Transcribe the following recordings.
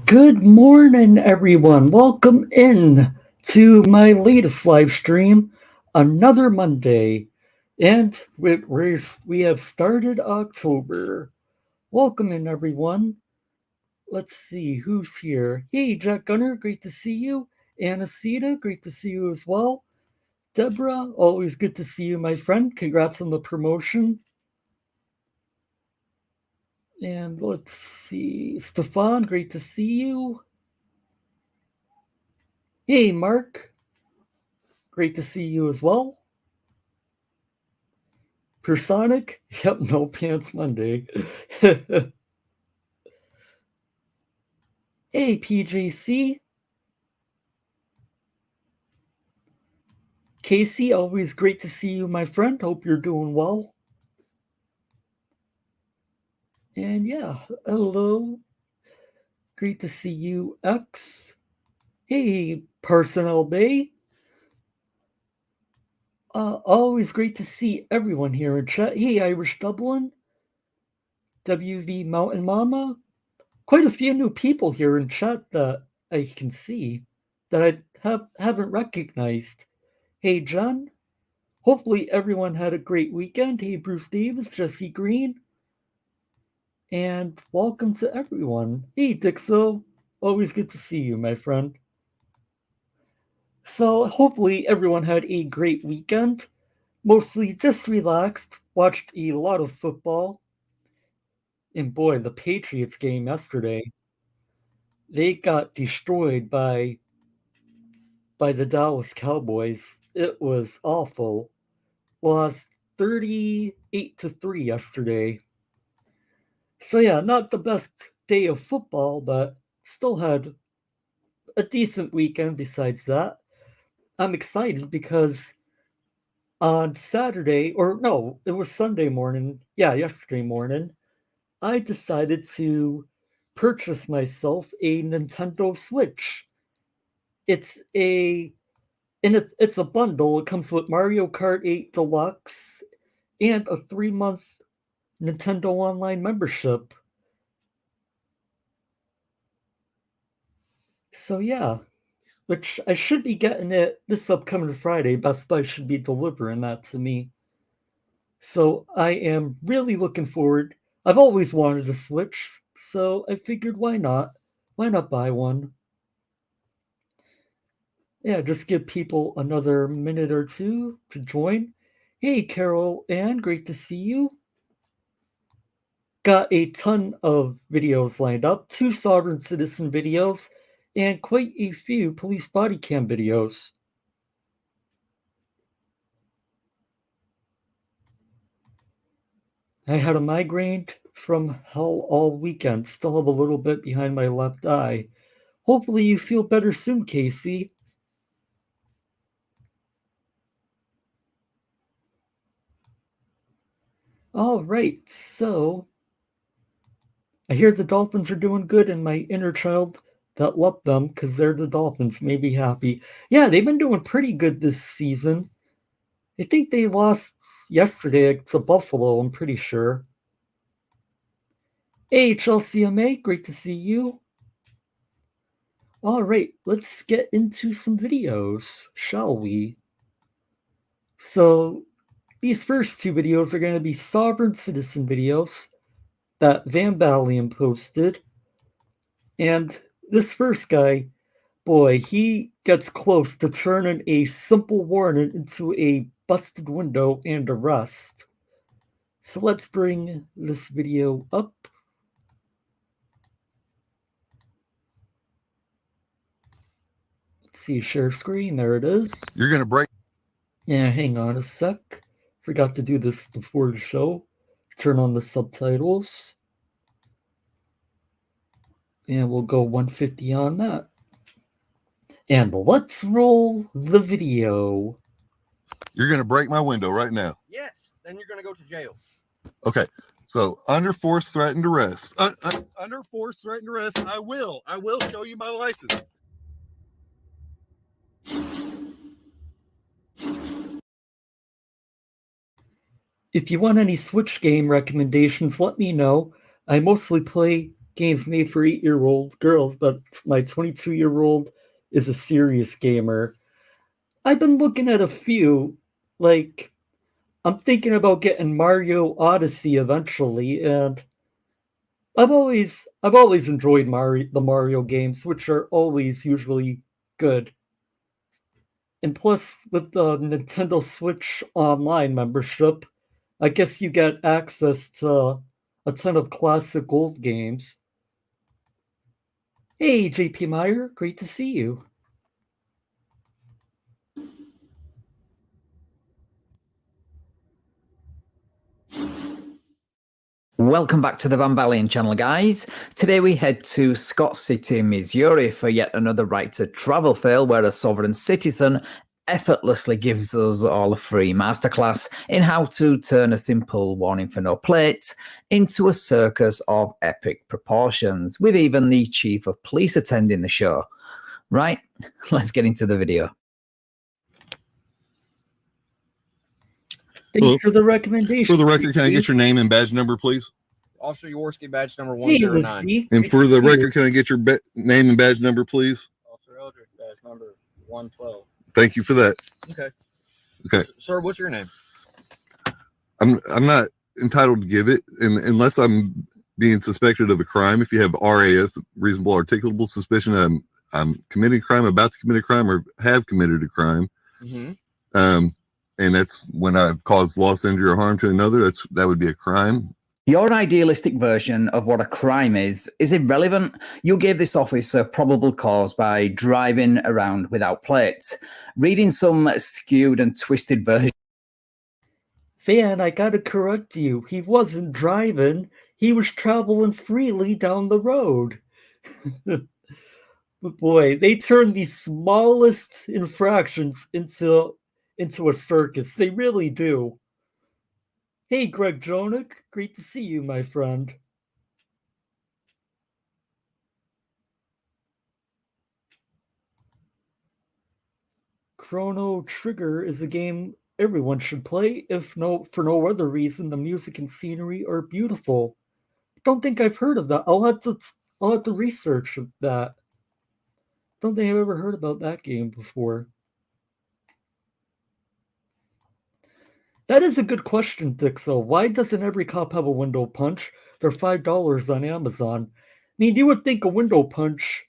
Good morning, everyone. Welcome in to my latest live stream, another Monday. And we have started October. Welcome in, everyone. Let's see who's here. Hey, Jack Gunner, great to see you. Anacita, great to see you as well. Deborah, always good to see you, my friend. Congrats on the promotion. And let's see. Stefan, great to see you. Hey, Mark, great to see you as well. Personic? Yep, no pants Monday. Hey, PJC. Casey, always great to see you, my friend. Hope you're doing well. And yeah, hello. Great to see you, X. Hey, Personnel Bay. Always great to see everyone here in chat. Hey, Irish Dublin. WV Mountain Mama. Quite a few new people here in chat that I can see that haven't recognized. Hey, John. Hopefully everyone had a great weekend. Hey, Bruce Davis, Jesse Green, and welcome to everyone. Hey, Dixo, always good to see you, my friend. So hopefully everyone had a great weekend. Mostly just relaxed, watched a lot of football. And boy, the Patriots game yesterday, they got destroyed by the Dallas Cowboys. It was awful. Lost 38-3 yesterday. So yeah, not the best day of football, but still had a decent weekend besides that. I'm excited because on Saturday, or no, it was Sunday morning. Yeah, yesterday morning, I decided to purchase myself a Nintendo Switch. It's a it's a bundle. It comes with Mario Kart 8 Deluxe and a 3-month Nintendo Online membership. So yeah, which I should be getting it this upcoming Friday. Best Buy should be delivering that to me. So I am really looking forward. I've always wanted a Switch, so I figured why not? Why not buy one? Yeah, just give people another minute or two to join. Hey, Carol Ann, great to see you. Got a ton of videos lined up, 2 Sovereign Citizen videos, and quite a few police body cam videos. I had a migraine from hell all weekend. Still have a little bit behind my left eye. Hopefully, you feel better soon, Casey. All right, so I hear the Dolphins are doing good, and my inner child that loved them because they're the Dolphins may be happy. Yeah, they've been doing pretty good this season. I think they lost yesterday to Buffalo, I'm pretty sure. Hey, HLCMA, great to see you. All right, let's get into some videos, shall we? So, these first 2 videos are going to be Sovereign Citizen videos that Van Balian posted. And this first guy, boy, he gets close to turning a simple warning into a busted window and arrest. So let's bring this video up. Let's see, share screen. There it is. You're going to break. Yeah, hang on a sec. Forgot to do this before the show. Turn on the subtitles. And we'll go 150 on that. And let's roll the video. You're going to break my window right now. Yes, then you're going to go to jail. Okay. So under force threatened arrest. Under force threatened arrest. I will show you my license. If you want any Switch game recommendations, let me know. I mostly play games made for 8-year-old girls, but my 22-year-old is a serious gamer. I've been looking at a few, like I'm thinking about getting Mario Odyssey eventually, and I've always enjoyed the Mario games, which are always usually good. And plus, with the Nintendo Switch Online membership, I guess you get access to a ton of classic old games. Hey, JP Meyer, great to see you. Welcome back to the Van Balian channel, guys. Today we head to Scott City, Missouri for yet another right to travel fail where a sovereign citizen effortlessly gives us all a free masterclass in how to turn a simple warning for no plate into a circus of epic proportions, with even the chief of police attending the show. Right, let's get into the video. Thanks for the recommendation. For the record, can I get your name and badge number, please? Officer Yaworski, badge number Hey, 109. Listy. And for the record, can I get your name and badge number, please? Officer Eldridge, badge number 112. Thank you for that. Okay. Okay. Sir, what's your name? I'm not entitled to give it, unless I'm being suspected of a crime. If you have RAS, reasonable articulable suspicion, I'm committing a crime, about to commit a crime, or have committed a crime. Mm-hmm. And that's when I've caused loss, injury, or harm to another. That would be a crime. Your idealistic version of what a crime is irrelevant. You gave this officer probable cause by driving around without plates, reading some skewed and twisted version. Van, I gotta correct you. He wasn't driving. He was traveling freely down the road. But boy, they turn the smallest infractions into a circus. They really do. Hey, Greg Jonick, great to see you, my friend. Chrono Trigger is a game everyone should play, for no other reason. The music and scenery are beautiful. Don't think I've heard of that. I'll have to research that. Don't think I've ever heard about that game before. That is a good question, Dixo. Why doesn't every cop have a window punch? They're $5 on Amazon. I mean, you would think a window punch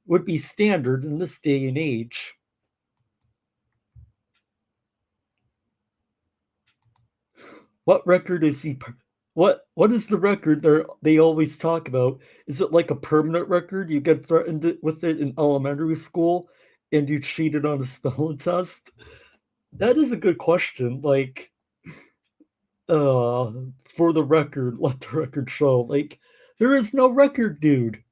would be standard in this day and age. What record is he? What is the record they always talk about? Is it like a permanent record? You get threatened with it in elementary school, and you cheated on a spelling test? That is a good question. Like, for the record, let the record show. Like, there is no record, dude.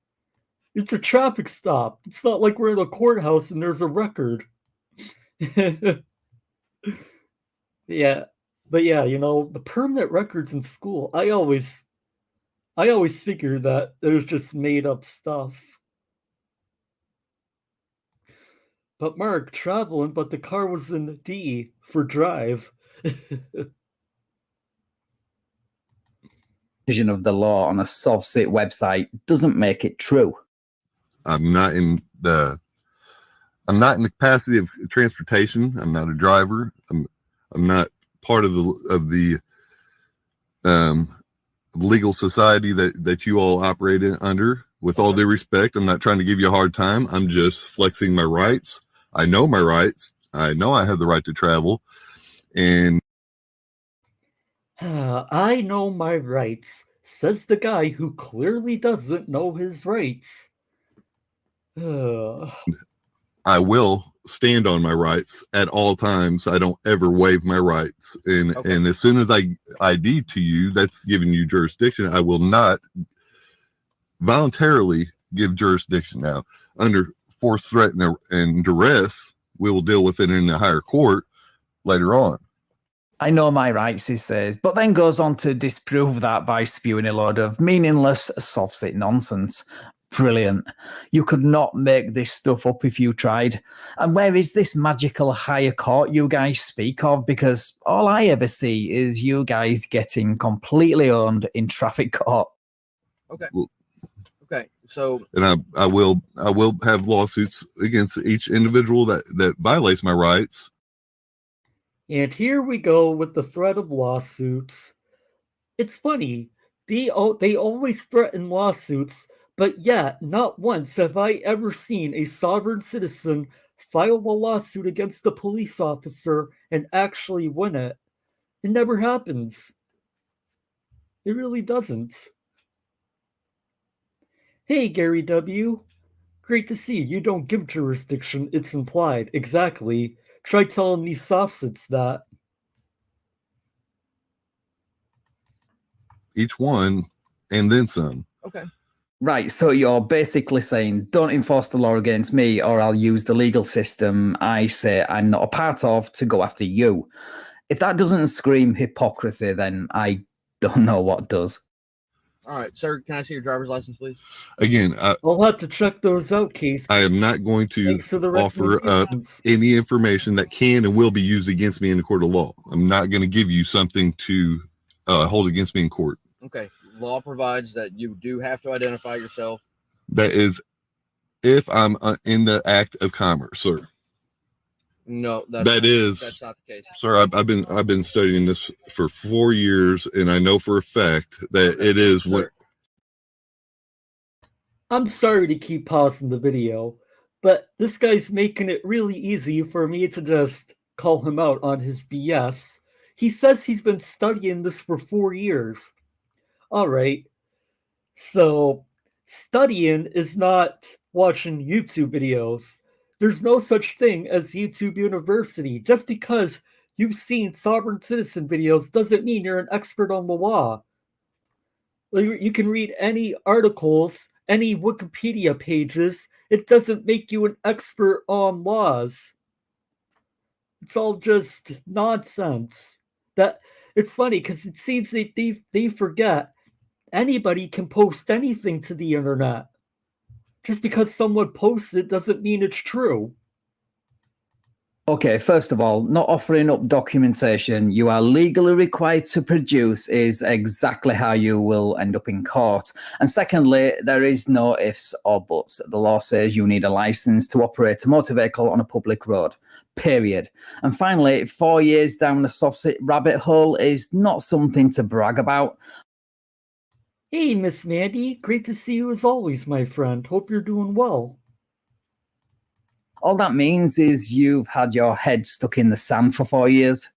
It's a traffic stop. It's not like we're in a courthouse and there's a record. Yeah. But yeah, the permanent records in school, I always figured that it was just made up stuff. But Mark, traveling, but the car was in D for drive. Version of the law on a SovSit website doesn't make it true. I'm not in the capacity of transportation. I'm not a driver. I'm not part of the legal society that you all operate under. With all due respect, I'm not trying to give you a hard time. I'm just flexing my rights. I know my rights. I know I have the right to travel. And I know my rights, says the guy who clearly doesn't know his rights. I will stand on my rights at all times. I don't ever waive my rights. And as soon as I ID to you, that's giving you jurisdiction. I will not voluntarily give jurisdiction. Now, under force, threat, and duress, we will deal with it in the higher court later on. I know my rights, he says, but then goes on to disprove that by spewing a load of meaningless SovSit nonsense. Brilliant. You could not make this stuff up if you tried. And where is this magical higher court you guys speak of? Because all I ever see is you guys getting completely owned in traffic court. Okay. Well, Okay, so And I will have lawsuits against each individual that violates my rights. And here we go with the threat of lawsuits. It's funny. They always threaten lawsuits, but yet not once have I ever seen a sovereign citizen file a lawsuit against a police officer and actually win it. It never happens. It really doesn't. Hey, Gary W. Great to see you. You don't give jurisdiction, it's implied. Exactly. Try telling these soffsits that. Each one, and then some. okay. Right, so you're basically saying don't enforce the law against me or I'll use the legal system I say I'm not a part of to go after you. If that doesn't scream hypocrisy, then I don't know what does. All right, sir. Can I see your driver's license, please? Again, I'll have to check those out, Casey. I am not going to Thanks for the offer up recommendations. any information that can and will be used against me in the court of law. I'm not going to give you something to hold against me in court. Okay. Law provides that you do have to identify yourself. That is if I'm in the act of commerce, sir. No, That's not the case. Sir, I've been studying this for 4 years, and I know for a fact that it is Sir, what. I'm sorry to keep pausing the video, but this guy's making it really easy for me to just call him out on his BS. He says he's been studying this for 4 years. All right. So, studying is not watching YouTube videos. There's no such thing as YouTube University. Just because you've seen sovereign citizen videos doesn't mean you're an expert on the law. You can read any articles, any Wikipedia pages. It doesn't make you an expert on laws. It's all just nonsense. That it's funny because it seems they forget anybody can post anything to the internet. Just because someone posts it doesn't mean it's true. Okay, first of all, not offering up documentation you are legally required to produce is exactly how you will end up in court. And secondly, there is no ifs or buts. The law says you need a license to operate a motor vehicle on a public road, period. And finally, 4 years down the soft rabbit hole is not something to brag about. Hey, Miss Mandy, great to see you as always, my friend. Hope you're doing well. All that means is you've had your head stuck in the sand for 4 years.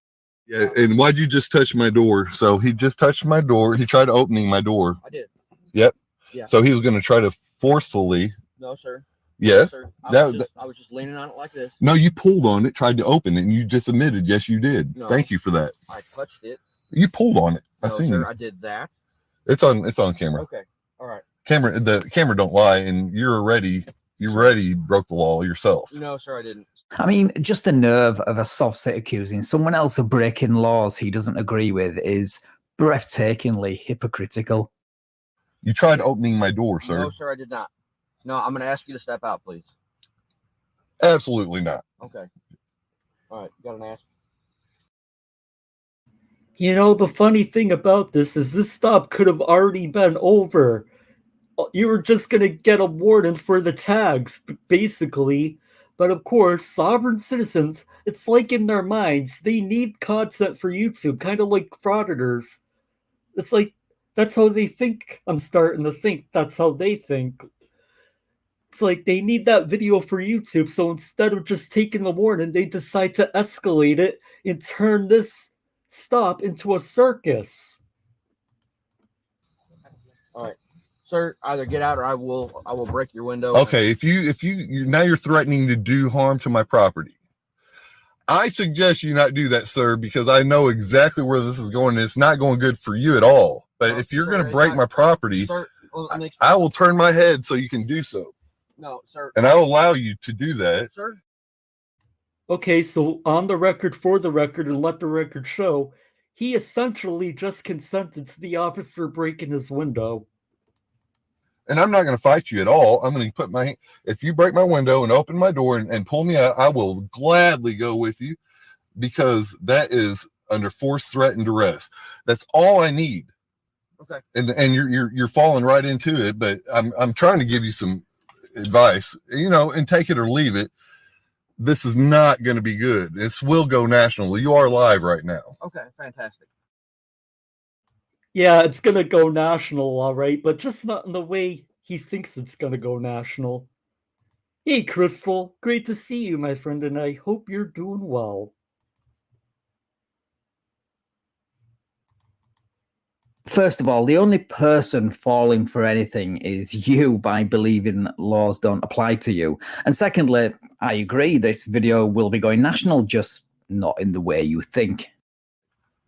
Yeah, and why'd you just touch my door? So he just touched my door. He tried opening my door. I did. Yep. Yeah. So he was going to try to forcefully. No, sir. Yeah. No, sir. I was just leaning on it like this. No, you pulled on it, tried to open it, and you just admitted, yes, you did. No. Thank you for that. I touched it. You pulled on it. I No, seen sir. you. I did that. It's on camera. Okay. All right. The camera don't lie, and you already broke the law yourself. No, sir. I didn't. I mean, just the nerve of a soft set accusing someone else of breaking laws he doesn't agree with is breathtakingly hypocritical. You tried opening my door, sir. No, sir. I did not. No, I'm going to ask you to step out, please. Absolutely not. Okay. All right. Got an ask. You know, the funny thing about this is this stop could have already been over. You were just going to get a warning for the tags, basically. But of course, sovereign citizens, it's like in their minds, they need content for YouTube, kind of like frauditors. It's like, that's how they think. I'm starting to think that's how they think. It's like they need that video for YouTube, so instead of just taking the warning, they decide to escalate it and turn this stop into a circus. All right. Sir, either get out or I will break your window. Okay, if you now you're threatening to do harm to my property. I suggest you not do that, sir, because I know exactly where this is going, and it's not going good for you at all. But if you're going to break my property, sir, I will turn my head so you can do so. No, sir. And I will allow you to do that. Sir. Okay, so on the record, for the record, and let the record show, he essentially just consented to the officer breaking his window. And I'm not going to fight you at all. I'm going to if you break my window and open my door and pull me out, I will gladly go with you, because that is under force, threat, and duress. That's all I need. Okay. And you're falling right into it. But I'm trying to give you some advice, and take it or leave it. This is not going to be good. This will go national. You are live right now. Okay, fantastic. Yeah, it's gonna go national, all right, but just not in the way he thinks it's gonna go national. Hey, Crystal, great to see you, my friend, and I hope you're doing well. First of all, the only person falling for anything is you by believing that laws don't apply to you. And secondly, I agree, this video will be going national, just not in the way you think.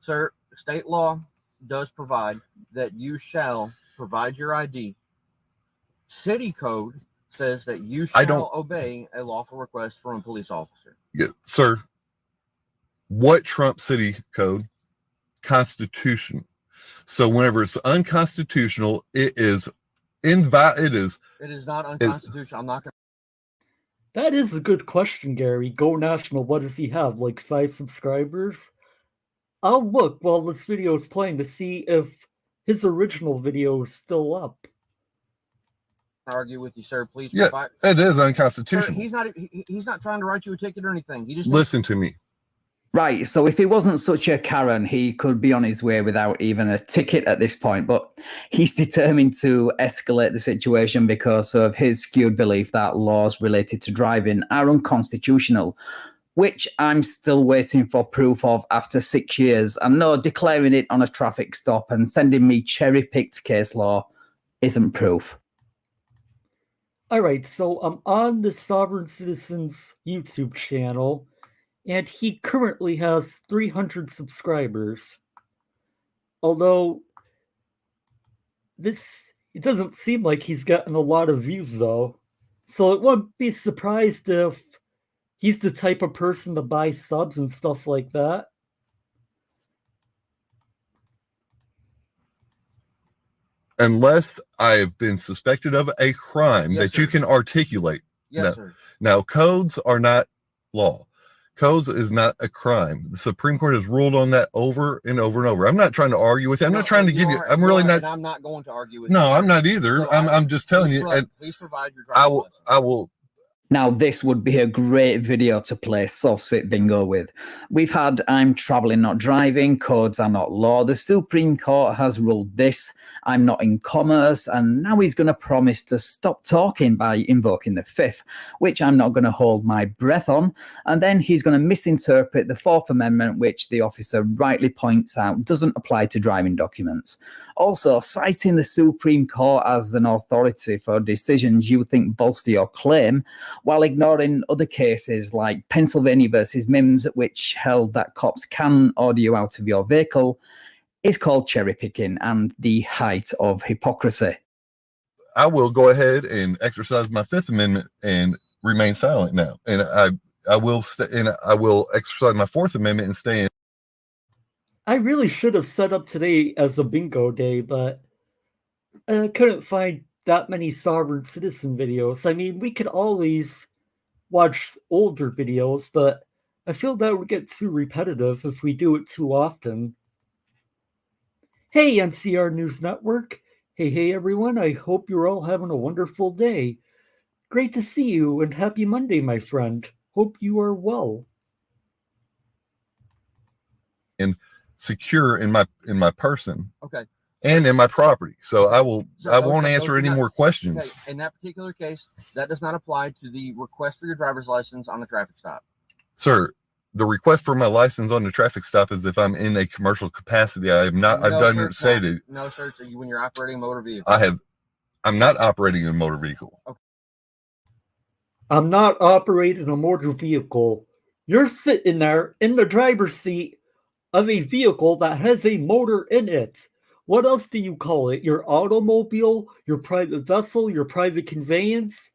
Sir, state law does provide that you shall provide your ID. City code says that you shall obey a lawful request from a police officer. Yes, sir. What trumps city code? Constitution. So whenever it's unconstitutional, it is invalid. It is not unconstitutional. I'm not going to. That is a good question, Gary. Go national, what does he have? Like 5 subscribers? I'll look while this video is playing to see if his original video is still up. Argue with you, sir. Please. Yeah, it is unconstitutional. Sir, he's not trying to write you a ticket or anything. He just listen to me. Right, so if he wasn't such a Karen, he could be on his way without even a ticket at this point, but he's determined to escalate the situation because of his skewed belief that laws related to driving are unconstitutional, which I'm still waiting for proof of after 6 years. And no, declaring it on a traffic stop and sending me cherry-picked case law isn't proof. All right, so I'm on the Sovereign Citizens YouTube channel, and he currently has 300 subscribers. Although, it doesn't seem like he's gotten a lot of views, though. So it wouldn't be surprised if he's the type of person to buy subs and stuff like that. Unless I have been suspected of a crime that you can articulate. Yes, sir. Now, codes are not law. Codes is not a crime. The Supreme Court has ruled on that over and over and over. I'm not trying to argue with you. I'm not trying to give you. I'm really not. And I'm not going to argue with you. No, I'm not either. So I'm just telling you. Please provide your I driver's license. will. I will. Now, this would be a great video to play soft sit bingo with. We've had I'm traveling, not driving, codes are not law. The Supreme Court has ruled this. I'm not in commerce. And now he's going to promise to stop talking by invoking the fifth, which I'm not going to hold my breath on. And then he's going to misinterpret the Fourth Amendment, which the officer rightly points out doesn't apply to driving documents. Also, citing the Supreme Court as an authority for decisions you think bolster your claim, while ignoring other cases like Pennsylvania versus Mims, which held that cops can order you out of your vehicle, is called cherry picking and the height of hypocrisy. I will go ahead and exercise my Fifth Amendment and remain silent now, and I will exercise my Fourth Amendment and stay in. I really should have set up today as a bingo day, but I couldn't find that many Sovereign Citizen videos. I mean, we could always watch older videos, but I feel that would get too repetitive if we do it too often. Hey, NCR News Network. Hey, everyone. I hope you're all having a wonderful day. Great to see you, and happy Monday, my friend. Hope you are well. And secure in my person. Okay. And in my property. So I won't answer any more questions. Okay. In that particular case, that does not apply to the request for your driver's license on the traffic stop. Sir, the request for my license on the traffic stop is if I'm in a commercial capacity. I have not. I've done stated. No, sir. So when you're operating a motor vehicle. I'm not operating a motor vehicle. Okay. I'm not operating a motor vehicle. You're sitting there in the driver's seat of a vehicle that has a motor in it. What else do you call it? Your automobile, your private vessel, your private conveyance?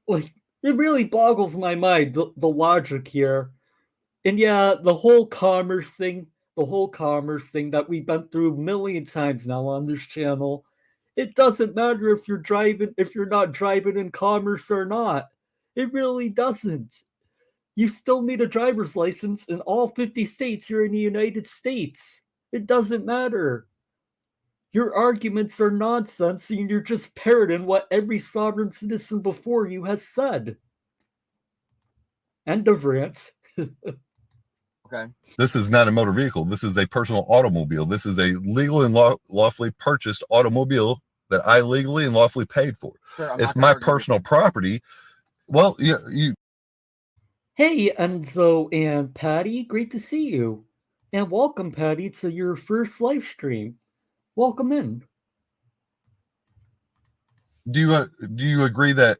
Like, it really boggles my mind, the logic here. And yeah, the whole commerce thing that we've been through a million times now on this channel. It doesn't matter if you're not driving in commerce or not. It really doesn't. You still need a driver's license in all 50 states here in the United States. It doesn't matter. Your arguments are nonsense, and you're just parroting what every sovereign citizen before you has said. End of rant. Okay. This is not a motor vehicle. This is a personal automobile. This is a legal and lawfully purchased automobile that I legally and lawfully paid for. Sir, It's my personal property. Well, you. Hey, Enzo and Patty, great to see you. And welcome, Patty, to your first live stream. Welcome in. Do you agree that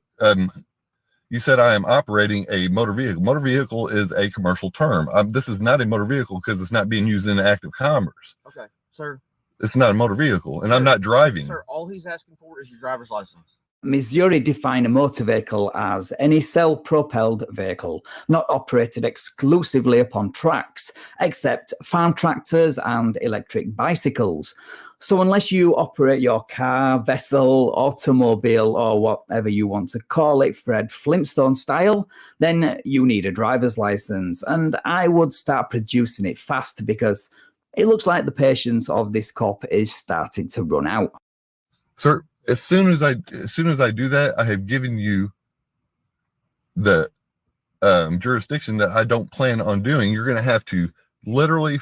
you said I am operating a motor vehicle? Motor vehicle is a commercial term. This is not a motor vehicle because it's not being used in active commerce. Okay, sir. It's not a motor vehicle, and I'm not driving. Sir, all he's asking for is your driver's license. Missouri define a motor vehicle as any self-propelled vehicle not operated exclusively upon tracks, except farm tractors and electric bicycles. So unless you operate your car, vessel, automobile, or whatever you want to call it, Fred Flintstone style, then you need a driver's license. And I would start producing it fast because it looks like the patience of this cop is starting to run out. Sir, as soon as I do that, I have given you the jurisdiction that I don't plan on doing. You're going to have to literally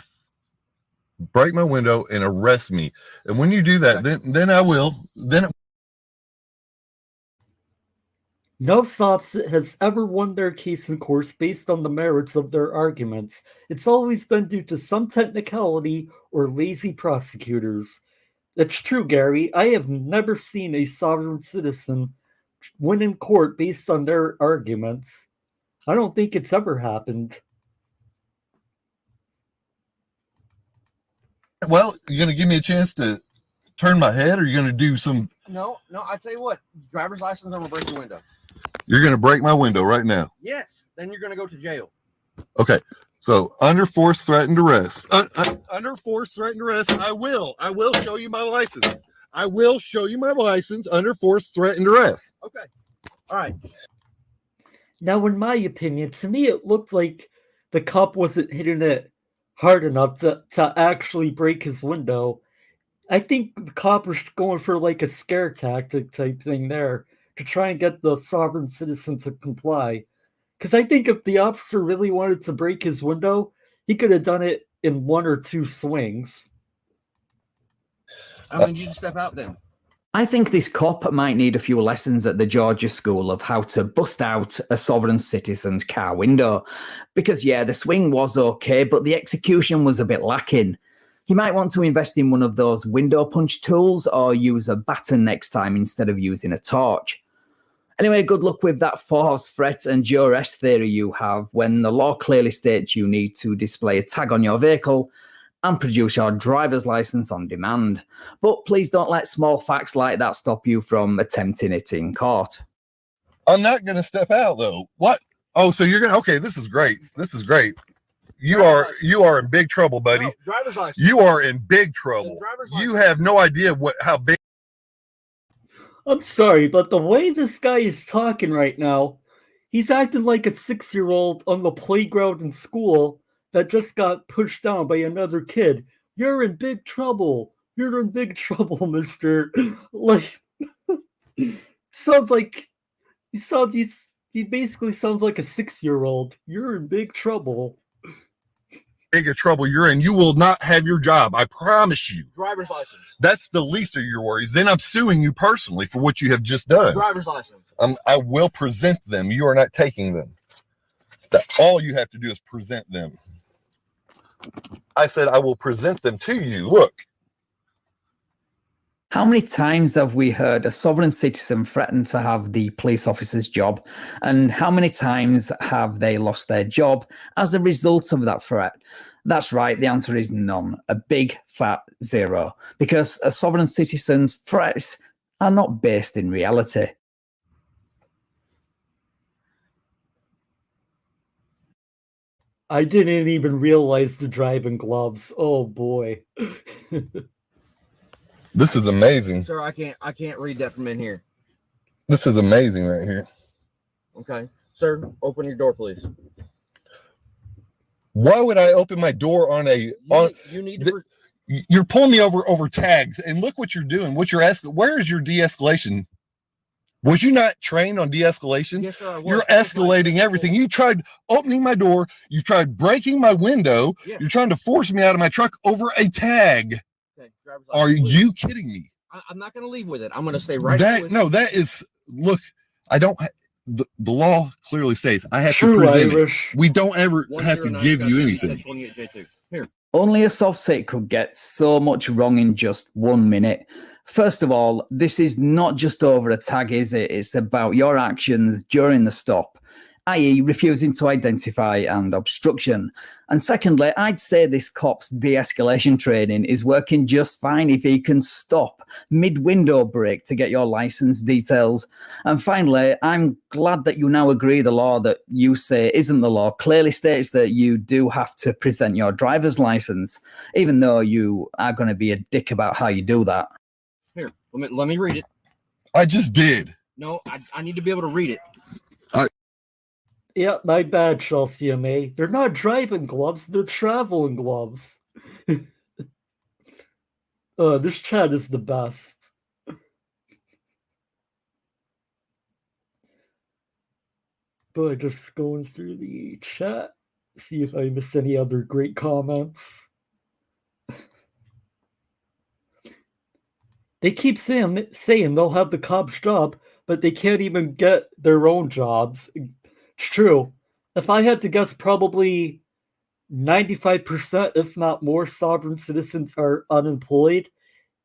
break my window and arrest me. And when you do that, then I will. No soft has ever won their case in court based on the merits of their arguments. It's always been due to some technicality or lazy prosecutors. That's true, Gary. I have never seen a sovereign citizen win in court based on their arguments. I don't think it's ever happened. Well, you're going to give me a chance to turn my head, or you're going to do some... No, I tell you what. Driver's license, I'm going to break your window. You're going to break my window right now? Yes. Then you're going to go to jail. Okay. So, under force, threatened arrest. Under force, threatened arrest, I will show you my license. I will show you my license under force, threatened arrest. Okay. All right. Now, in my opinion, to me, it looked like the cop wasn't hitting it hard enough to actually break his window. I think the cop was going for like a scare tactic type thing there to try and get the sovereign citizen to comply. Because I think if the officer really wanted to break his window, he could have done it in one or two swings. I mean, you just step out then. I think this cop might need a few lessons at the Georgia School of how to bust out a sovereign citizen's car window. Because, yeah, the swing was okay, but the execution was a bit lacking. He might want to invest in one of those window punch tools or use a baton next time instead of using a torch. Anyway, good luck with that force, threat, and duress theory you have when the law clearly states you need to display a tag on your vehicle and produce your driver's license on demand. But please don't let small facts like that stop you from attempting it in court. I'm not going to step out, though. What? Oh, so you're going to... Okay, this is great. This is great. You are in big trouble, buddy. No, driver's license. You are in big trouble. You have no idea how big... I'm sorry, but the way this guy is talking right now, he's acting like a 6-year-old on the playground in school that just got pushed down by another kid. You're in big trouble. You're in big trouble, mister. Like, sounds like he basically sounds like a 6-year-old. You're in big trouble. Big of trouble you're in. You will not have your job. I promise you. Driver's license. That's the least of your worries. Then I'm suing you personally for what you have just done. Driver's license. I will present them. You are not taking them. All you have to do is present them. I said I will present them to you. Look. How many times have we heard a sovereign citizen threaten to have the police officer's job? And how many times have they lost their job as a result of that threat? That's right, the answer is none. A big fat zero. Because a sovereign citizen's threats are not based in reality. I didn't even realize the driving gloves. Oh boy. This is amazing. Sir, I can't read that from in here. This is amazing right here. Okay. Sir, open your door, please. Why would I open my door on a... You need to... You're pulling me over tags, and look what you're doing. Where is your de-escalation? Was you not trained on de-escalation? Yes, sir. You're escalating everything. You tried opening my door. You tried breaking my window. Yeah. You're trying to force me out of my truck over a tag. Okay, Are you kidding me? I'm not going to leave with it. I'm going to stay right here with that is, look, I don't, the law clearly states I have True to present Irish. it. We don't ever have to give you anything. 28J2. Here. Only a soft sit could get so much wrong in just 1 minute. First of all, this is not just over a tag, is it? It's about your actions during the stop, i.e. refusing to identify and obstruction. And secondly, I'd say this cop's de-escalation training is working just fine if he can stop mid-window brake to get your license details. And finally, I'm glad that you now agree the law that you say isn't the law clearly states that you do have to present your driver's license, even though you are going to be a dick about how you do that. Here, let me read it. I just did. No, I need to be able to read it. Yeah, my bad, CMA. They're not driving gloves, they're traveling gloves. This chat is the best. But just going through the chat, see if I miss any other great comments. They keep saying they'll have the cop's job, but they can't even get their own jobs. It's true. If I had to guess, probably 95%, if not more, sovereign citizens are unemployed,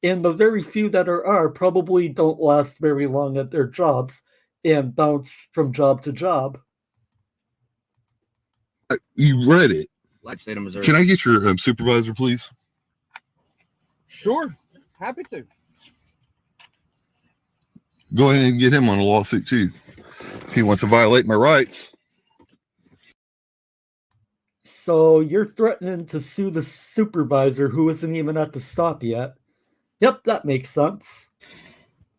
and the very few that are probably don't last very long at their jobs and bounce from job to job. You read it. Like state of Missouri. Can I get your supervisor, please? Sure. Happy to. Go ahead and get him on a lawsuit too. If he wants to violate my rights. So you're threatening to sue the supervisor who isn't even at the stop yet. Yep, that makes sense.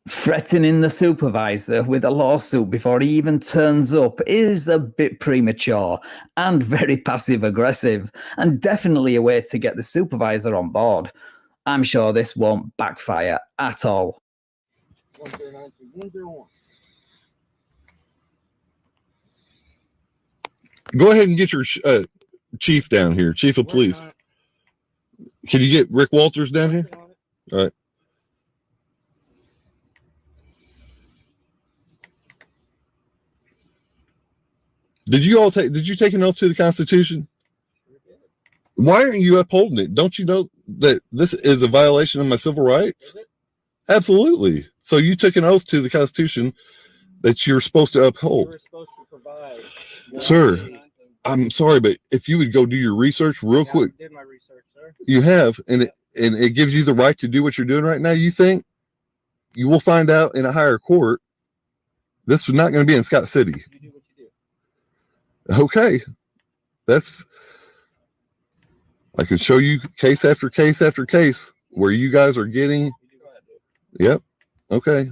Threatening the supervisor with a lawsuit before he even turns up is a bit premature and very passive-aggressive, and definitely a way to get the supervisor on board. I'm sure this won't backfire at all. 109-101. Go ahead and get your chief down here, chief of police. Can you get Rick Walters down here? All right. Did you take an oath to the Constitution? Why aren't you upholding it? Don't you know that this is a violation of my civil rights? Is it? Absolutely. So you took an oath to the Constitution that you're supposed to uphold. You were supposed to provide. Sir, I'm sorry, but if you would go do your research real quick. I did my research, sir. You have, and it gives you the right to do what you're doing right now. You think you will find out in a higher court. This was not going to be in Scott City. You do what you do. Okay. I could show you case after case after case where you guys are getting. Yep. Okay.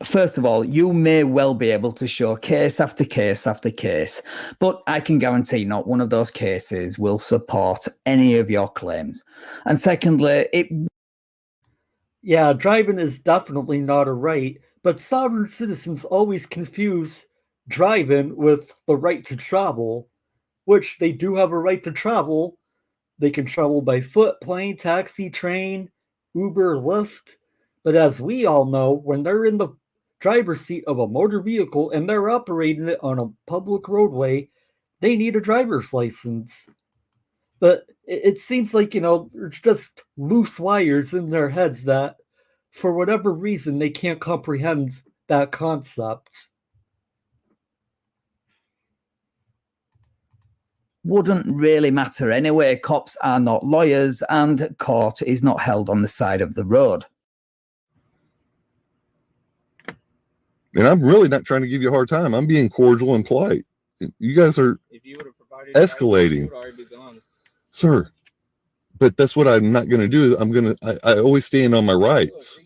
First of all, you may well be able to show case after case after case, but I can guarantee not one of those cases will support any of your claims. And secondly, Yeah, driving is definitely not a right, but sovereign citizens always confuse driving with the right to travel, which they do have a right to travel. They can travel by foot, plane, taxi, train, Uber, Lyft. But as we all know, when they're in the driver's seat of a motor vehicle and they're operating it on a public roadway, they need a driver's license. But it seems like, there's just loose wires in their heads that, for whatever reason, they can't comprehend that concept. wouldn't really matter anyway. Cops are not lawyers, and court is not held on the side of the road. And I'm really not trying to give you a hard time. I'm being cordial and polite. You guys are escalating. Sir, but that's what I'm not going to do. I always stand on my rights.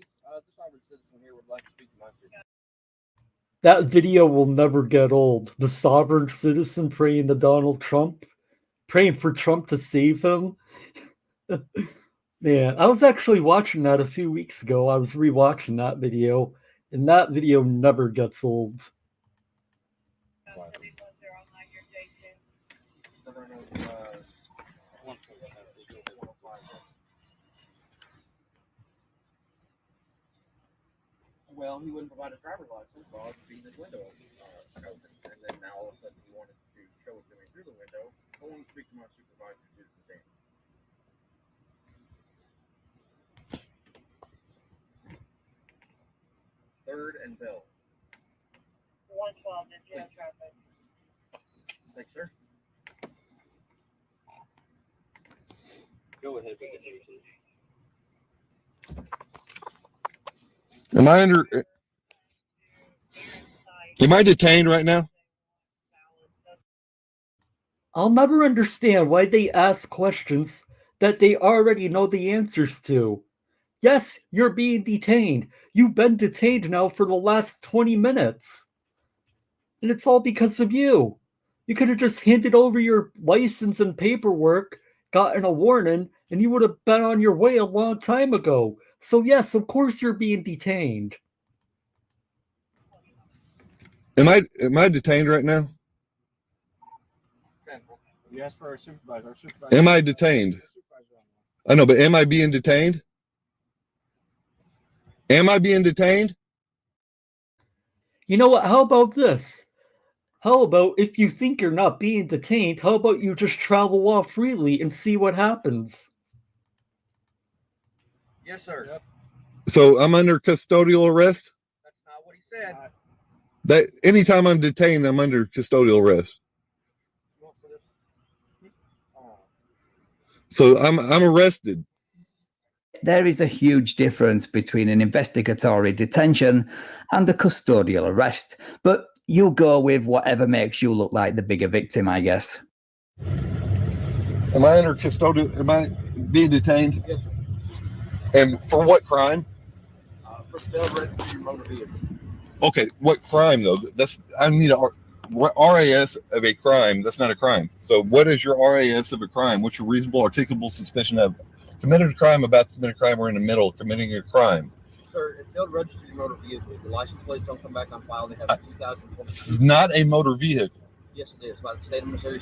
That video will never get old. The sovereign citizen praying to Donald Trump, praying for Trump to save him. Man, I was actually watching that a few weeks ago. I was rewatching that video, and that video never gets old. Well, he wouldn't provide a driver's license, so I'll just be in his window open. And then now all of a sudden he wanted to show it to me through the window. I want to speak to my supervisor to do the same. Third and Bill. 112, is zero traffic. Thanks, sir. Go ahead with the duty. Am I detained right now? I'll never understand why they ask questions that they already know the answers to. Yes, you're being detained. You've been detained now for the last 20 minutes. And it's all because of you. You could have just handed over your license and paperwork, gotten a warning, and you would have been on your way a long time ago. So yes, of course you're being detained. Am I detained right now? You asked for our supervisor. Our supervisor. Am I detained? I know, but am I being detained? Am I being detained? You know what? How about this? How about if you think you're not being detained, how about you just travel off freely and see what happens? Yes, sir. Yep. So I'm under custodial arrest? That's not what he said. That anytime I'm detained, I'm under custodial arrest. So I'm arrested. There is a huge difference between an investigatory detention and a custodial arrest, but you go with whatever makes you look like the bigger victim, I guess. Am I under custodial? Am I being detained? Yes, sir. And for what crime? For failed registry your motor vehicle. Okay, what crime though? I need a RAS of a crime. That's not a crime. So what is your RAS of a crime? What's your reasonable articulable suspicion of committed a crime, about to commit a crime, or in the middle of committing a crime? Sir, if failed registry your motor vehicle, if the license plates don't come back on file, they have 2020. This is not a motor vehicle. Yes, it is. By the state of Missouri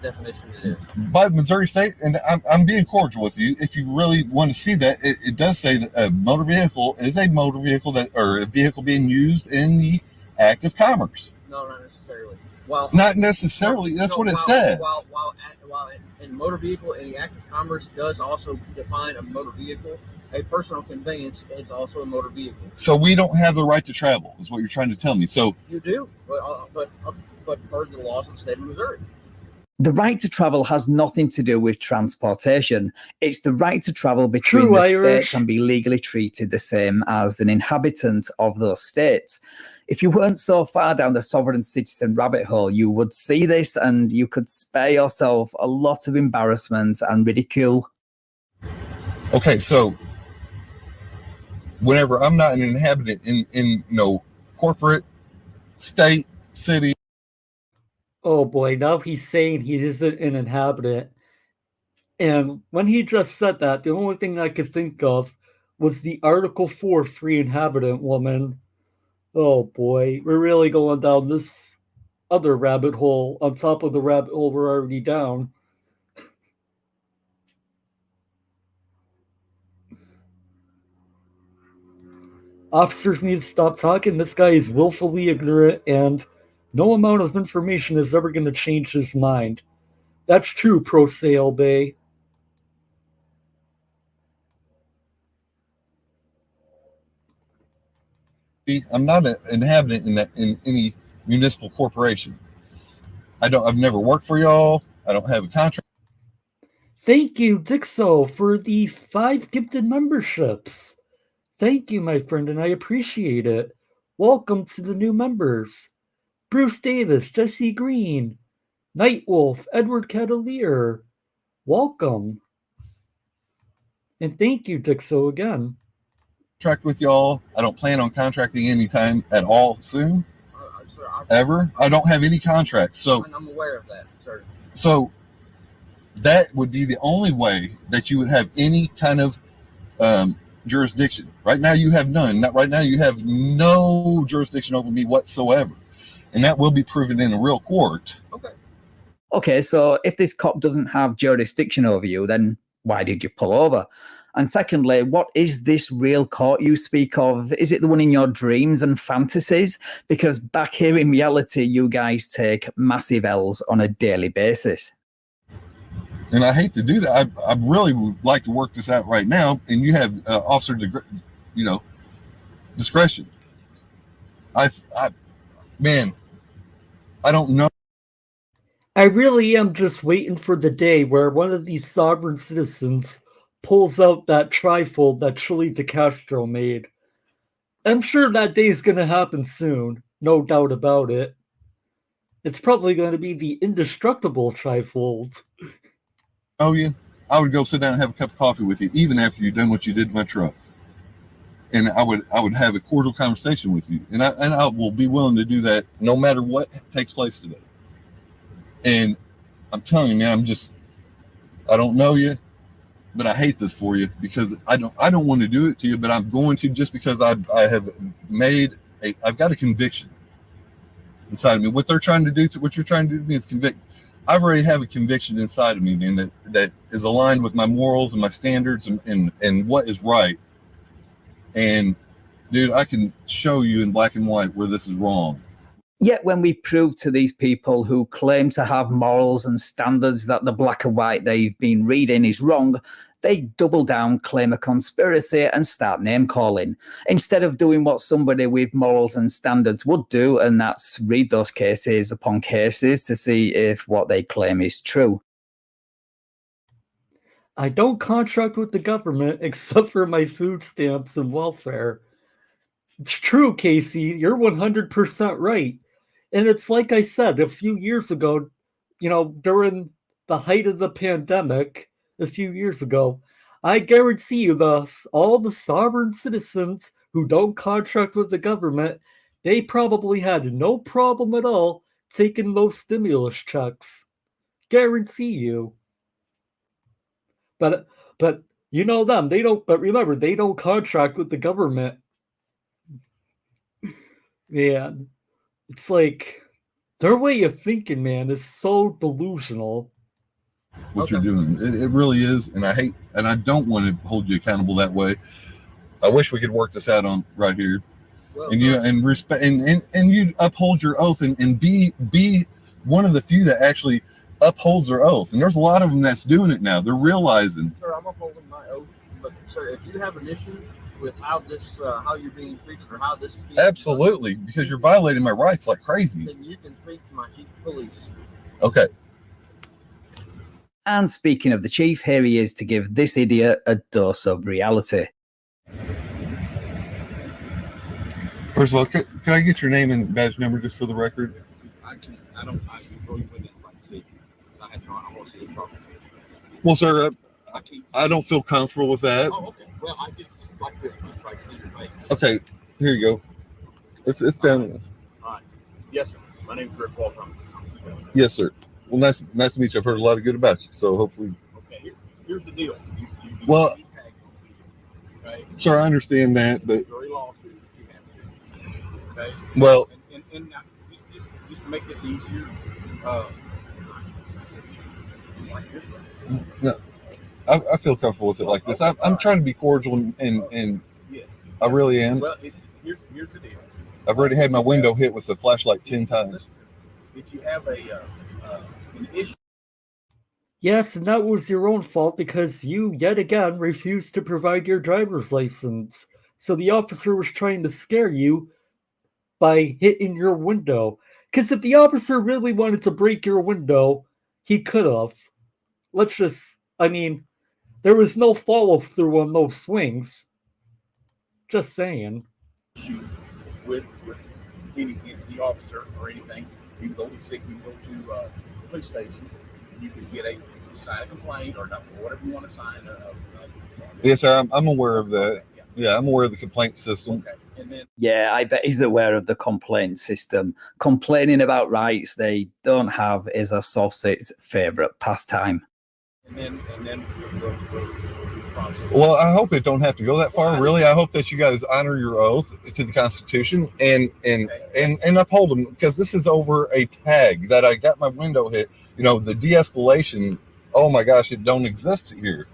definition, it is. By Missouri State, and I'm being cordial with you. If you really want to see that, it does say that a motor vehicle is a motor vehicle or a vehicle being used in the act of commerce. No, not necessarily. Not necessarily. That's what it says. While in motor vehicle, in the act of commerce does also define a motor vehicle. A personal conveyance is also a motor vehicle. So we don't have the right to travel, is what you're trying to tell me. So you do, but per the laws of the state of Missouri. The right to travel has nothing to do with transportation. It's the right to travel between the states and be legally treated the same as an inhabitant of those states. If you weren't so far down the sovereign citizen rabbit hole, you would see this and you could spare yourself a lot of embarrassment and ridicule. Okay, so whenever I'm not an inhabitant in no corporate, state, city. Oh boy, now he's saying he isn't an inhabitant. And when he just said that, the only thing I could think of was the Article 4 free inhabitant woman. Oh boy, we're really going down this other rabbit hole on top of the rabbit hole we're already down. Officers need to stop talking. This guy is willfully ignorant, and no amount of information is ever going to change his mind. That's true, Pro Sale Bay. I'm not an inhabitant in any municipal corporation. I've never worked for y'all. I don't have a contract. Thank you, Dixo, for the 5 gifted memberships. Thank you, my friend, and I appreciate it. Welcome to the new members. Bruce Davis, Jesse Green, Nightwolf, Edward Cavalier. Welcome. And thank you, Dixo, again. Contract with y'all. I don't plan on contracting anytime at all soon. Ever. I don't have any contracts. So I'm aware of that, sir. So That would be the only way that you would have any kind of jurisdiction. Right now you have none. Right now you have no jurisdiction over me whatsoever. And that will be proven in a real court. Okay, so if this cop doesn't have jurisdiction over you, then why did you pull over? And secondly, what is this real court you speak of? Is it the one in your dreams and fantasies? Because back here in reality, you guys take massive L's on a daily basis. And I hate to do that. I really would like to work this out right now. And you have officer, discretion. Man, I don't know. I really am just waiting for the day where one of these sovereign citizens pulls out that trifold that Chili DeCastro made. I'm sure that day is going to happen soon, no doubt about it. It's probably going to be the indestructible trifold. Oh, yeah. I would go sit down and have a cup of coffee with you, even after you've done what you did in my truck. And I would have a cordial conversation with you. And I will be willing to do that no matter what takes place today. And I'm telling you, man, I don't know you, but I hate this for you because I don't want to do it to you, but I'm going to just because I've got a conviction inside of me. What you're trying to do to me is convict. I've already have a conviction inside of me, man, that is aligned with my morals and my standards and what is right. And dude, I can show you in black and white where this is wrong. Yet when we prove to these people who claim to have morals and standards that the black and white they've been reading is wrong, they double down, claim a conspiracy, and start name-calling, instead of doing what somebody with morals and standards would do, and that's read those cases upon cases to see if what they claim is true. I don't contract with the government except for my food stamps and welfare. It's true, Casey. You're 100% right. And it's like I said a few years ago, during the height of the pandemic, a few years ago, I guarantee you all the sovereign citizens who don't contract with the government, they probably had no problem at all taking those stimulus checks. Guarantee you. But you know them, but remember, they don't contract with the government. Man, it's like their way of thinking, man, is so delusional. What you're doing, it really is, and I don't want to hold you accountable that way. I wish we could work this out on right here, and you uphold your oath and be one of the few that actually upholds their oath. And there's a lot of them that's doing it now. They're realizing. Sir, I'm upholding my oath, but sir, if you have an issue with how you're being treated or how this is being absolutely done, because you're violating my rights like crazy, then you can speak to my chief of police. Okay. And speaking of the chief, here he is to give this idiot a dose of reality. First of all, can I get your name and badge number just for the record? I can go you in like see. I want to see the problem. Well, sir, I don't feel comfortable with that. Oh, okay. Well, I just like this one. Try to see your face. Okay, here you go. It's down. All right. Yes, sir. My name's Rick Walter. Yes, sir. Well, nice to meet you. I've heard a lot of good about you, so hopefully. Okay, here's the deal. You well, okay? Sir, I understand that, but jury lawsuits that you have to. Okay. Well, and just to make this easier, like this one. No, I feel comfortable with it like this. I'm trying to be cordial and yes, I really am. Well, here's the deal. I've already had my window hit with the flashlight 10 times. If you have an issue. Yes, and that was your own fault because you, yet again, refused to provide your driver's license. So the officer was trying to scare you by hitting your window. Because if the officer really wanted to break your window, he could have. There was no follow-through on those swings. Just saying. With the officer or anything, you can go to the police station, and you can get sign a complaint or whatever you want to sign. Yes, sir. I'm aware of that. Yeah, I'm aware of the complaint system. Okay. And then, yeah, I bet he's aware of the complaint system. Complaining about rights they don't have is a Sausage favorite pastime. and then we'll process. Well, I hope it don't have to go that far. Really, I hope that you guys honor your oath to the Constitution and uphold them, because this is over a tag that I got my window hit. You know, the de-escalation. Oh my gosh, it don't exist here.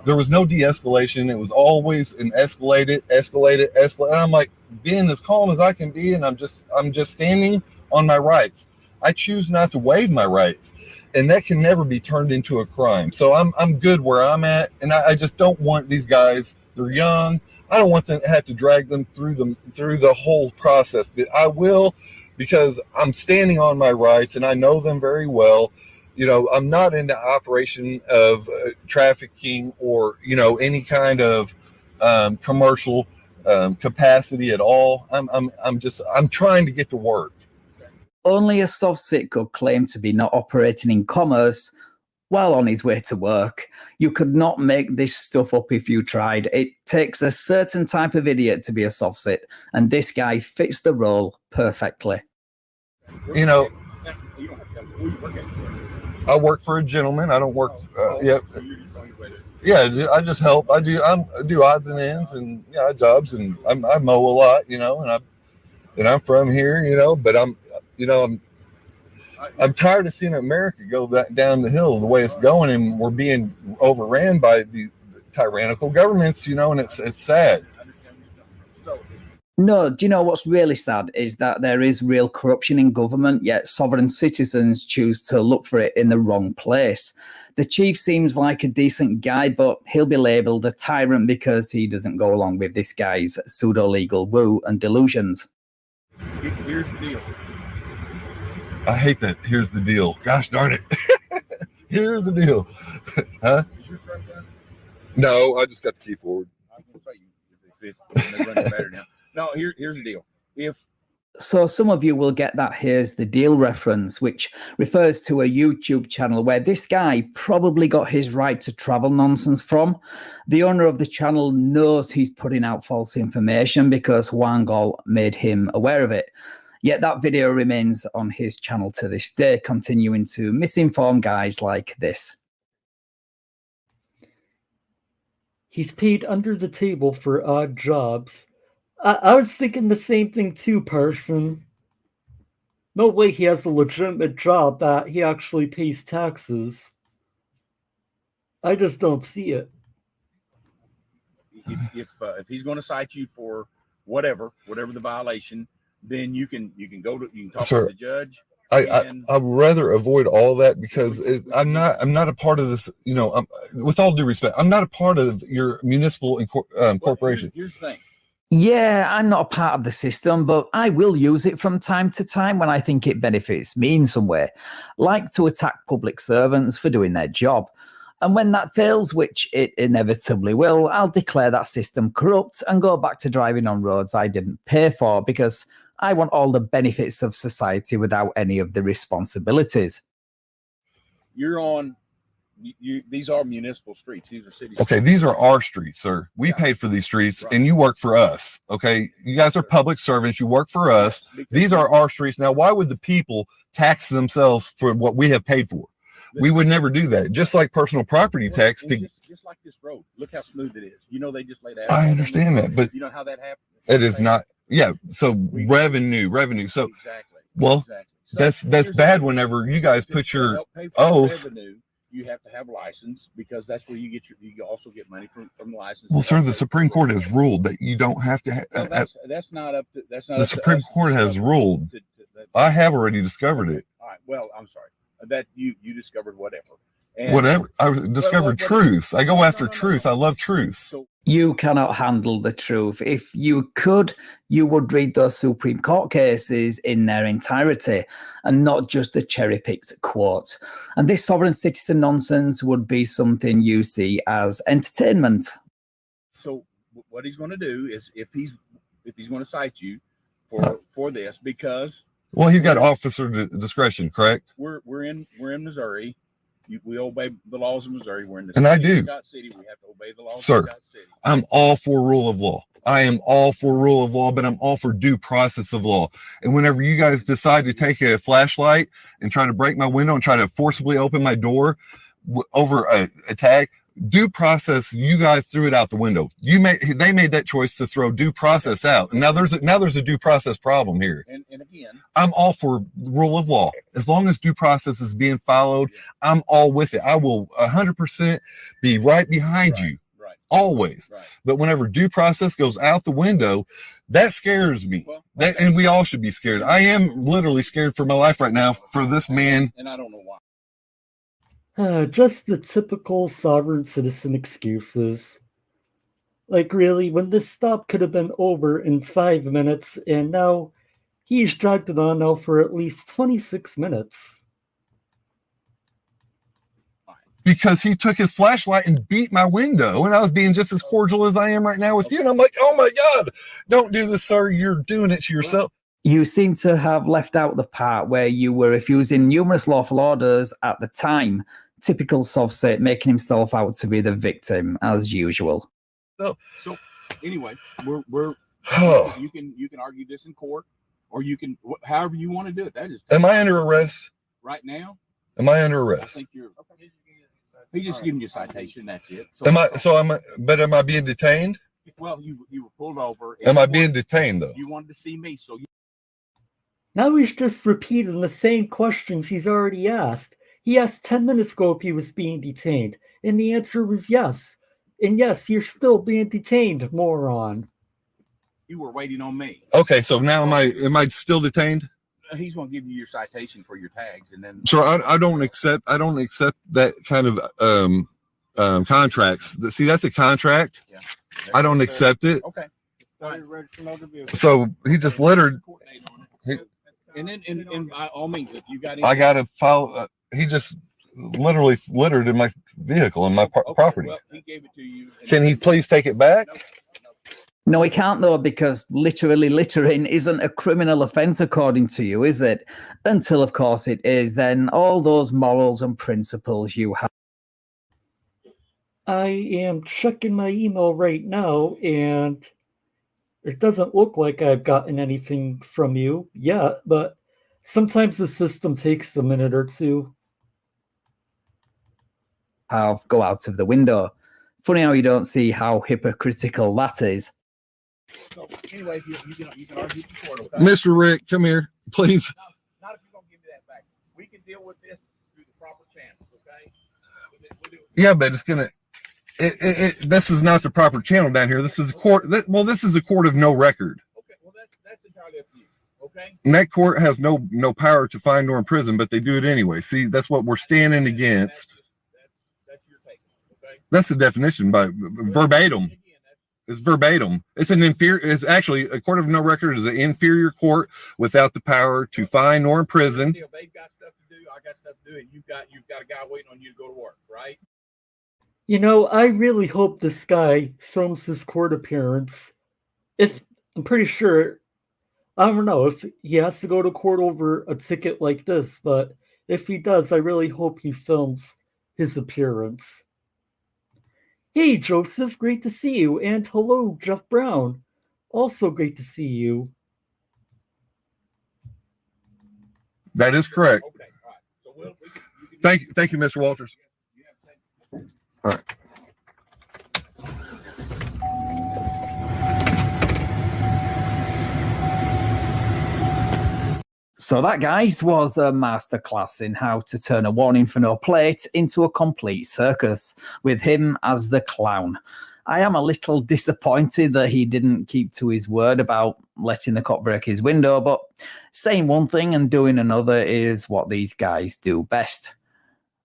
There was no de-escalation. It was always an escalated. And I'm like being as calm as I can be, and I'm just standing on my rights. I choose not to waive my rights, and that can never be turned into a crime. So I'm good where I'm at, and I just don't want these guys. They're young. I don't want them to have to drag them through the whole process, but I will, because I'm standing on my rights, and I know them very well. You know, I'm not in the operation of trafficking or, you know, any kind of commercial capacity at all. I'm trying to get to work. Only a soft sit could claim to be not operating in commerce while on his way to work. You could not make this stuff up if you tried. It takes a certain type of idiot to be a soft sit, and this guy fits the role perfectly. You know, You don't have to tell me who you work at. I work for a gentleman. I don't work. You're just on your way to. Yeah, I just help. I do odds and ends and jobs, and I mow a lot, you know, and I'm from here, you know, but I'm tired of seeing America go down the hill the way it's going, and we're being overran by the tyrannical governments, you know, and it's sad. No, do you know what's really sad is that there is real corruption in government, yet sovereign citizens choose to look for it in the wrong place. The chief seems like a decent guy, but he'll be labelled a tyrant because he doesn't go along with this guy's pseudo-legal woo and delusions. Here's the deal. I hate that. Here's the deal. Gosh darn it. Here's the deal. Huh? Is your truck done? No, I just got the key forward. I was going to say it's running better now. No, here's the deal. So some of you will get that here's the deal reference, which refers to a YouTube channel where this guy probably got his right to travel nonsense from. The owner of the channel knows he's putting out false information because Wangol made him aware of it. Yet that video remains on his channel to this day, continuing to misinform guys like this. He's paid under the table for odd jobs. I was thinking the same thing too, Parson. No way he has a legitimate job that he actually pays taxes. I just don't see it. If he's going to cite you for whatever the violation, then you can talk to the judge. I'd rather avoid all that because I'm not a part of this. You know, with all due respect, I'm not a part of your municipal corporation. Here's the thing. Yeah, I'm not a part of the system, but I will use it from time to time when I think it benefits me in some way, like to attack public servants for doing their job. And when that fails, which it inevitably will, I'll declare that system corrupt and go back to driving on roads I didn't pay for because I want all the benefits of society without any of the responsibilities. You're on. These are municipal streets. These are city Okay, streets. these are our streets, sir. We paid for these streets, Right. and you work for us. Okay, you guys are public servants. You work for us. These are our streets. Now, why would the people tax themselves for what we have paid for? We would never do that. Just like personal property tax. Just like this road. Look how smooth it is. You know, they just laid out. I understand that, but you know how that happened. it is not. Yeah. So revenue. So exactly. well, Exactly. So that's here's bad the- whenever you guys to put your help pay for oath. revenue, you have to have a license because that's where you also get money from the license. Well, sir, the Supreme Court has ruled that you don't have to. Well, that's not up to The Supreme Court has ruled. I have already discovered it. All right. Well, I'm sorry that you discovered whatever. And Whatever. I discovered truth. I go after truth. I love truth. So You cannot handle the truth. If you could, you would read those Supreme Court cases in their entirety and not just the cherry-picked quotes. And this sovereign citizen nonsense would be something you see as entertainment. So what he's going to do is if he's going to cite you for this because Well, he's got officer discretion, correct? we're in Missouri. We obey the laws of Missouri. We're in the And I city do. of Scott City. We have to obey the laws Sir, of Scott City. I'm all for rule of law. I am all for rule of law, but I'm all for due process of law. And whenever you guys decide to take a flashlight and try to break my window and try to forcibly open my door, over a tag. Due process, you guys threw it out the window. They made that choice to throw due process out. And now there's a due process problem here. And again, I'm all for rule of law. As long as due process is being followed, I'm all with it. I will 100% be right behind you. Right. Always. Right. But whenever due process goes out the window, that scares me. Well, And we all should be scared. I am literally scared for my life right now for this man. And I don't know why. Just the typical sovereign citizen excuses. Like, really, when this stop could have been over in 5 minutes, and now he's dragged it on now for at least 26 minutes. Because he took his flashlight and beat my window, and I was being just as cordial as I am right now with you. And I'm like, oh my God, don't do this, sir. You're doing it to yourself. You seem to have left out the part where you were refusing numerous lawful orders at the time. Typical Sovset making himself out to be the victim, as usual. So anyway, we're you can argue this in court, or you can however you want to do it. That is. Am I under arrest right now? Am I under I arrest? think you're. Okay. He's just giving you a citation. That's it. So, Am I being detained? Well, you were pulled over. Am I being detained though? You wanted to see me, so Now he's just repeating the same questions he's already asked. He asked 10 minutes ago if he was being detained, and the answer was yes. And yes, you're still being detained, moron. you were waiting on me. Okay, so now am I still detained? He's going to give you your citation for your tags, and then. So I don't accept that kind of contracts. See, that's a contract. Yeah. I don't accept it. Okay. So he just littered. And then, and by all means, if you got. I got to follow. He just literally littered in my vehicle and my property. Well, he gave it to you. Can he please take it back? No, he can't though, because literally littering isn't a criminal offence according to you, is it? Until, of course, it is. Then all those morals and principles you have. I am checking my email right now, and it doesn't look like I've gotten anything from you yet, but sometimes the system takes a minute or two. Go out of the window. Funny how you don't see how hypocritical that is. So anyway, you can argue before it, okay? Mr. Rick, come here, please. Not if you're gonna give me that back. We can deal with this through the proper channels, okay? Yeah, but it's gonna. This is not the proper channel down here. This is a court. This is a court of no record. Okay, well that's entirely up to you. Okay. And that court has no power to fine nor imprison, but they do it anyway. See, that's what we're standing against. That's your take. Okay. That's the definition by verbatim. It's verbatim. It's an inferior. It's actually a court of no record is an inferior court without the power to fine nor imprison. They've got stuff to do. I got stuff to do, and you've got a guy waiting on you to go to work, right? You know, I really hope this guy films his court appearance. I'm pretty sure, I don't know if he has to go to court over a ticket like this, but if he does, I really hope he films his appearance. Hey, Joseph, great to see you. And hello, Jeff Brown. Also great to see you. That is correct. Okay, all right. So Thank you, Mr. Walters. All right. So that, guys, was a masterclass in how to turn a warning for no plate into a complete circus, with him as the clown. I am a little disappointed that he didn't keep to his word about letting the cop break his window, but saying one thing and doing another is what these guys do best.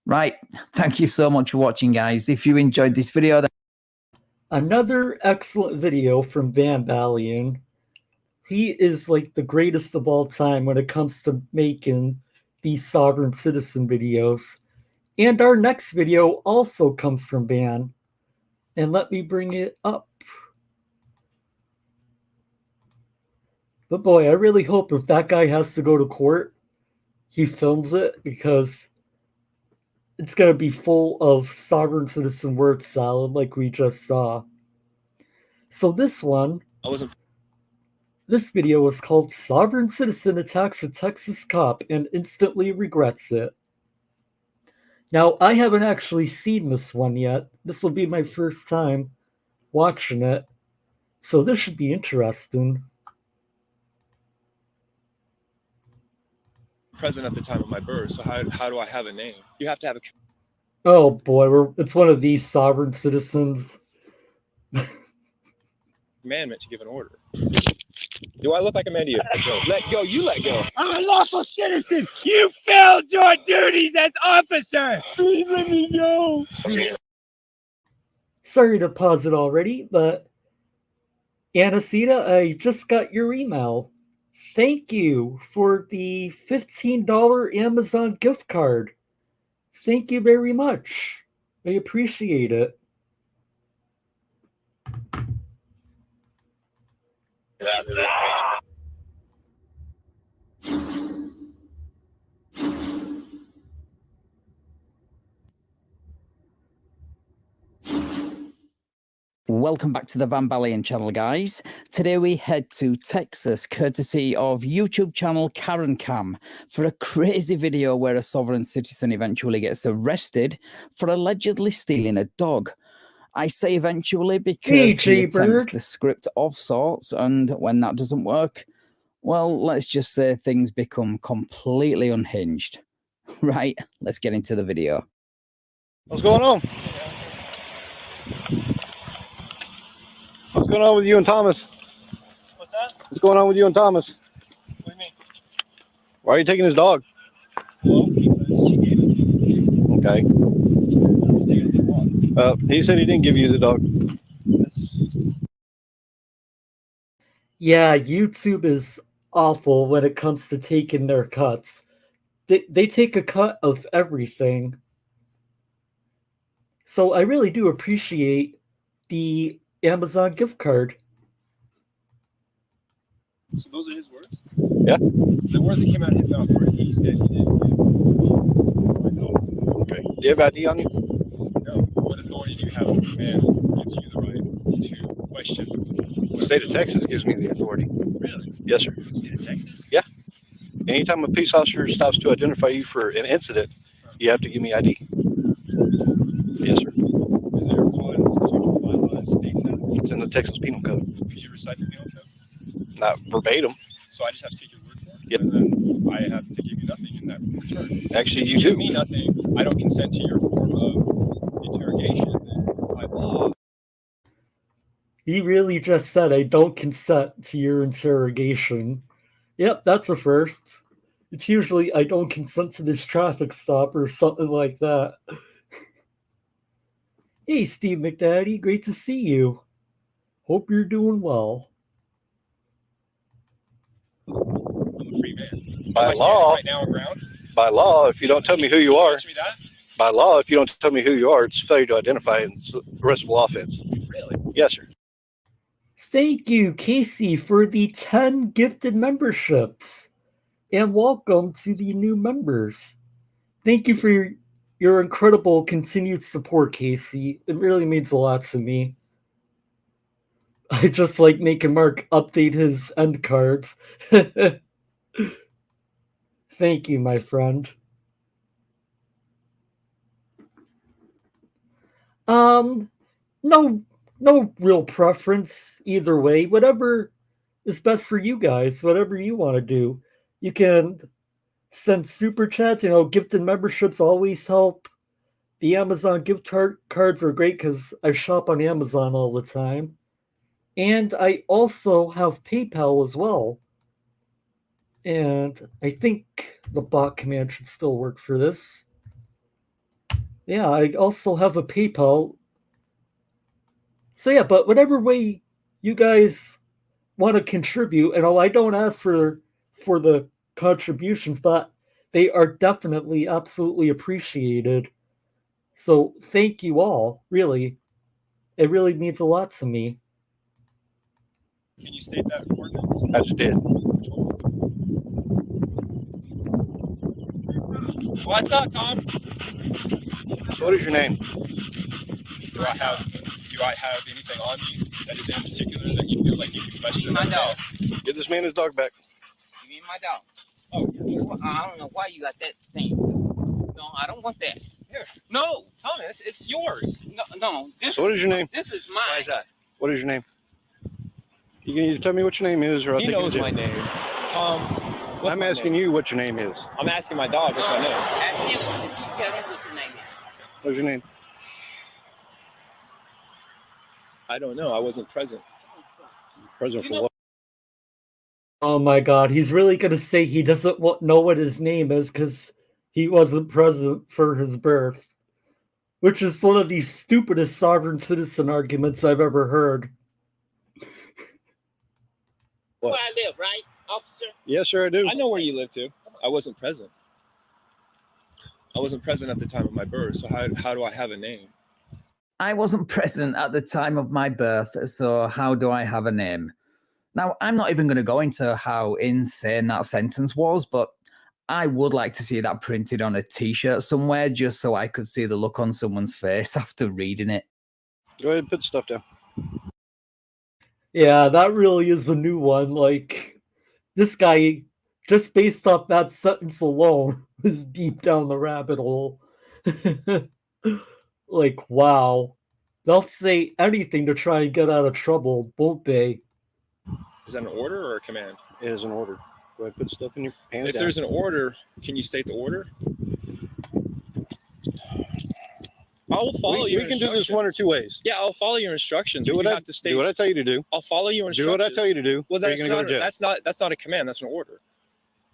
Right, thank you so much for watching, guys. If you enjoyed this video, then another excellent video from Van Balian. He is like the greatest of all time when it comes to making these sovereign citizen videos. And our next video also comes from Van. And let me bring it up. But boy, I really hope if that guy has to go to court, he films it, because it's going to be full of sovereign citizen word salad like we just saw. So this video was called Sovereign Citizen Attacks a Texas Cop and Instantly Regrets It. Now, I haven't actually seen this one yet. This will be my first time watching it. So this should be interesting. Present at the time of my birth. So how do I have a name? You have to have a Oh boy, it's one of these sovereign citizens. commandment to give an order. Do I look like a man to you? Let go. You let go. I'm a lawful citizen. You failed your duties as officer. Please let me go. Sorry to pause it already, but Anacita, I just got your email. Thank you for the $15 Amazon gift card. Thank you very much. I appreciate it. Welcome back to the Van Balian channel, guys. Today we head to Texas, courtesy of YouTube channel Karen Cam, for a crazy video where a sovereign citizen eventually gets arrested for allegedly stealing a dog. I say eventually because he attempts the script of sorts, and when that doesn't work, well, let's just say things become completely unhinged. Right, let's get into the video. What's going on? What's going on with you and Thomas? What's that? What's going on with you and Thomas? What do you mean? Why are you taking his dog? Well, because she gave it to me. Okay. He said he didn't give you the dog. Yeah, YouTube is awful when it comes to taking their cuts. They take a cut of everything. So I really do appreciate the Amazon gift card. So those are his words? Yeah. The words that came out of his mouth were he said he didn't. Okay. Do you have ID on you? No. What authority do you have over a man who gives you the right to question? The state of Texas gives me the authority. Really? Yes, sir. The state of Texas? Yeah. Anytime a police officer stops to identify you for an incident, you have to give me ID. Yes, sir. Is there a constitutional bylaw that states that? It's in the Texas Penal Code. Could you recite the penal code? Not verbatim. So I just have to take your word for it? Yep. And then I have to give you nothing in that return. Actually, if you you do. give me nothing, I don't consent to your form of interrogation. Then by law. He really just said, I don't consent to your interrogation. Yep, that's a first. It's usually, I don't consent to this traffic stop or something like that. Hey, Steve McDaddy, great to see you. Hope you're doing well. I'm a free man. By Am I standing law, right now on ground? by law, if you don't tell me who you are, Answer me that? by law, if you don't tell me who you are, it's failure to identify and it's a arrestable offense. Really? Yes, sir. Thank you, Casey, for the 10 gifted memberships. And welcome to the new members. Thank you for your incredible continued support, Casey. It really means a lot to me. I just like making Mark update his end cards. Thank you, my friend. No real preference either way. Whatever is best for you guys, whatever you want to do. You can send super chats, gifted memberships always help. The Amazon gift cards are great because I shop on Amazon all the time. And I also have PayPal as well. And I think the bot command should still work for this. Yeah, I also have a PayPal. So yeah, but whatever way you guys want to contribute, and I don't ask for the contributions, but they are definitely absolutely appreciated. So thank you all, really. It really means a lot to me. Can you state that ordinance? I just did. What's up, Tom? So what is your name? Do I have anything on me that is in particular that you feel like you can question? My dog. Get this man his dog back. Give me my dog. Oh, I don't know why you got that thing. No, I don't want that. Here. No, Thomas, it's yours. No. This, So what is your name? This is mine. Why is that? What is your name? You can either tell me what your name is, or I'll He take you to knows jail. my name. What's I'm my asking name? you what your name is. I'm asking my dog what's my name. Ask him, you tell him what your name is. What's your name? I don't know. I wasn't present. Present for what? Oh my god, he's really gonna say he doesn't know what his name is because he wasn't present for his birth. Which is one of the stupidest sovereign citizen arguments I've ever heard. What? Where I live, right, officer? Yes, sir, I do. I know where you live too. I wasn't present. I wasn't present at the time of my birth, so how do I have a name? I wasn't present at the time of my birth, so how do I have a name? Now, I'm not even going to go into how insane that sentence was, but I would like to see that printed on a t-shirt somewhere just so I could see the look on someone's face after reading it. Go ahead and put the stuff down. Yeah, that really is a new one. Like, this guy, just based off that sentence alone, is deep down the rabbit hole. Like, wow. They'll say anything to try and get out of trouble, won't they? Is that an order or a command? It is an order. Go ahead and put stuff in your hands. If there's an order, can you state the order? I will follow your We can do this one or two ways. Yeah, I'll follow your instructions. Do but what you I have to state. do what I tell you to do. I'll follow your Do instructions. what I tell you to do. Well, or you're that's gonna go to jail. that's not a command. That's an order.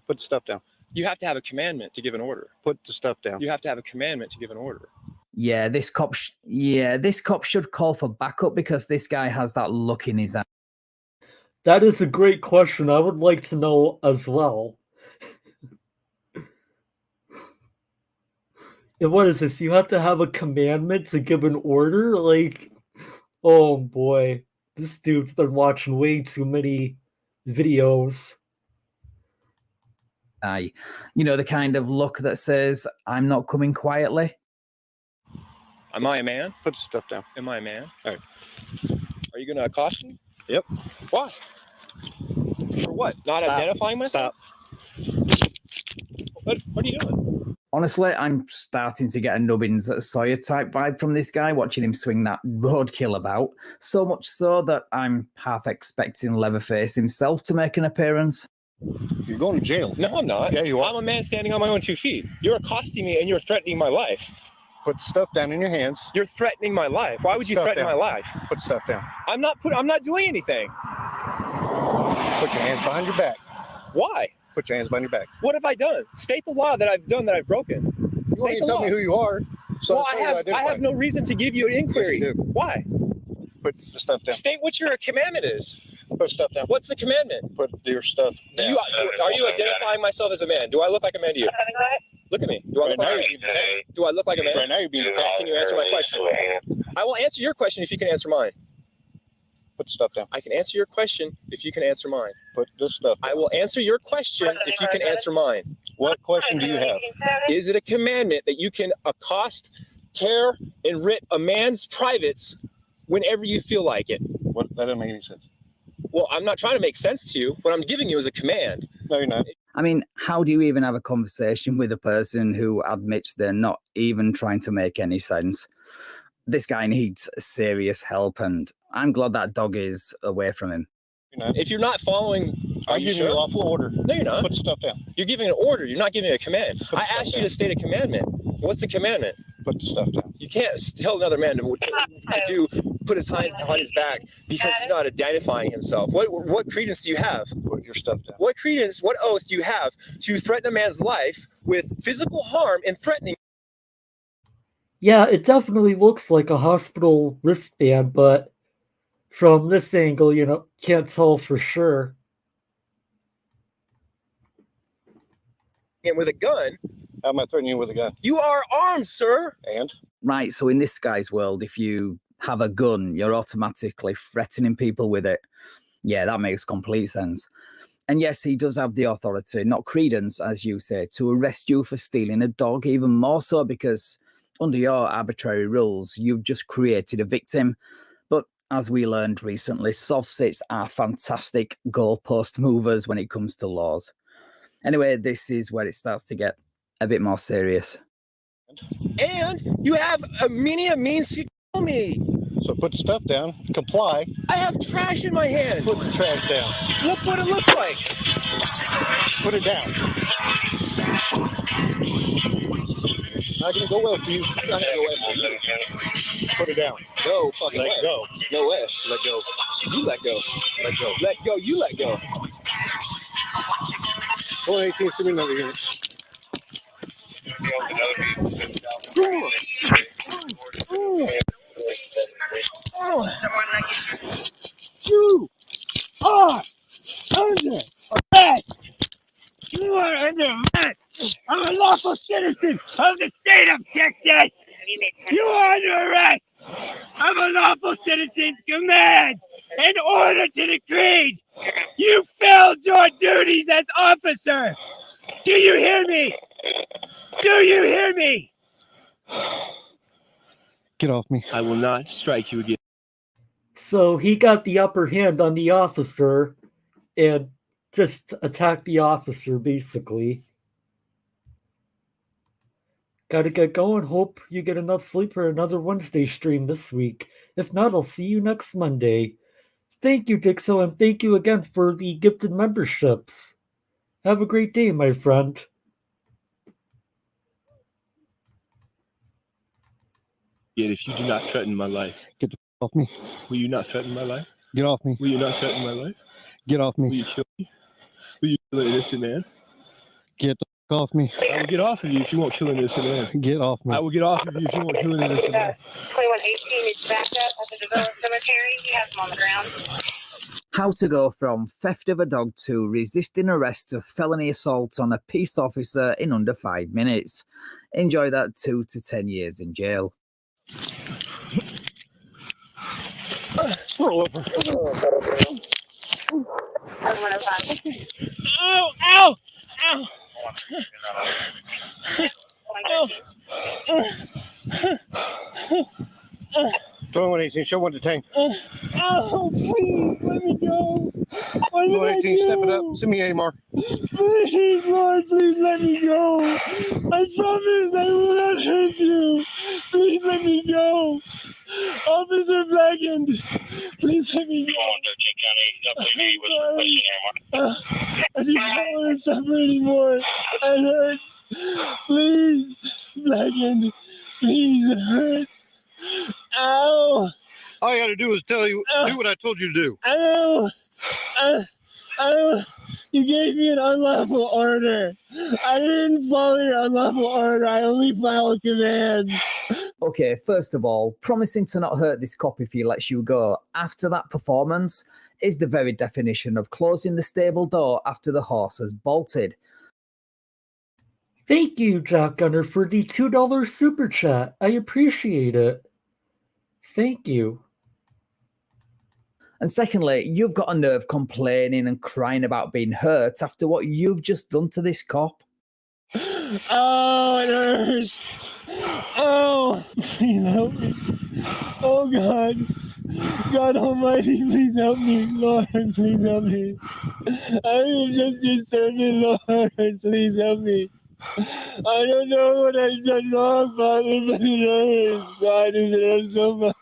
Put the stuff down. You have to have a commandment to give an order. Put the stuff down. You have to have a commandment to give an order. Yeah, this cop should call for backup because this guy has that look in his eye. That is a great question. I would like to know as well. And what is this? You have to have a commandment to give an order? Like, oh boy. This dude's been watching way too many videos. You know, the kind of look that says, I'm not coming quietly. Am I a man? Put the stuff down. Am I a man? All right. Are you going to accost me? Yep. Why? For what? Not Stop. identifying myself? Stop. What are you doing? Honestly, I'm starting to get a Nubbins Sawyer type vibe from this guy, watching him swing that roadkill about. So much so that I'm half expecting Leatherface himself to make an appearance. You're going to jail. No, I'm not. Yeah, you are. I'm a man standing on my own 2 feet. You're accosting me and you're threatening my life. Put the stuff down in your hands. You're threatening my life. Why would you Stuff threaten down. my life? Put stuff down. I'm not doing anything. Put your hands behind your back. Why? Put your hands behind your back. What have I done? State the law that I've done that I've broken. You State ain't the tell law. me who you are. So Well, so I have no reason to give you an inquiry. Yes, you do. Why? Put the stuff down. State what your commandment is. Put stuff down. What's the commandment? Put your stuff down. Are you identifying myself as a man? Do I look like a man to you? Look at me. Do I Right look now like a you're man? being detained. Do I look like a man? Right now you're being detained. Can you answer my question? I will answer your question if you can answer mine. Put the stuff down. I can answer your question if you can answer mine. Put the stuff down. I will answer your question if you can answer mine. What question do you have? Is it a commandment that you can accost, tear, and rip a man's privates whenever you feel like it? What? That doesn't make any sense. Well, I'm not trying to make sense to you. What I'm giving you is a command. No, you're not. I mean, how do you even have a conversation with a person who admits they're not even trying to make any sense? This guy needs serious help, and I'm glad that dog is away from him. You're not. If you're not following, are I'm you giving you a sure? lawful order. No, you're not. Put the stuff down. You're giving an order. You're not giving a command. Put the I stuff asked you down. to state a commandment. What's the commandment? Put the stuff down. You can't tell another man to put his hands behind his back because he's not identifying himself. What credence do you have? Put your stuff down. What credence, what oath do you have to threaten a man's life with physical harm and threatening? Yeah, it definitely looks like a hospital wristband, but from this angle, can't tell for sure. And with a gun, How am I threatening you with a gun? you are armed, sir. And? Right, so in this guy's world, if you have a gun, you're automatically threatening people with it. Yeah, that makes complete sense. And yes, he does have the authority, not credence, as you say, to arrest you for stealing a dog, even more so because under your arbitrary rules, you've just created a victim. But as we learned recently, soft sits are fantastic goalpost movers when it comes to laws. Anyway, this is where it starts to get a bit more serious. And you have a means to kill me. So put the stuff down, comply. I have trash in my hand. Put the trash down. Look what it looks like. Put it down. Not gonna go well for you. It's not gonna go well for you. Put it down. No fucking Let way. go. No way. Let go. You let go. Let go. Let go. You let go. 118, send me another unit. You are under arrest. You are under arrest. I'm a lawful citizen of the state of Texas. You are under arrest. I'm a lawful citizen's command and order to the creed. You failed your duties as officer. Do you hear me? Do you hear me? Get off me. I will not strike you again. So he got the upper hand on the officer and just attacked the officer, basically. Gotta get going. Hope you get enough sleep for another Wednesday stream this week. If not, I'll see you next Monday. Thank you, Dixo, and thank you again for the gifted memberships. Have a great day, my friend. Yet if you do not threaten my life. Get the off me. Will you not threaten my life? Get off me. Will you not threaten my life? Get off Will me. you kill me? Will you kill an innocent man? Get the off me. I will get off of you if you won't kill an innocent man. Get off me. I will get off of you if you won't kill an innocent man. 2118 is backed up at the Deville Cemetery. He has him on the ground. How to go from theft of a dog to resisting arrest to felony assault on a peace officer in under 5 minutes. Enjoy that 2 to 10 years in jail. Roll over. Ow! Ow! Ow! Ow! 2118, show one to tank. Oh, please let me go. What did I 2118, step it do? up. Send me AMR. Please, Lord, please let me go. I promise I will not hurt you. Please let me go. Officer Blackened, please let me go. I just don't want to suffer anymore. It hurts. Please, Blackened, please, it hurts. Ow! All you gotta do is tell you, do what I told you to do. Ow! Ow! You gave me an unlawful order. I didn't follow your unlawful order. I only followed commands. Okay, first of all, promising to not hurt this cop if he lets you go after that performance is the very definition of closing the stable door after the horse has bolted. Thank you, Jack Gunner, for the $2 super chat. I appreciate it. Thank you. And secondly, you've got a nerve complaining and crying about being hurt after what you've just done to this cop. Oh, it hurts. Oh, please help me. Oh, God. God Almighty, please help me. Lord, please help me. I am just your servant, Lord. Please help me. I don't know what I've done wrong, Father, but it hurts. I deserve so much.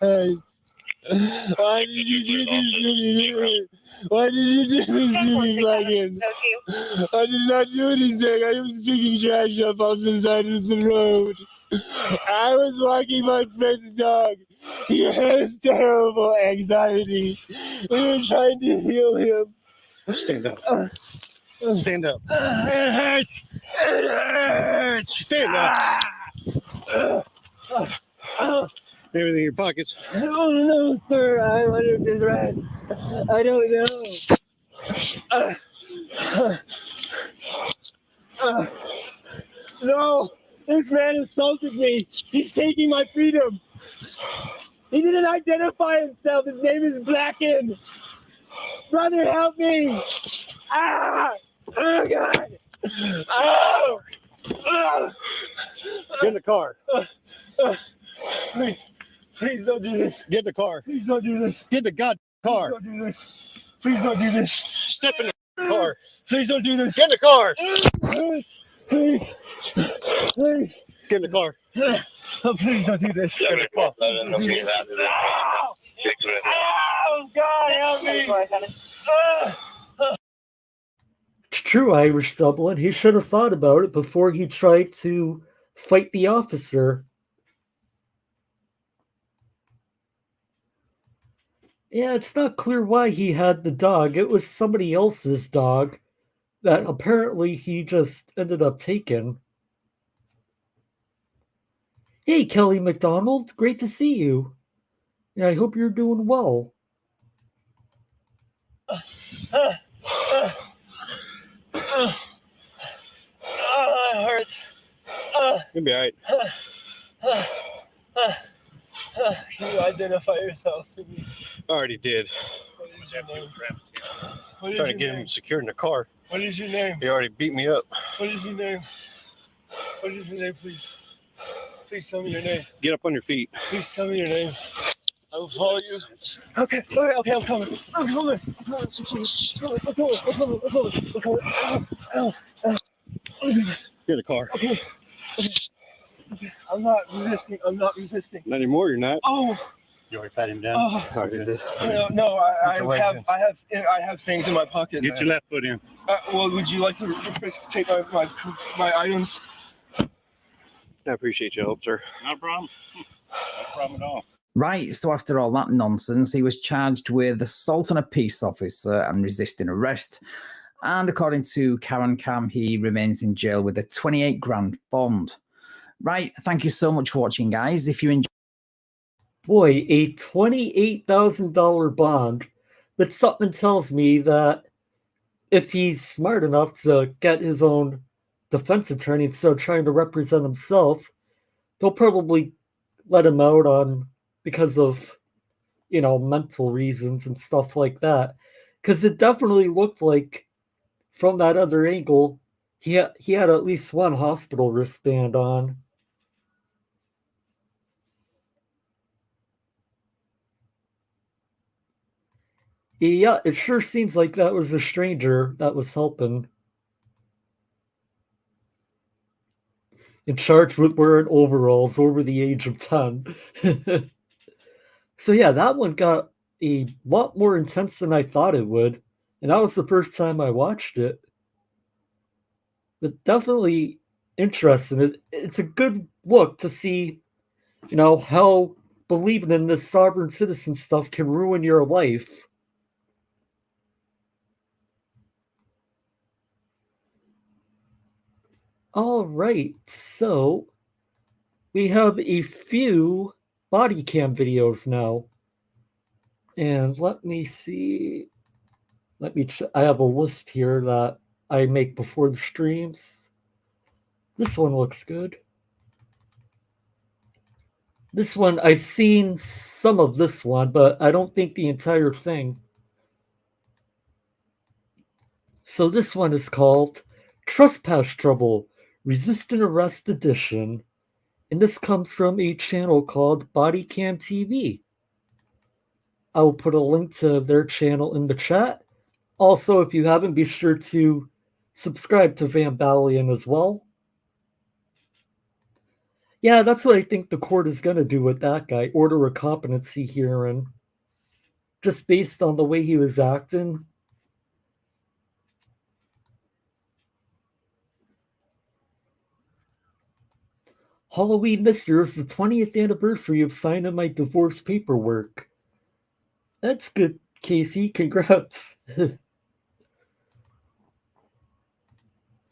Why did you do this to me? Why did you do this to me, Blacken? I did not do anything. I was picking trash up off the side of the road. I was walking my friend's dog. He has terrible anxiety. We were trying to heal him. Stand up. Stand up. It hurts. It hurts. Stand up. Everything in your pockets. I don't know, sir. I'm under duress. I don't know. No, this man assaulted me. He's taking my freedom. He didn't identify himself. His name is Blacken. Brother, help me. Ah! Oh, God. Oh! Get in the car. Please don't do this. Get in the car. Please don't do this. Get in the goddamn car. Please don't do this. Please don't do this. Step in the car. Please don't do this. Get in the car. Please. Please. Get in the car. Oh, please don't do this. Get in the car. Oh, God, help me. It's true, Irish Dublin. He should have thought about it before he tried to fight the officer. Yeah, it's not clear why he had the dog. It was somebody else's dog that apparently he just ended up taking. Hey, Kelly McDonald, great to see you. Yeah, I hope you're doing well. It hurts. You'll be all right. Can you identify yourself to me? I already did. What is your name? Trying to get him secured in the car. What is your name? He already beat me up. What is your name? What is your name, please? Please tell me your name. Get up on your feet. Please tell me your name. I will follow you. Okay, okay, I'm coming. I'm coming. Get in the car. Okay. I'm not resisting. Not anymore, you're not. Oh. You already pat him down? Oh. I already did. No, I have things in my pocket. Get your left foot in. Well, would you like to take my items? I appreciate your help, sir. No problem. No problem at all. Right, so after all that nonsense, he was charged with assault on a peace officer and resisting arrest. And according to Karen Cam, he remains in jail with a 28 grand bond. Right, thank you so much for watching, guys. If you enjoyed... Boy, a $28,000 bond. But something tells me that if he's smart enough to get his own defense attorney instead of trying to represent himself, they'll probably let him out on because of, mental reasons and stuff like that. Because it definitely looked like, from that other angle, he had at least one hospital wristband on. Yeah, it sure seems like that was a stranger that was helping. In charge with wearing overalls over the age of 10. So yeah, that one got a lot more intense than I thought it would. And that was the first time I watched it. But definitely interesting. It's a good look to see, how believing in this sovereign citizen stuff can ruin your life. All right, so we have a few body cam videos now. And let me see. I have a list here that I make before the streams. This one looks good. This one, I've seen some of this one, but I don't think the entire thing. So this one is called Trespass Trouble, Resistant Arrest Edition. And this comes from a channel called Bodycam TV. I will put a link to their channel in the chat. Also, if you haven't, be sure to subscribe to Van Balian as well. Yeah, that's what I think the court is going to do with that guy. Order a competency hearing. Just based on the way he was acting. Halloween this year is the 20th anniversary of signing my divorce paperwork. That's good, Casey. Congrats. You've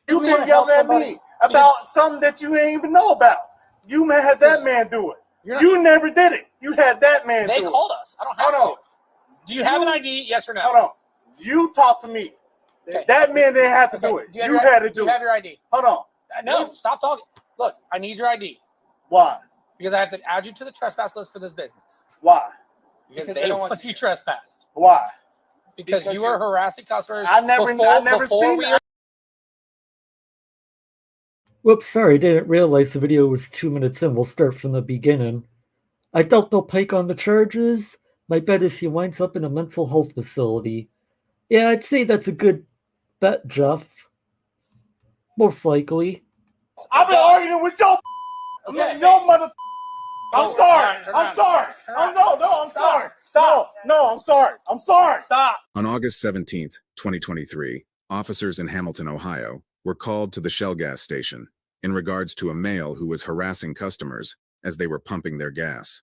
been yelling at me about something that you ain't even know about. You had that man do it. You never did it. You had that man do it. They called us. I don't have to. Do you have an ID? Yes or no? Hold on. You talk to me. Okay. That man didn't have to do it. You had to do it. Do you have your ID? Hold on. No, stop talking. Look, I need your ID. Why? Because I have to add you to the trespass list for this business. Why? Because they don't want you trespassed. Why? Because you were harassing customers. I never seen that. Whoops, sorry, didn't realize the video was 2 minutes in. We'll start from the beginning. I doubt they'll pike on the charges. My bet is he winds up in a mental health facility. Yeah, I'd say that's a good bet, Jeff. Most likely. I've been arguing with your Okay. No, mother. I'm Oh, sorry. turn I'm around. sorry. Turn around. I'm sorry. Stop. No, I'm sorry. I'm sorry. Stop. On August 17th, 2023, officers in Hamilton, Ohio, were called to the Shell gas station in regards to a male who was harassing customers as they were pumping their gas.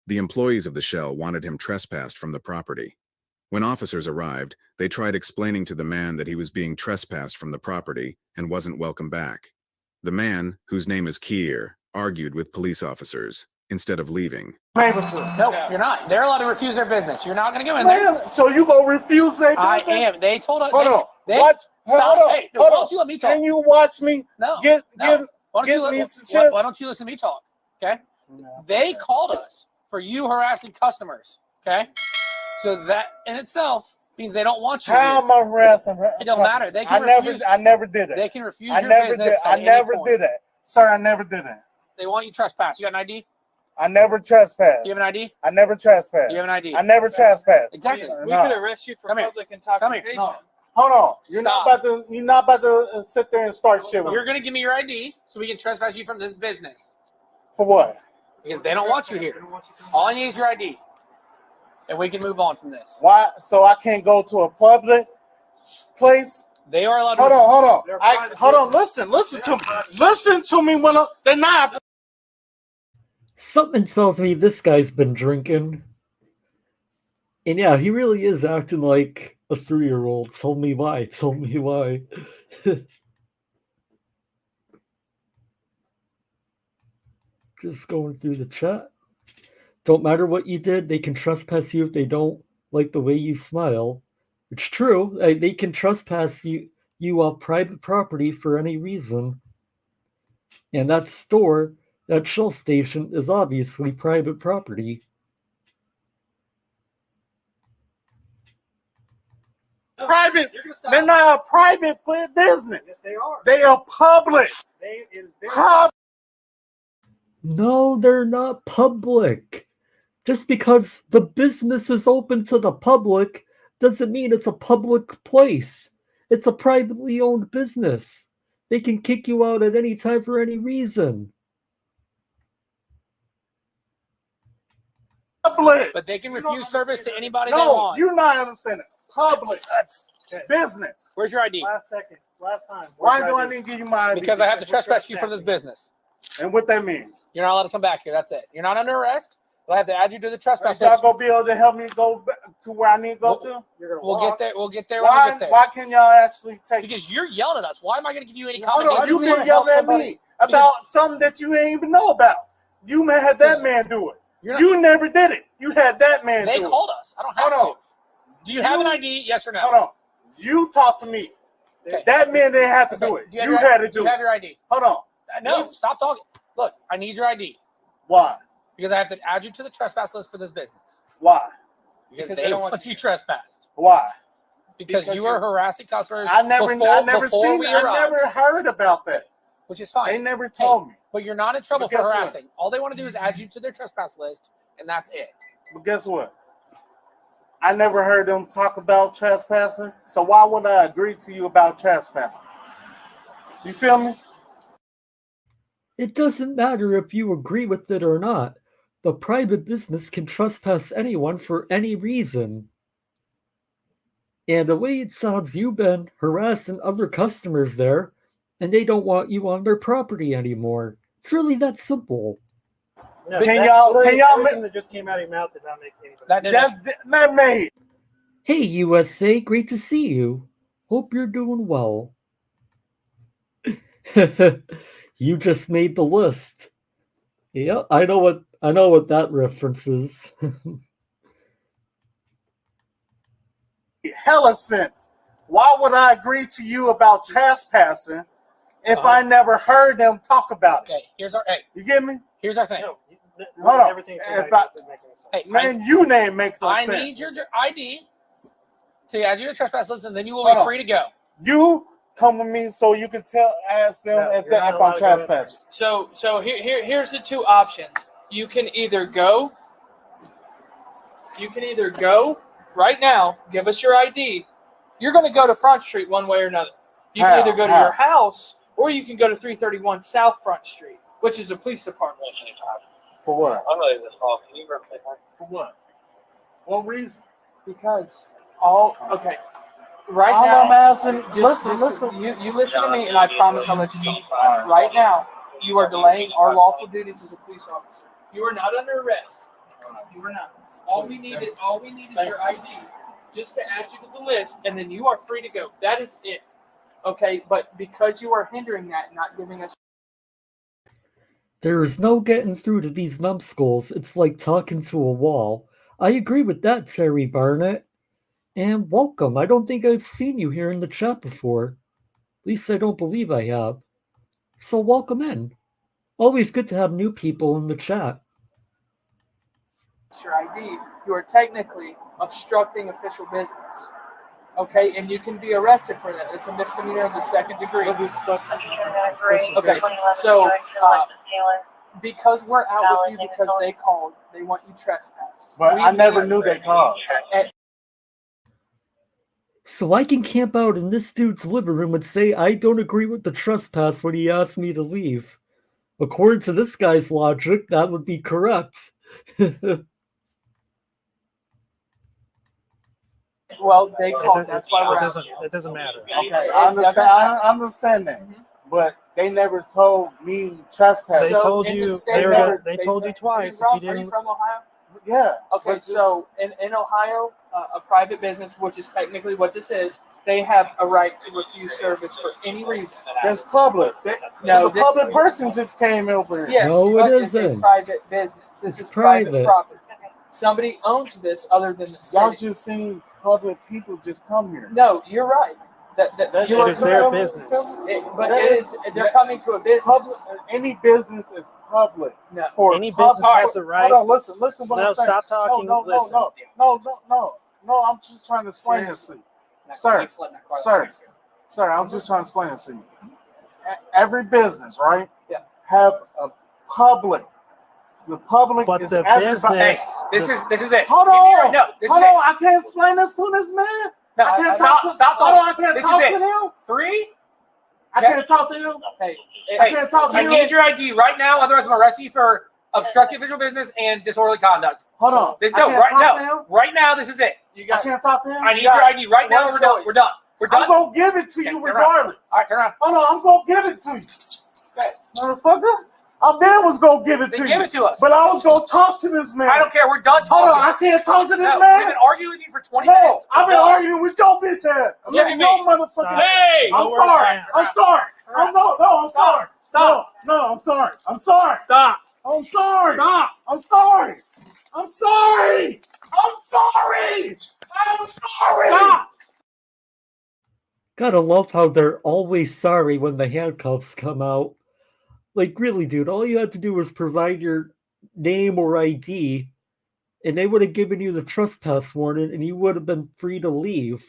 The employees of the Shell wanted him trespassed from the property. When officers arrived, they tried explaining to the man that he was being trespassed from the property and wasn't welcome back. The man, whose name is Kier, argued with police officers instead of leaving. No, you're not. They're allowed to refuse their business. You're not going to go in there. So you gonna refuse their business? I am. They told us. Hold on. Watch. Hold on. Hey, no, why don't you let me talk? Can you watch me? No. Get Why don't you listen to me talk? Okay. They called us for you harassing customers. Okay. So that in itself means they don't want you. How am I harassing her? It don't matter. They can refuse. I never did it. They can refuse I your never business. did. I never did it. Sir, I never did it. They want you trespass. You got an ID? I never trespassed. Do you have an ID? I never trespassed. You have an ID? I never trespassed. Exactly. We could arrest you for public intoxication. No. Hold on. You're not about to sit there and start shit with You're me. going to give me your ID so we can trespass you from this business. For what? Because they don't want you here. All I need is your ID. And we can move on from this. Why? So I can't go to a public place? They are allowed to. Hold on. Hold on. Listen to me. Listen to me when they're not. Something tells me this guy's been drinking. And yeah, he really is acting like a 3-year-old. Tell me why. Tell me why. Just going through the chat. Don't matter what you did, they can trespass you if they don't like the way you smile. It's true. They can trespass you off private property for any reason. And that store, that Shell station, is obviously private property. Private. They're not a private business. Yes, they are. They are public. It is their No, they're not public. Just because the business is open to the public doesn't mean it's a public place. It's a privately owned business. They can kick you out at any time for any reason. Public. But they can refuse service to anybody they No, want. you're not understanding. Public. That's business. Where's your ID? last time. Why do I need to give you my ID? Because I have to trespass you from this business. And what that means? You're not allowed to come back here. That's it. You're not under arrest. But I have to add you to the trespass Y'all list. gonna be able to help me go back to where I need to go to? We'll get there. We'll get there when we Why? get there. Why can y'all actually take? Because you're yelling at us. Why am I going to give you any Hold comment? on, you been yelling at me about something that you ain't even know about. You had that man do it. You never did it. You had that man do it. They called us. I don't have Hold on. to. Do you have an ID? Yes or no? Hold on. You talk to me. Okay. That man didn't have to do it. You had to do you have it. your ID? Hold on. No, stop talking. Look, I need your ID. Why? Because I have to add you to the trespass list for this business. Why? Because they don't want you trespassed. Why? Because you were harassing customers. I never before we arrived. I never heard about that. Which is fine. They never told me. But you're not in trouble But for guess harassing. All they want to do is add you to their trespass list, and that's it. But guess what? I never heard them talk about trespassing. So why would I agree to you about trespassing? You feel me? It doesn't matter if you agree with it or not. The private business can trespass anyone for any reason. And the way it sounds, you've been harassing other customers there, and they don't want you on their property anymore. It's really that simple. No, Can y'all everything that just came out of your mouth did not make anybody. That made. Hey, USA, great to see you. Hope you're doing well. You just made the list. Yeah, I know what that reference is. Hella sense. Why would I agree to you about trespassing if I never heard them talk about it? Okay, here's our You get me? Here's our thing. Hold on. Everything Man, you name makes no I sense. need your ID to add you to the trespass list, and then you will be free to go. You come with me so you can ask them if I'm trespassing. So here's the two options. You can either go right now, give us your ID. You're going to go to Front Street one way or another. You can either go to your house or you can go to 331 South Front Street. which is the police department. For what? I'm ready to call. Can you repeat that? For what? What reason? Because okay. Right All now, I'm asking, listen. You listen to me, and I promise I'll let you talk. Right now, you are delaying our lawful duties as a police officer. You are not under arrest. You are not. All we need is your ID, just to add you to the list, and then you are free to go. That is it. Okay, but because you are hindering that, and not giving us. There is no getting through to these numbskulls. It's like talking to a wall. I agree with that, Terry Barnett. And welcome. I don't think I've seen you here in the chat before. At least I don't believe I have. So welcome in. Always good to have new people in the chat. Your ID, you are technically obstructing official business. Okay, and you can be arrested for that. It's a misdemeanor of the second degree. Okay, so because we're out with you because they called, they want you trespassed. But I never knew they called. So I can camp out in this dude's living room and say I don't agree with the trespass when he asked me to leave. According to this guy's logic, that would be correct. Well, they called. That's why we're out. It doesn't matter. Okay, I understand that. But they never told me trespass. They told you. They told you twice. If you Are you didn't. from Ohio? Yeah. Okay, so in Ohio, a private business, which is technically what this is, they have a right to refuse service for any reason. That's public. No, the public person just came over here. Yes, No, but it it's a isn't. private business. This is private property. Somebody owns this other than the city. Y'all just seen public people just come here. No, you're right. It is their business. They're coming to a business. Any business is public. No. For Any business has the right. Hold on, listen what I'm saying. Stop talking. Listen. No, I'm just trying to explain this to you. Sir, I'm just trying to explain this to you. Every business, right? Yeah. Have a public. The public But is the everybody. business. This is it. Hold on. No, this Hold is on. I can't explain this to this man. No, I can't stop Hold talking. on, I can't This talk is to it. him. 3. I can't talk to him. Hey, I can't talk to I you. need your ID right now, otherwise I'm arresting you for obstructing official business and disorderly conduct. Hold on. Right now, this is it. I can't talk to him. I need your ID right now. We're done. We're done. I'm gonna give it to you regardless. All right, turn around. Hold on, I'm gonna give it to you. Okay. Motherfucker. I man was gonna give it to you. Give it to us. But I was gonna talk to this man. I don't care. We're done talking. Hold on, I can't talk to this No, man. we've been arguing with you for 20 minutes. I've been arguing with your bitch ass. Look at me. Motherfucker. Hey! I'm sorry. I'm sorry. I'm sorry. Stop. No, I'm sorry. I'm sorry. Stop. I'm sorry. Stop. I'm sorry. I'm sorry. I'm sorry. I'm sorry. Stop. Gotta love how they're always sorry when the handcuffs come out. Like, really, dude, all you had to do was provide your name or ID, and they would have given you the trespass warning, and you would have been free to leave.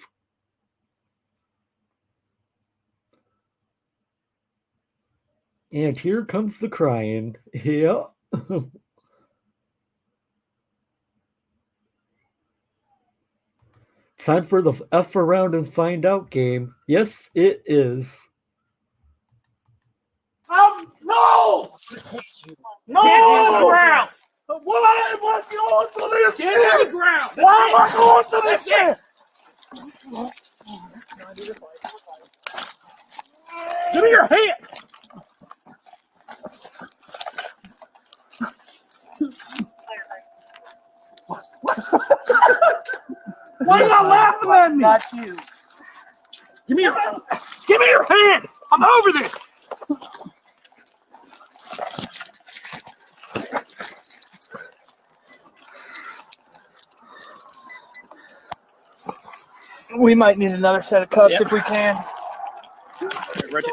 And here comes the crying. Yeah. Time for the F around and find out game. Yes, it is. No! No! Get on the ground. Why am I going through this Get shit? on the ground. Why am I going through this shit? Give me your hand. Why y'all laughing at me? Not you. Give me your hand. I'm over this. We might need another set of cuffs if we can. Right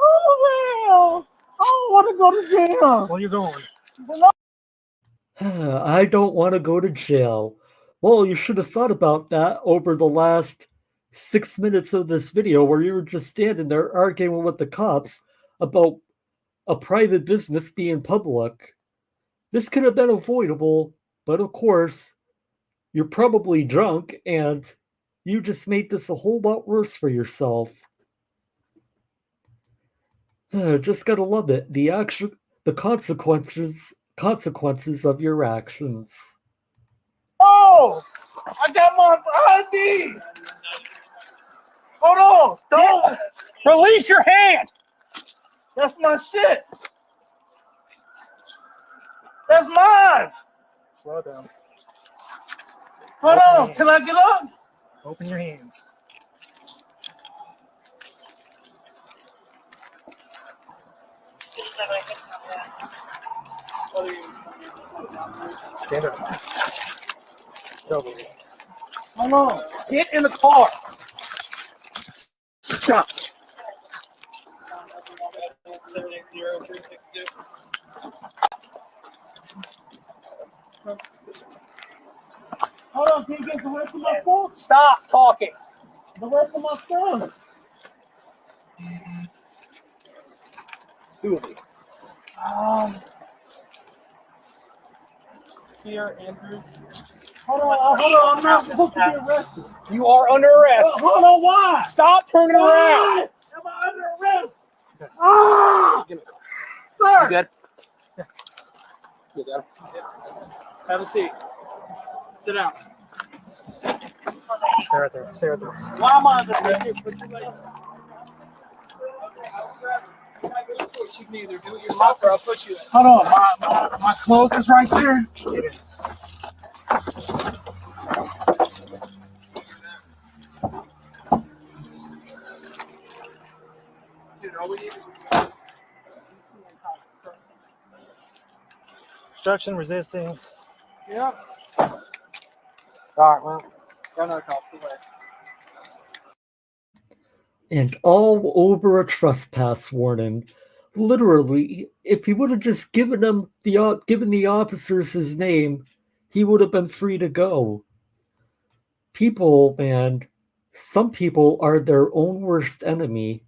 Oh, I don't want to go to jail. Where you going? I don't want to go to jail. Well, you should have thought about that over the last 6 minutes of this video where you were just standing there arguing with the cops about a private business being public. This could have been avoidable, but of course, you're probably drunk and you just made this a whole lot worse for yourself. Just gotta love it. The consequences of your actions. Oh, I got my ID. Hold on, don't Release your hand. That's my shit. That's mine. Slow down. Hold on, can I get up? Open your hands. Stand up. Go, baby. Hold on. Get in the car. Stop. Hold on, can you get the rest of my stuff? Stop talking. The rest of my stuff. Who is he? Here, Andrews. Hold on, I'm not supposed to be arrested. You are under arrest. Hold on, why? Stop turning around. Am I under arrest? Ah! Sir! You good? You good? Have a seat. Sit down. Stay right there. Stay right there. Why am I under arrest? You can either do it yourself or I'll put you in. Hold on, my clothes is right there. Dude, all we need is Obstruction resisting. yeah. All right, well, got another call. Go ahead. And all over a trespass warning. Literally, if he would have just given the officers his name, he would have been free to go. People, man, some people are their own worst enemy.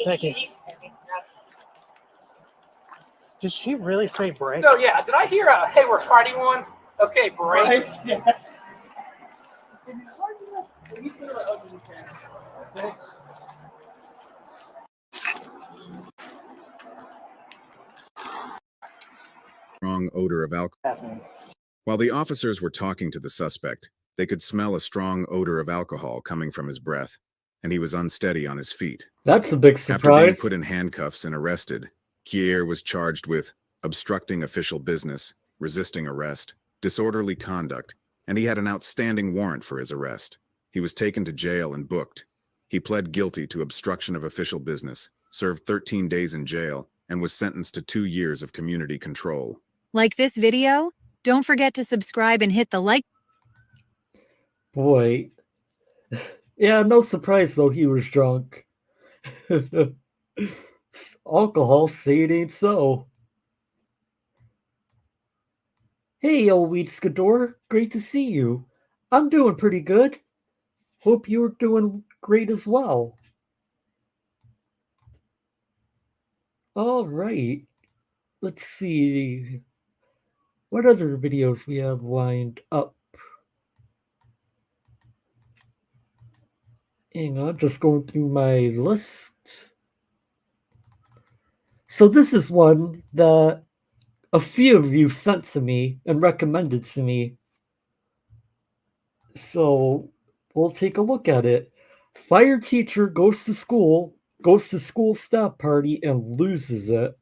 Thank you. Did she really say break? So yeah, did I hear a hey we're fighting one? Okay, break. Yes. Strong odor of alcohol. While the officers were talking to the suspect, they could smell a strong odor of alcohol coming from his breath, and he was unsteady on his feet. That's a big surprise. After being put in handcuffs and arrested, Kier was charged with obstructing official business, resisting arrest, disorderly conduct, and he had an outstanding warrant for his arrest. He was taken to jail and booked. He pled guilty to obstruction of official business, served 13 days in jail, and was sentenced to 2 years of community control. Like this video? Don't forget to subscribe and hit the like. Boy. Yeah, no surprise though he was drunk. Alcohol, say it ain't so. Hey, Elweed Skador, great to see you. I'm doing pretty good. Hope you're doing great as well. All right. Let's see. What other videos we have lined up? Hang on, just going through my list. So this is one that a few of you sent to me and recommended to me. So we'll take a look at it. Fire teacher goes to school staff party and loses it.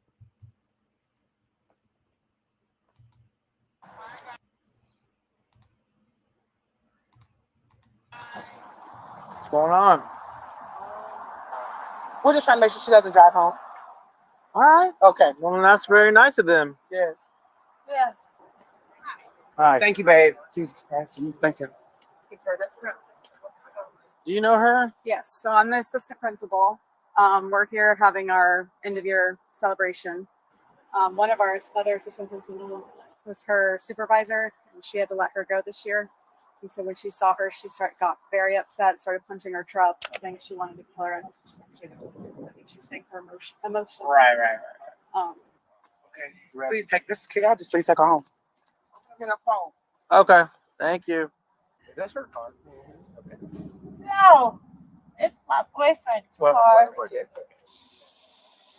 What's going on? We're just trying to make sure she doesn't drive home. All right. Okay. Well, that's very nice of them. Yes. Yeah. All right. Thank you, babe. Jesus Christ. Thank you. Do you know her? Yes, so I'm the assistant principal. We're here having our end of year celebration. One of our other assistant principals was her supervisor, and she had to let her go this year. And so when she saw her, she got very upset, started punching her truck, saying she wanted to kill her. I think she's saying her emotion. Right. Um, Okay. Please take this kid out. Just please take her home. No problem. Okay, thank you. Is that her car? No, it's my boyfriend's car.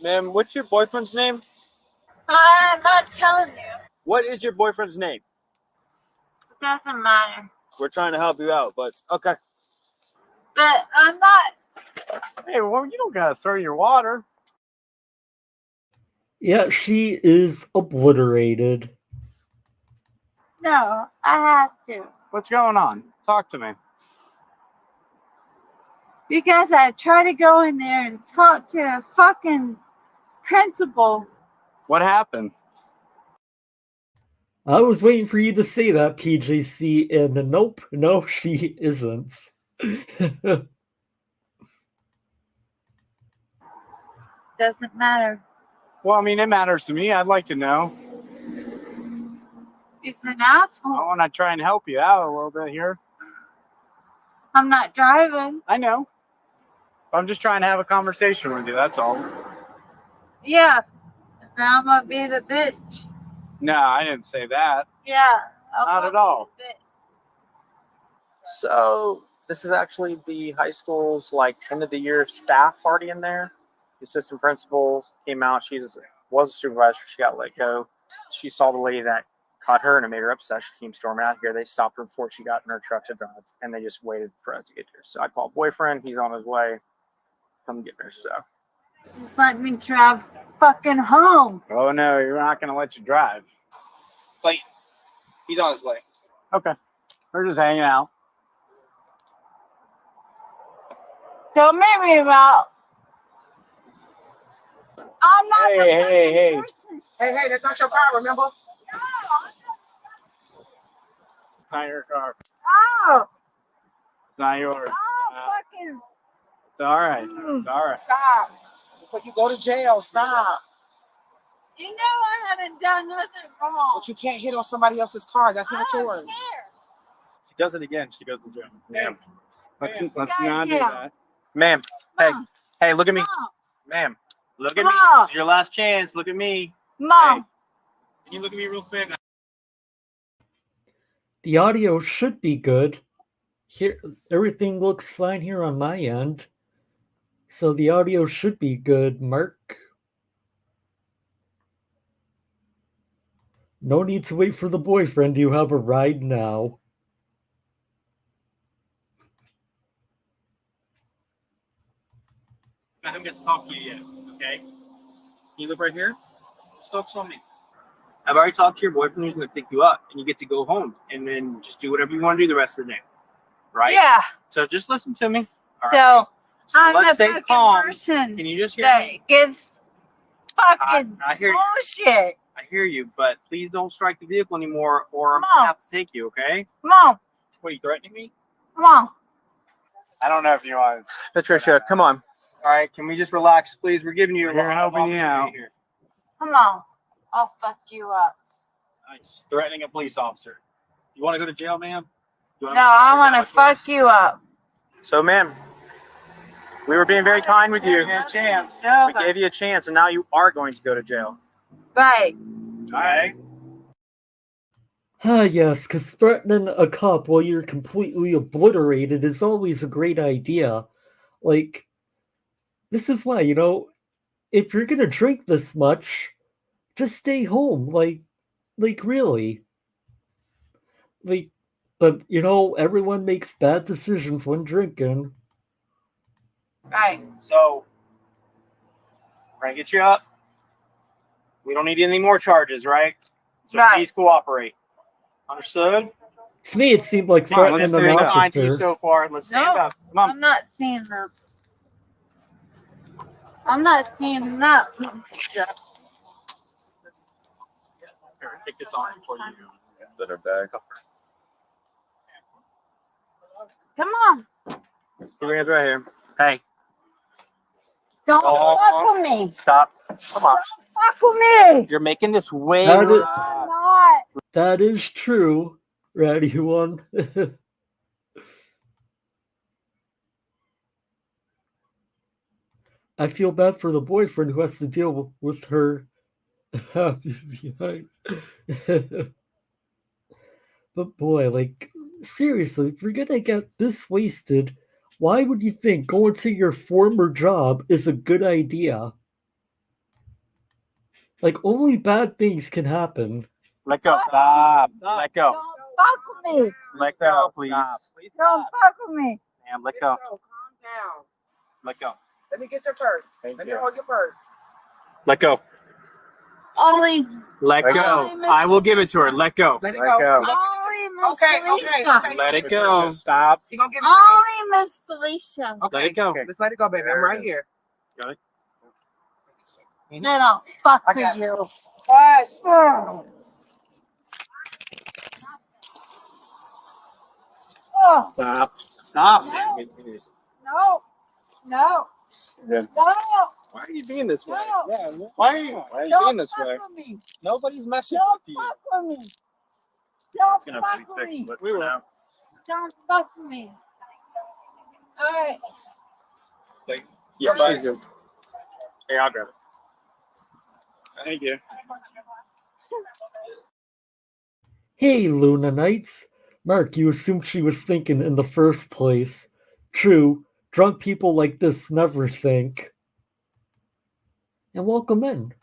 Ma'am, what's your boyfriend's name? I'm not telling you. What is your boyfriend's name? It doesn't matter. We're trying to help you out, but okay. But I'm not. Hey, well, you don't gotta throw your water. Yeah, she is obliterated. No, I have to. What's going on? Talk to me. Because I tried to go in there and talk to a fucking principal. What happened? I was waiting for you to say that, PJC, and nope, no, she isn't. Doesn't matter. Well, I mean, it matters to me. I'd like to know. He's an asshole. I want to try and help you out a little bit here. I'm not driving. I know. I'm just trying to have a conversation with you, that's all. Yeah. And I'm gonna be the bitch. No, I didn't say that. Yeah. Not at all. So this is actually the high school's like end of the year staff party in there. The assistant principal came out. She was a supervisor. She got let go. She saw the lady that caught her and it made her upset. She came storming out here. They stopped her before she got in her truck to drive, and they just waited for us to get here. So I called boyfriend. He's on his way. Come get her. So Just let me drive fucking home. Oh no, you're not gonna let you drive. But he's on his way. Okay. We're just hanging out. Don't make me out. I'm not the Hey. person. Hey, that's not your car, remember? It's not your car. Oh. It's not yours. Fucking. It's all right. It's all right. Stop. Before you go to jail, stop. You know I haven't done nothing wrong. But you can't hit on somebody else's car. That's not yours. She does it again. She goes to jail. Ma'am. Let's not do jail. that. ma'am, hey, look at me. Ma'am, look at me. Mom. This is your last chance. Look at me. Mom. Can you look at me real quick? The audio should be good. Here, everything looks fine here on my end. So the audio should be good, Mark. No need to wait for the boyfriend. You have a ride now. I haven't get to talk to you yet, okay? Can you look right here? Just focus on me. I've already talked to your boyfriend who's going to pick you up, and you get to go home, and then just do whatever you want to do the rest of the day, right? Yeah. So just listen to me. All So, right? I'm let's the stay fucking calm. person Can you just hear that me? gets fucking I hear you. bullshit. I hear you, but please don't strike the vehicle anymore, or I'm Mom. going to have to take you, okay? Mom. What, are you threatening me? Mom. I don't know if you want. Patricia, come on. All right, can we just relax, please? We're giving you a We're lot of helping you out. opportunity here. Come on. I'll fuck you up. Nice. Threatening a police officer. You want to go to jail, ma'am? No, I want to fuck you up. So, ma'am, we were being very kind with you. Give you a chance. We gave you a chance, and now you are going to go to jail. Right. All right. Ah, yes, because threatening a cop while you're completely obliterated is always a great idea. Like, this is why, if you're gonna drink this much, just stay home. Like really. Like, but everyone makes bad decisions when drinking. Right. So, we're going to get you up. We don't need any more charges, right? So please cooperate. Understood? To me, it seemed like Come on, let's threatening an stay kind to you officer. so far. Let's stand No, up. Come on. I'm not standing up. I'm not standing up. Yeah. Here, take this off before you That are back. Come on. Put your hands right here. Hey. Don't Oh, fuck with me. Stop. Come on. Fuck with me. You're making this way. That is, I'm not. that is true. Ready one. I feel bad for the boyfriend who has to deal with her behind. But But boy, like, seriously, if you're gonna get this wasted, why would you think going to your former job is a good idea? Like, only bad things can happen. Let go. Stop. Let go. Don't fuck with me. Let go, please. Don't fuck with me. Ma'am, let go. Calm down. Let go. Let me get your purse. Let me hold your purse. Let go. Only. Let go. I will give it to her. Let go. Let it Let go. go. Only Miss Okay, Felicia. okay. Let it go. Stop. You gonna give it to me? Only Miss Felicia. Okay. Let it go. Let's let it go, baby. I'm right here. Got it? They don't fuck I with got you. Yes. Oh, Stop. Stop. no. No. Good. No. Why are you being this way? No. Yeah. Why are you Don't being this fuck way? with me. Nobody's messing Don't with you. fuck with me. Don't It's gonna have to fuck be with fixed, me. but for now. Don't fuck with me. All right. Yeah, please do. Hey, I'll grab it. Thank you. Hey, Luna Knights. Mark, you assumed she was thinking in the first place. True, drunk people like this never think. And welcome in.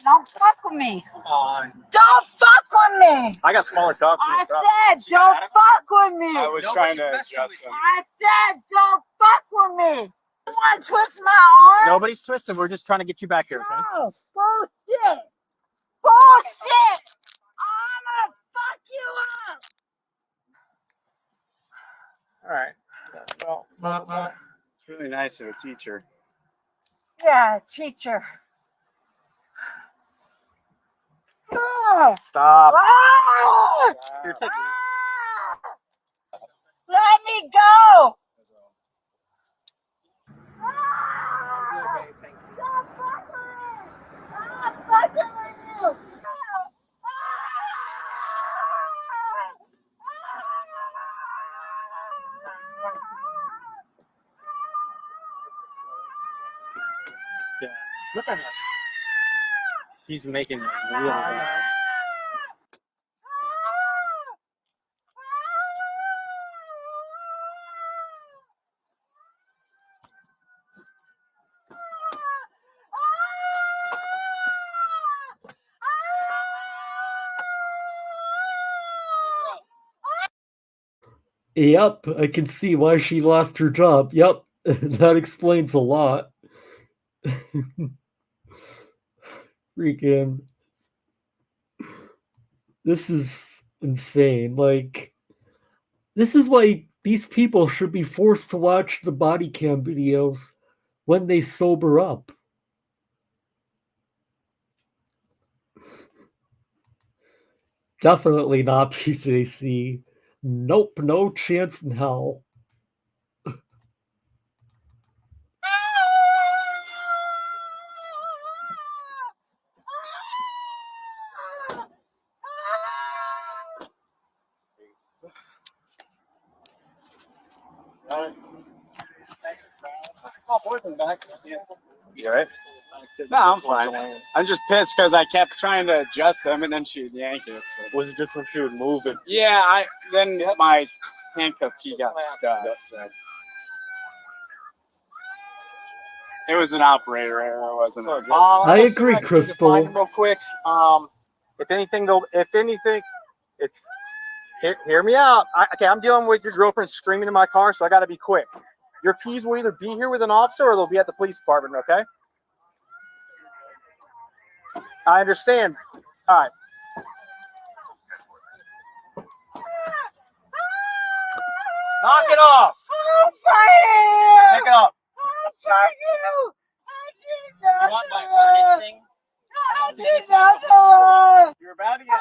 Don't fuck with me. Come on. Don't fuck with me. I got smaller dogs. I said don't fuck with me. I was trying to adjust them. I said don't fuck with me. You want to twist my arm? Nobody's twisting. We're just trying to get you back here, okay? No. Bullshit. Bullshit. I'm gonna fuck you up. All right. Well, it's really nice of a teacher. Yeah, teacher. Ah. Stop. Ah. Here, take it. Let me go. Stop fucking with me. Stop fucking with you. Yeah. Look at her. She's making it really bad. Yep, I can see why she lost her job. Yep, that explains a lot. Freaking. This is insane. Like, this is why these people should be forced to watch the body cam videos when they sober up. Definitely not PJC. Nope, no chance in hell. Oh, boyfriend back. Yeah. You all right? No, I'm fine. I'm just pissed because I kept trying to adjust them and then she would yank it. So. Was it just when she would move it? Yeah, then my handcuff key got stuck. So. It was an operator error, wasn't it? I agree, Crystal. Real quick. Hear me out. Okay, I'm dealing with your girlfriend screaming in my car, so I got to be quick. Your keys will either be here with an officer or they'll be at the police department, okay? I understand. All right. Knock it off. I'm fighting. Pick it up. I'm fighting you. I did not. You want my harness? I did not. You're about to get.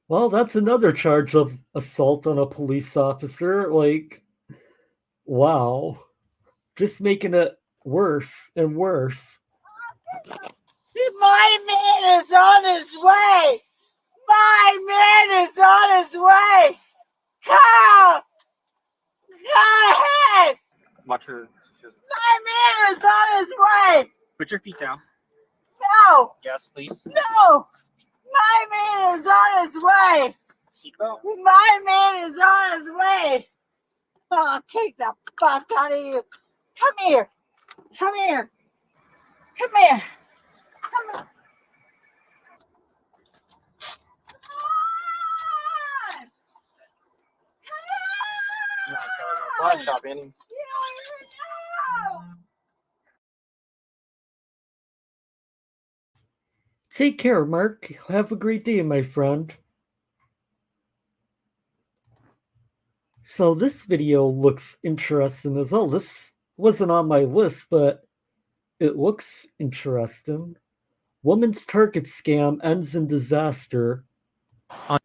Well, that's another charge of assault on a police officer. Like, wow. Just making it worse and worse. My man is on his way. My man is on his way. Come. Go ahead. Watch her. My man is on his way. Put your feet down. No. Yes, please. No. My man is on his way. Seatbelt. My man is on his way. Oh, kick the fuck out of you. Come here. Come here. Come here. Come here. Blind shop, Annie. Take care, Mark. Have a great day, my friend. So this video looks interesting as well. This wasn't on my list, but it looks interesting. Woman's Target scam ends in disaster. I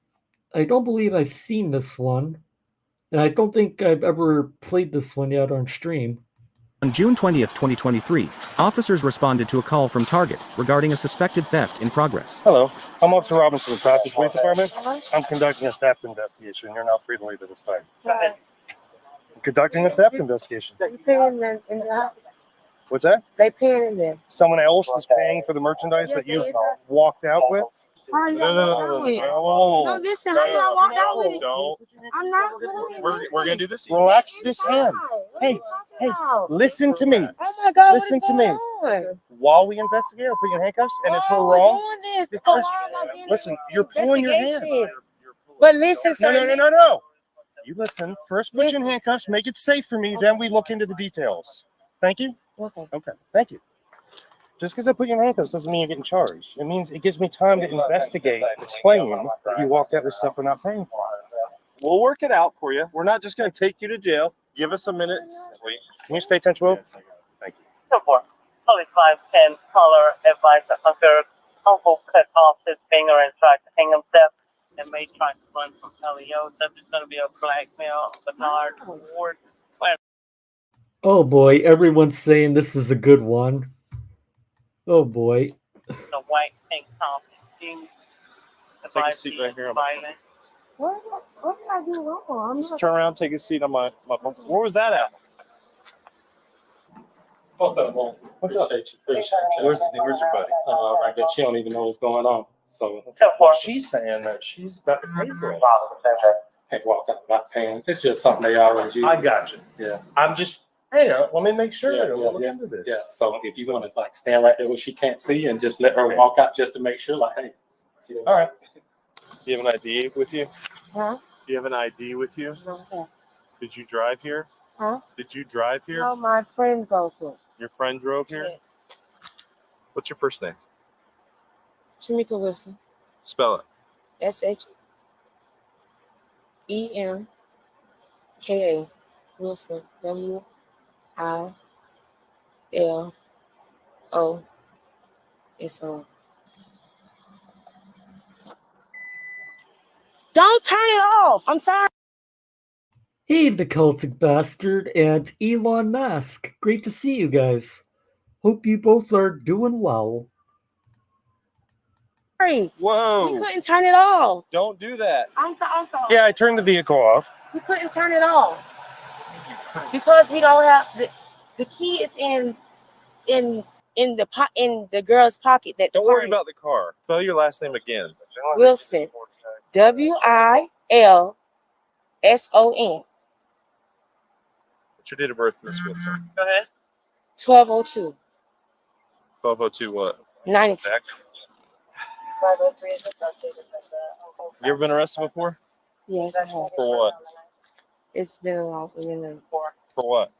don't believe I've seen this one, and I don't think I've ever played this one yet on stream. On June 20th, 2023, officers responded to a call from Target regarding a suspected theft in progress. Hello, I'm Officer Robinson with the Trespass Police Department. I'm conducting a theft investigation. You're now free to leave at this time. I'm conducting a theft investigation. They paying them in the What's that? They paying in there. Someone else is paying for the merchandise that you walked out with? How you No, listen, how did I walk out with it? No. I'm not doing it. We're going to do this. Relax this hand. Hey, listen to me. Oh my God, Listen to me. on? While we investigate, I'll put you in handcuffs, and if we're wrong, because, listen, you're pulling your hand. But listen, sir. No. You listen. First, put you in handcuffs, make it safe for me, then we look into the details. Thank you? Okay, thank you. Just because I put you in handcuffs doesn't mean you're getting charged. It means it gives me time to investigate, explain that you walked out with stuff we're not paying for. We'll work it out for you. We're not just going to take you to jail. Give us a minute. Can you stay 10-12? Thank you. 4510 caller advised that Hunter uncle cut off his finger and tried to hang himself and may try to run from LEO. Subject's going to be a blackmail, Bernard Ward. Oh boy, everyone's saying this is a good one. Oh boy. The white tank top jeans. Take a seat right here. What did I do wrong? Just turn around, take a seat on my where was that at? What's your buddy? Right there. She don't even know what's going on. So She's saying that she's about to pay for it. can't walk out without paying. It's just something they always use. I got you. Yeah. I'm just, hey, let me make sure Yeah, that we'll look into this. Yeah. So if you want to like stand right there where she can't see and just let her walk out just to make sure, like, hey. All right. Do you have an ID with you? Huh? Do you have an ID with you? What's that? Did you drive here? Huh? Did you drive here? No, my friend goes with. Your friend drove here? Yes. What's your first name? Shamika Wilson. Spell it. SHEMKA Wilson. WILOSON. Don't turn it off. I'm sorry. Hey, the Celtic Bastard and Elon Musk. Great to see you guys. Hope you both are doing well. Sorry. Whoa. You couldn't turn it off. Don't do that. I'm sorry. Yeah, I turned the vehicle off. You couldn't turn it off because we don't have the key is in the girl's pocket. That Don't worry about the car. Spell your last name again. Wilson. WILSON. What's your date of birth, Miss Wilson? Go ahead. 1202. 1202 what? 92. Back. You ever been arrested before? Yes, I have. For what? It's been a long time. For what?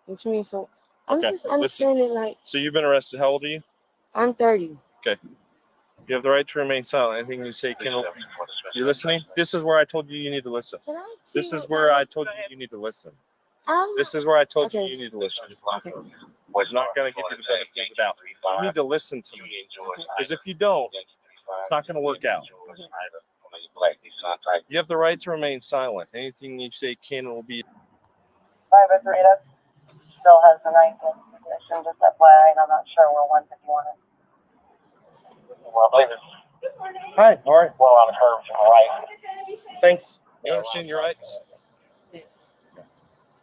What you mean for? I'm Okay, just understanding like So you've been arrested. How old are you? I'm 30. Okay. You have the right to remain silent. Anything you say can. You listening? This is where I told you need to listen. This is where I told you need to listen. This is where I told you need to listen. I'm not going to give you the benefit of the doubt. You need to listen to me. Because if you don't, it's not going to work out. You have the right to remain silent. Anything you say can and will be. Private Rita still has the 19th position, just FYI, and I'm not sure where 151 is. Hi, all right. Well, on the curve to my right. Thanks. You understand your rights?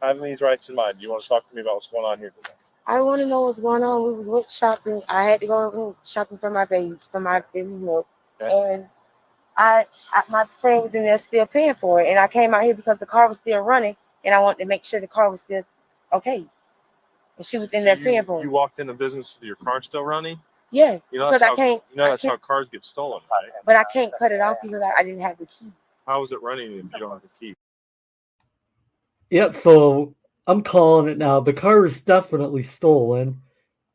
I have these rights in mind. Do you want to talk to me about what's going on here today? I want to know what's going on. We went shopping. I had to go shopping for my baby milk, and my friend was in there still paying for it, and I came out here because the car was still running, and I wanted to make sure the car was still okay. And she was in there paying for it. You walked in the business with your car still running? Yes, You know because that's I can't. that's how cars get stolen, right? But I can't cut it off because I didn't have the key. How is it running if you don't have the key? Yeah, so I'm calling it now. The car is definitely stolen.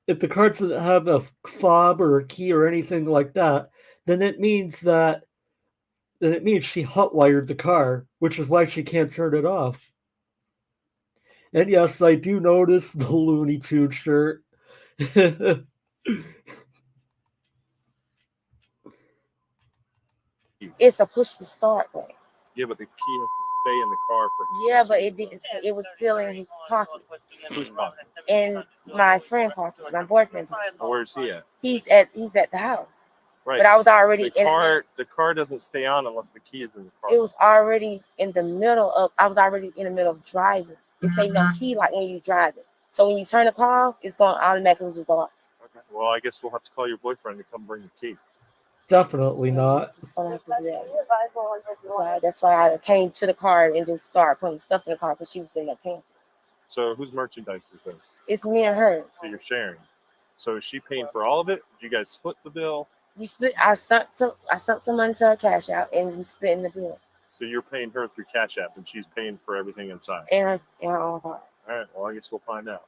If the car doesn't have a fob or a key or anything like that, then it means she hotwired the car, which is why she can't turn it off. And yes, I do notice the Looney Tunes shirt. It's a push to start button. Yeah, but the key has to stay in the car for. Yeah, but it didn't. It was still in his pocket. Whose pocket? In my friend pocket, my boyfriend pocket. Where's he at? He's at the house. Right. But I was already the car. The car doesn't stay on unless the key is in the car. It was already in the middle of. I was already in the middle of driving. It say no key like when you drive it. So when you turn the car off, it's going to automatically just go off. Okay. Well, I guess we'll have to call your boyfriend to come bring the key. Definitely not. Just gonna have to do that. That's why I came to the car and just started putting stuff in the car because she was in the pants. So whose merchandise is this? It's me and hers. So you're sharing. So is she paying for all of it? Did you guys split the bill? We split. I sent some money to her cash out, and we split in the bill. So you're paying her through Cash App, and she's paying for everything inside. And her own car. All right. Well, I guess we'll find out.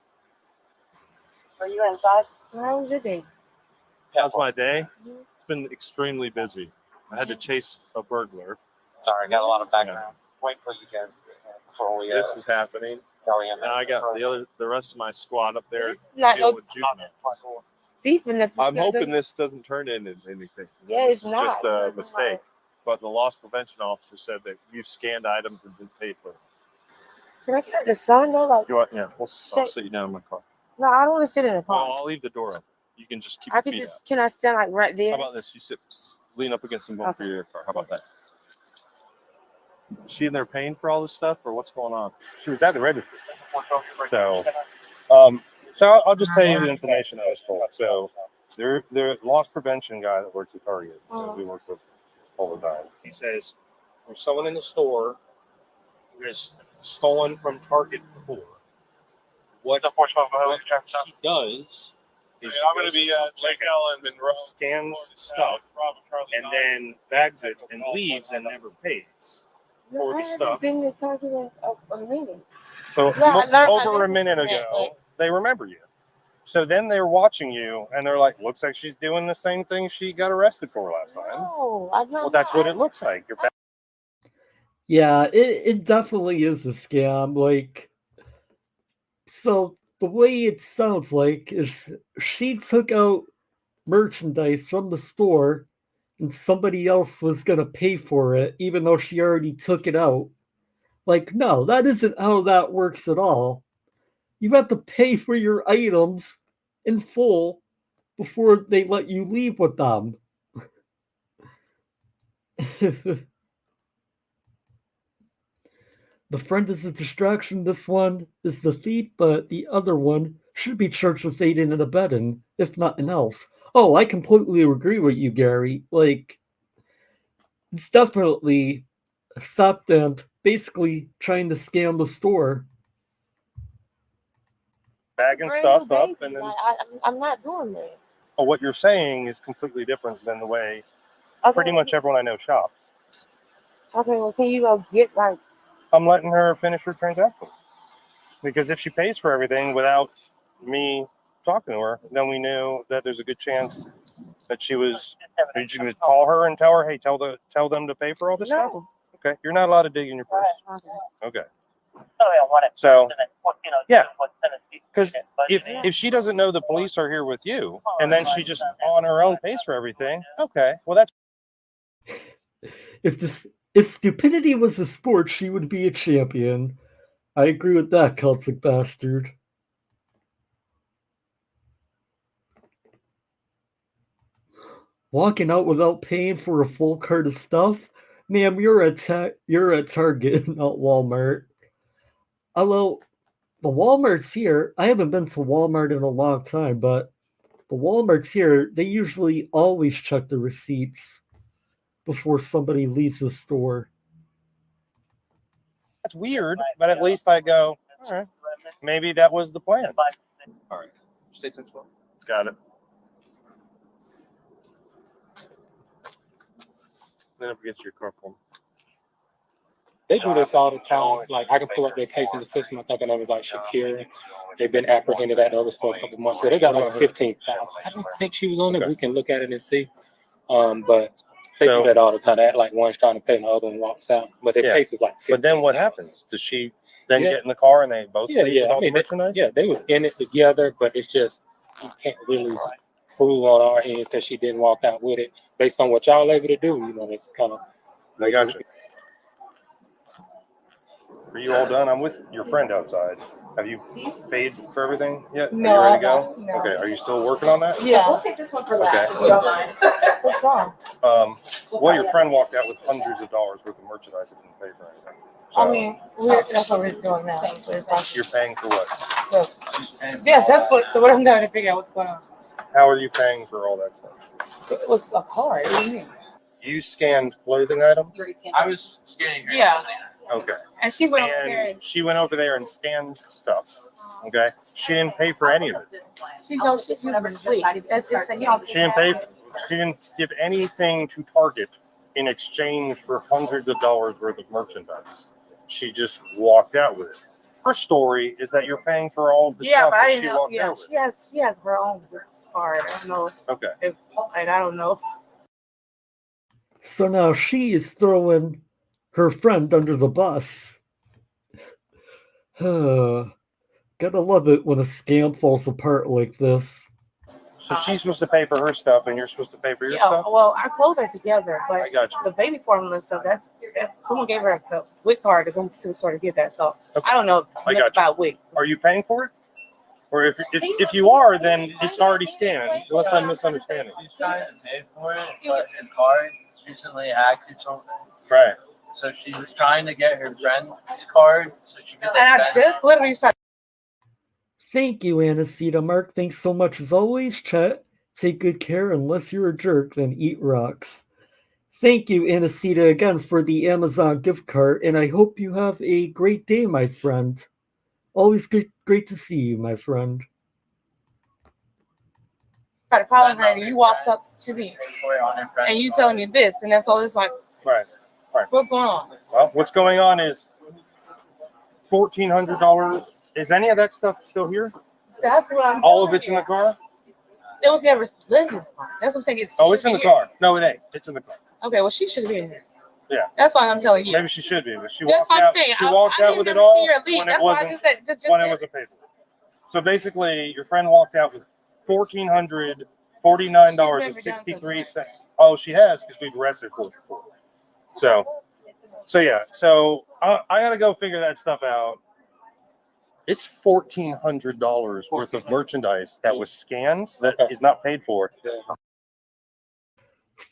Are you inside? How was your day? How's my day? It's been extremely busy. I had to chase a burglar. Sorry, I got a lot of background. Wait for you guys before we. This is happening. Now I got the rest of my squad up there not dealing no- with juveniles. Thief in the. I'm hoping this doesn't turn into anything. Yeah, it's This is not. just a mistake. But the loss prevention officer said that you scanned items and didn't pay for them. Can I cut the sun though? Like, You want? Yeah, I'll sit you down in my car. no, I don't want to sit in the car. Well, I'll leave the door open. You can just keep I your could feet just. Can I stand like right out. there? How about this? You lean up against the bumper of your car. How about that? Is she in there paying for all this stuff, or what's going on? She was at the register. So, I'll just tell you the information I was told. So, the loss prevention guy that works at Target, that we work with all the time. He says, there's someone in the store who has stolen from Target before. What she does is she I'm going goes to be self-checkout, Lake Allen, Monroe, scans stuff, and then bags it and leaves and never pays for the stuff. Been to Target a minute. So Yeah, I learned over my a minute lesson. ago, they remember you. So then they're watching you, and they're like, "Looks like she's doing the same thing she got arrested for last time." No, I know. Well, that's what it looks like. You're back. Yeah, it definitely is a scam. Like, so the way it sounds like is she took out merchandise from the store and somebody else was going to pay for it, even though she already took it out. Like, no, that isn't how that works at all. You have to pay for your items in full before they let you leave with them. The friend is a distraction. This one is the thief, but the other one should be charged with aiding and abetting, if nothing else. Oh, I completely agree with you, Gary. Like, it's definitely theft and basically trying to scam the store. Bagging Brand stuff new up, baby. and then I'm not doing that. what you're saying is completely different than the way Okay. pretty much everyone I know shops. Okay, well, can you go get like? I'm letting her finish her transaction because if she pays for everything without me talking to her, then we knew that there's a good chance that she was. Did you call her and tell her, "Hey, tell them to pay for all this stuff"? Okay, you're not allowed to dig in your purse. Okay. So, yeah, because if she doesn't know the police are here with you, and then she just on her own pays for everything, okay, well that's. If stupidity was a sport, she would be a champion. I agree with that, Celtic bastard. Walking out without paying for a full cart of stuff? Ma'am, you're at Target, not Walmart. Although, The Walmarts here, I haven't been to Walmart in a long time, but the Walmarts here, they usually always check the receipts before somebody leaves the store. That's weird, but at least I go, all right, maybe that was the plan. All right. Stay 10-12. Got it. Then up against your car phone. They do this all the time. Like I can pull up their case in the system. I think it was like Shakira. They've been apprehended at the other store a couple months ago. They got like 15,000. I don't think she was on it. We can look at it and see. But they do that all the time. They act like one's trying to pay and the other one walks out. But their case is like 15. But then what happens? Does she then get in the car and they both leave with all the merchandise? They were in it together, but it's just you can't really prove on our end because she didn't walk out with it. Based on what y'all able to do, you know, it's kind of. I got you. Are you all done? I'm with your friend outside. Have you paid for everything yet? No, Are you ready I to go? haven't. No. Okay. Are you still working on that? Yeah, we'll take this one for last. Okay. If you don't mind. What's wrong? Well, your friend walked out with hundreds of dollars worth of merchandise that didn't pay for anything. So I mean, that's what we're doing now. you're paying for what? So, yes, that's what. So what I'm trying to figure out what's going on. How are you paying for all that stuff? With a card. What do you mean? You scanned clothing items? I was scanning her. Yeah. Okay. And she went over there. And she went over there and scanned stuff. Okay. She didn't pay for any of it. She knows she's never sweet. That's the thing. She didn't pay. She didn't give anything to Target in exchange for hundreds of dollars worth of merchandise. She just walked out with it. Her story is that you're paying for all of the stuff but I that didn't she know. walked Yeah, out with. she has her own card. I don't know. Okay. I don't know. So now she is throwing her friend under the bus. Gotta love it when a scam falls apart like this. So she's supposed to pay for her stuff, and you're supposed to pay for your Yeah, stuff. well, our clothes are together, but I got you. the baby formula stuff, that someone gave her a WIC card to go to the store to get that. So I don't know I got you. about WIC. Are you paying for it? Or if you are, then it's already scanned. Unless I'm misunderstanding. She's trying to pay for it, but the card recently hacked or something. Right. So she was trying to get her friend's card so she could. And I just literally started. Thank you, Anacita. Mark, thanks so much as always. Chat, take good care. Unless you're a jerk, then eat rocks. Thank you, Anacita, again for the Amazon gift card, and I hope you have a great day, my friend. Always great to see you, my friend. Tried to follow her, and you walked up to me, and you telling me this, and that's all. It's like, Right. what's going on? Well, what's going on is $1,400. Is any of that stuff still here? That's what I'm. All of it's in the car? It was never lived in the car. That's what I'm saying. It's in the car. No, it ain't. It's in the car. Okay, well, she should be in here. Yeah. That's why I'm telling you. Maybe she should be, but she That's walked what I'm out. saying. She walked out with it all when it wasn't when it was wasn't paid for. So basically, your friend walked out with $1,449.63. Oh, she has because we've arrested her before. So yeah. So I gotta go figure that stuff out. It's $1,400 worth of merchandise that was scanned that is not paid for.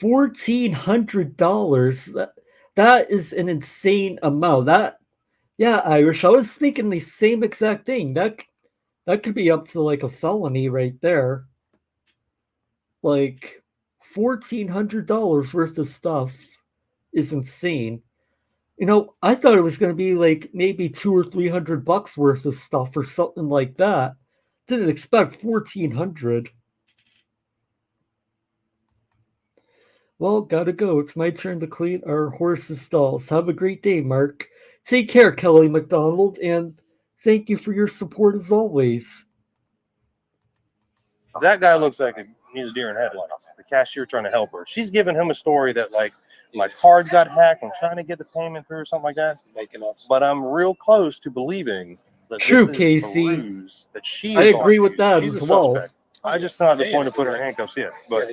$1,400. That is an insane amount. Yeah, Irish. I was thinking the same exact thing. That could be up to like a felony right there. Like $1,400 worth of stuff is insane. You know, I thought it was going to be like maybe $200 or $300 worth of stuff or something like that. Didn't expect 1,400. Well, gotta go. It's my turn to clean our horse's stalls. Have a great day, Mark. Take care, Kelly McDonald, and thank you for your support as always. That guy looks like he's deer in headlights. The cashier trying to help her. She's giving him a story that like my card got hacked. I'm trying to get the payment through or something like that. Making up. But I'm real close to believing that True, this is Casey. a ruse, that she I is agree with that she's as a well. suspect. I just not at the point of putting her in handcuffs yet. But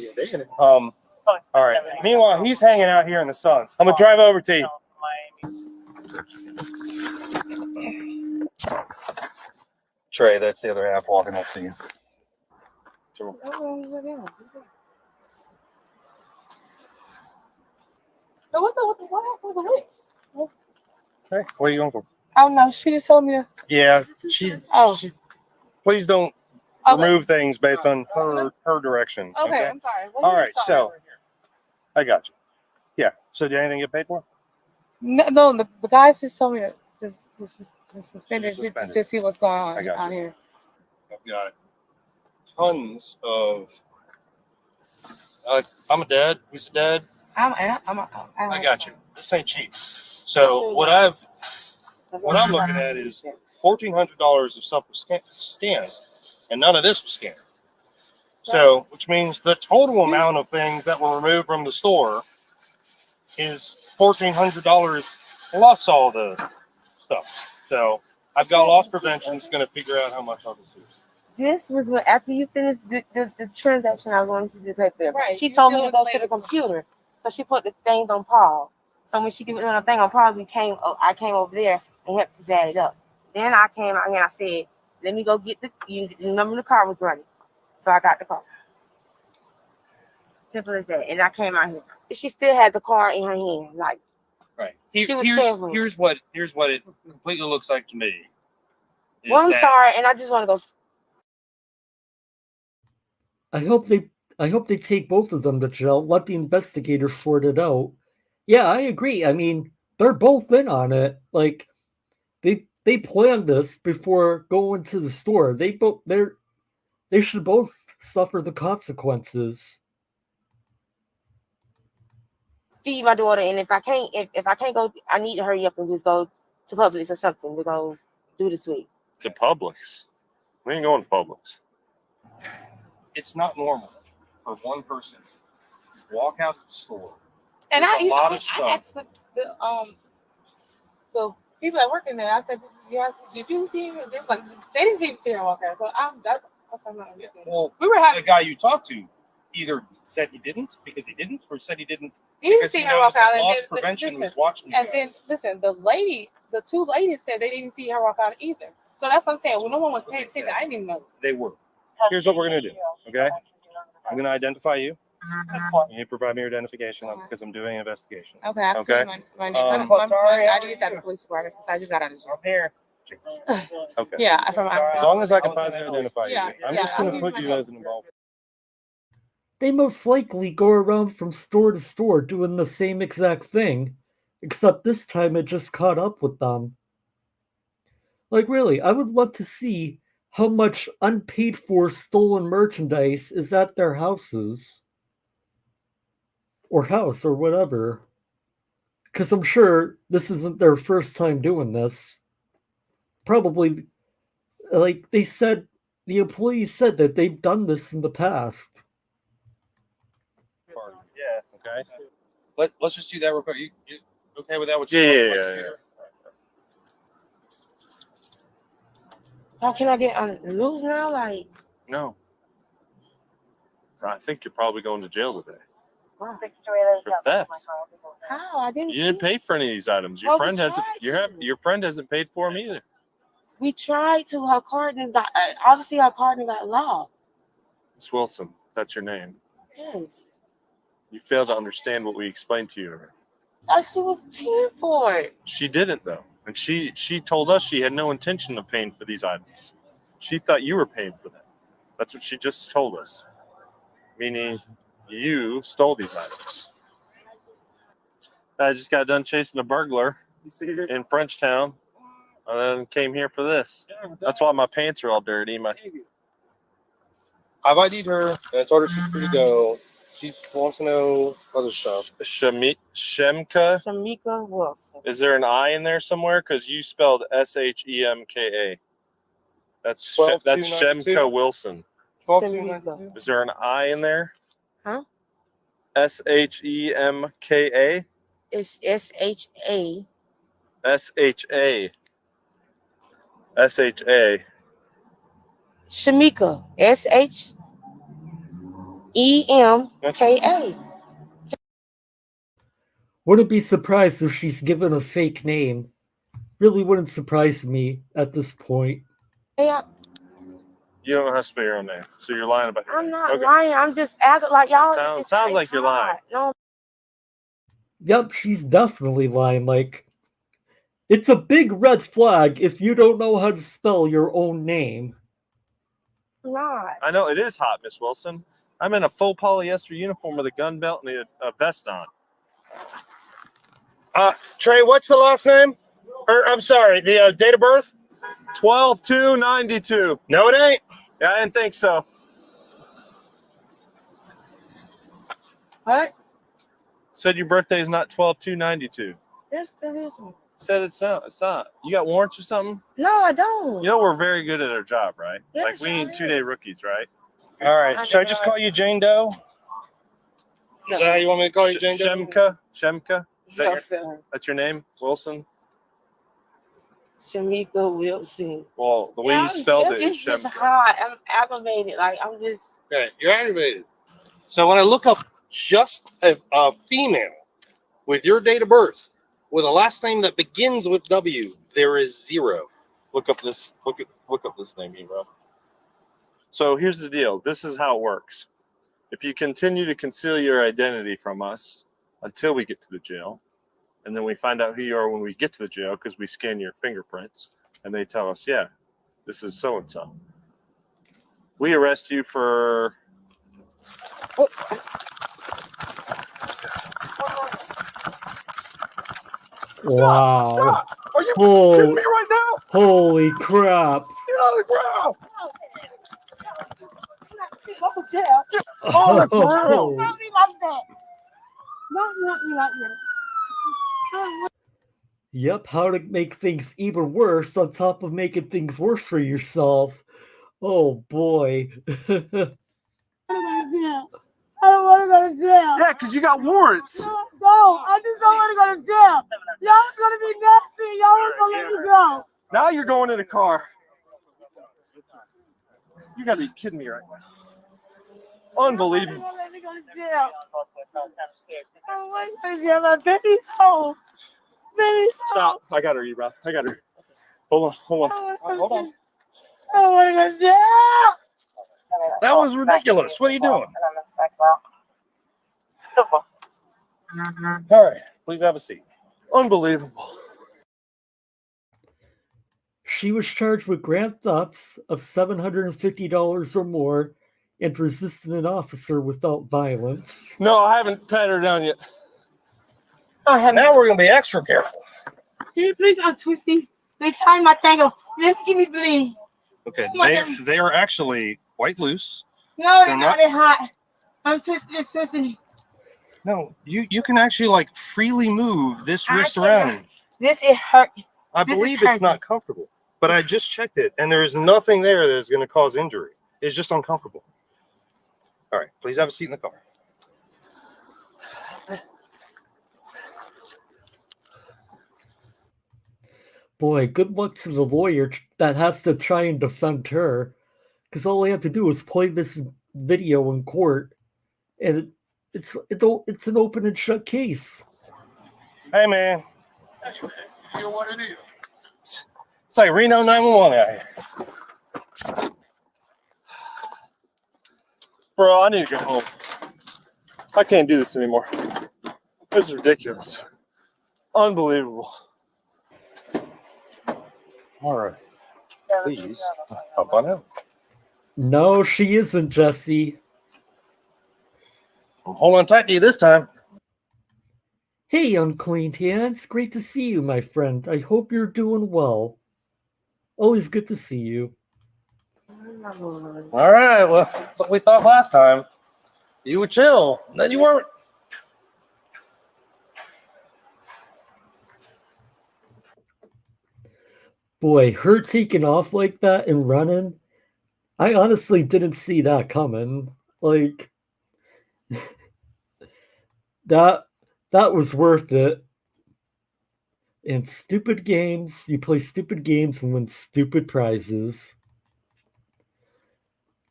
all right. Meanwhile, he's hanging out here in the sun. I'm gonna drive over to you. Trey, that's the other half walking up to you. What happened with the wig? Hey, what are you going for? I don't know. She just told me to. Yeah, Please don't remove things based on her direction. Okay, I'm sorry. Well, All right, so I got you. Yeah. So did anything get paid for? No, the guys just told me to suspend it to see what's going on out here. I've got tons of. I'm a dad. Who's a dad? I got you. This ain't cheap. So what I'm looking at is $1,400 of stuff was scanned, and none of this was scanned. So, which means the total amount of things that were removed from the store is $1,400 plus all the stuff. So I've got loss prevention that's going to figure out how much I'll receive. This was what after you finished the transaction I was going to do pay for. Right. She told me to go to the computer, so she put the things on pause. So when she gave me the thing on pause, I came over there and helped to add it up. Then I came out here and I said, "Let me go get the number of the car was running." So I got the car. Simple as that. And I came out here. She still had the car in her hand, like. Right. She was here's what it completely looks like to me. Well, I'm sorry, and I just want to go. I hope they take both of them to jail. Let the investigators sort it out. Yeah, I agree. I mean, they're both in on it. Like they planned this before going to the store. They should both suffer the consequences. Feed my daughter, and if I can't go, I need to hurry up and just go to Publix or something to go do this week. To Publix? We ain't going to Publix. It's not normal for one person to walk out to the store. And I stuff. asked the people that work in there. I said, "Yes, did you see him?" They like, they didn't even see her walk out. So that's what I'm not understanding. Well, we were having the guy you talked to either said he didn't because he didn't, or said he didn't. He didn't see her walk out. Loss prevention was watching you and guys. then listen, the two ladies said they didn't see her walk out either. So that's what I'm saying. Well, no one was paying attention. I didn't even notice. They were. Here's what we're gonna do. Okay, I'm gonna identify you. You provide me your identification because I'm doing an investigation. Okay. I Okay. My ID is at the police department because I just got out of jail. Here. Okay. Yeah. As long as I can positively identify you, I'm just I'll gonna give put you you my as an involved. They most likely go around from store to store doing the same exact thing, except this time it just caught up with them. Like, really, I would love to see how much unpaid for stolen merchandise is at their houses. Or house, or whatever. Because I'm sure this isn't their first time doing this. Probably, like they said, the employees said that they've done this in the past. Yeah. Okay. Let's just do that real quick. You okay with that? Yeah. So can I get loose now? Like. No. I think you're probably going to jail today. Wow. For theft. How? I didn't. You didn't pay for any of these items. Your friend hasn't. Your friend hasn't paid for them either. We tried to. Her card and got obviously her card and got locked. Miss Wilson, that's your name. Yes. You failed to understand what we explained to you. She was paying for it. She didn't though, and she told us she had no intention of paying for these items. She thought you were paying for them. That's what she just told us. Meaning, you stole these items. I just got done chasing a burglar in Frenchtown, and then came here for this. That's why my pants are all dirty. I've ID'd her, and I told her she's free to go. She wants to know other stuff. Shemka Wilson. Is there an I in there somewhere? Because you spelled Shemka. That's Shemka Wilson. 12,292. Is there an I in there? Huh? Shemka. It's SHA. SHA. Shamika. SHEMKA. Wouldn't be surprised if she's given a fake name. Really wouldn't surprise me at this point. Yeah. You don't know how to spell your own name, so you're lying about it. I'm not lying. I'm just asking like y'all. Sounds like you're lying. No. Yep, she's definitely lying. Like, It's a big red flag if you don't know how to spell your own name. Not. I know it is hot, Miss Wilson. I'm in a full polyester uniform with a gun belt and a vest on. Trey, what's the last name? I'm sorry, the date of birth? 12/2/92. No, it ain't. Yeah, I didn't think so. What? Said your birthday is not 12/2/92. Yes, it is. Said it's not. It's not. You got warrants or something? No, I don't. You know we're very good at our job, right? Yes, like we ain't I 2-day rookies, right? All right. Should I just call you Jane Doe? Is that how you want me to call you, Jane Doe? Shemka. Shemka. Is that Yes, your, sir. that's your name, Wilson? Shamika Wilson. Well, the way you spelled it is It's just Shemka. hot. I'm aggravated. Like, I'm just. Okay, you're aggravated. So when I look up just a female with your date of birth with a last name that begins with W, there is 0. Look up this. Look up this name, bro. So here's the deal. This is how it works. If you continue to conceal your identity from us until we get to the jail, and then we find out who you are when we get to the jail because we scan your fingerprints, and they tell us, yeah, this is so and so. We arrest you for. Oh. Wow. Stop! Are you Holy, shooting me right now? holy crap. Get on the ground! Get on the ground! Oh. Not me like that. Don't me like that. Yep, how to make things even worse on top of making things worse for yourself. Oh boy. I don't want to go to jail. Yeah, because you got warrants. No, I just don't want to go to jail. Y'all was going to be nasty. Y'all was going to let me go. Now you're going in the car. You got to be kidding me right now. Unbelievable. Y'all let me go to jail. I don't want to go to jail. My baby's home. Baby's home. Stop. I got her, Ebro. I got her. Hold on. Hold on. Hold on. I don't want to go to jail. That was ridiculous. What are you doing? All right. Please have a seat. Unbelievable. She was charged with grand thefts of $750 or more and resisting an officer without violence. No, I haven't pat her down yet. Now we're going to be extra careful. Can you please untwist these? They tied my thing up. Let me give me bleed. Okay. Oh, They are actually quite loose. No, They're they're not. They're hot. I'm twisting. No, you can actually like freely move this wrist cannot. around. This is hurt. I This is believe it's hurting. not comfortable, but I just checked it and there is nothing there that is going to cause injury. It's just uncomfortable. All right, please have a seat in the car. Boy, good luck to the lawyer that has to try and defend her, because all they have to do is play this video in court, and it's an open and shut case. Hey, man. You know what it is? It's like Reno 911 out here. Bro, I need to go home. I can't do this anymore. This is ridiculous. Unbelievable. All right. Please, hop on out. No, she isn't, Jesse. I'm holding tight to you this time. Hey, unclean hands. Great to see you, my friend. I hope you're doing well. Always good to see you. All right, well, that's what we thought last time. You were chill, then you weren't. Boy, her taking off like that and running, I honestly didn't see that coming. Like, that was worth it. And stupid games, you play stupid games and win stupid prizes.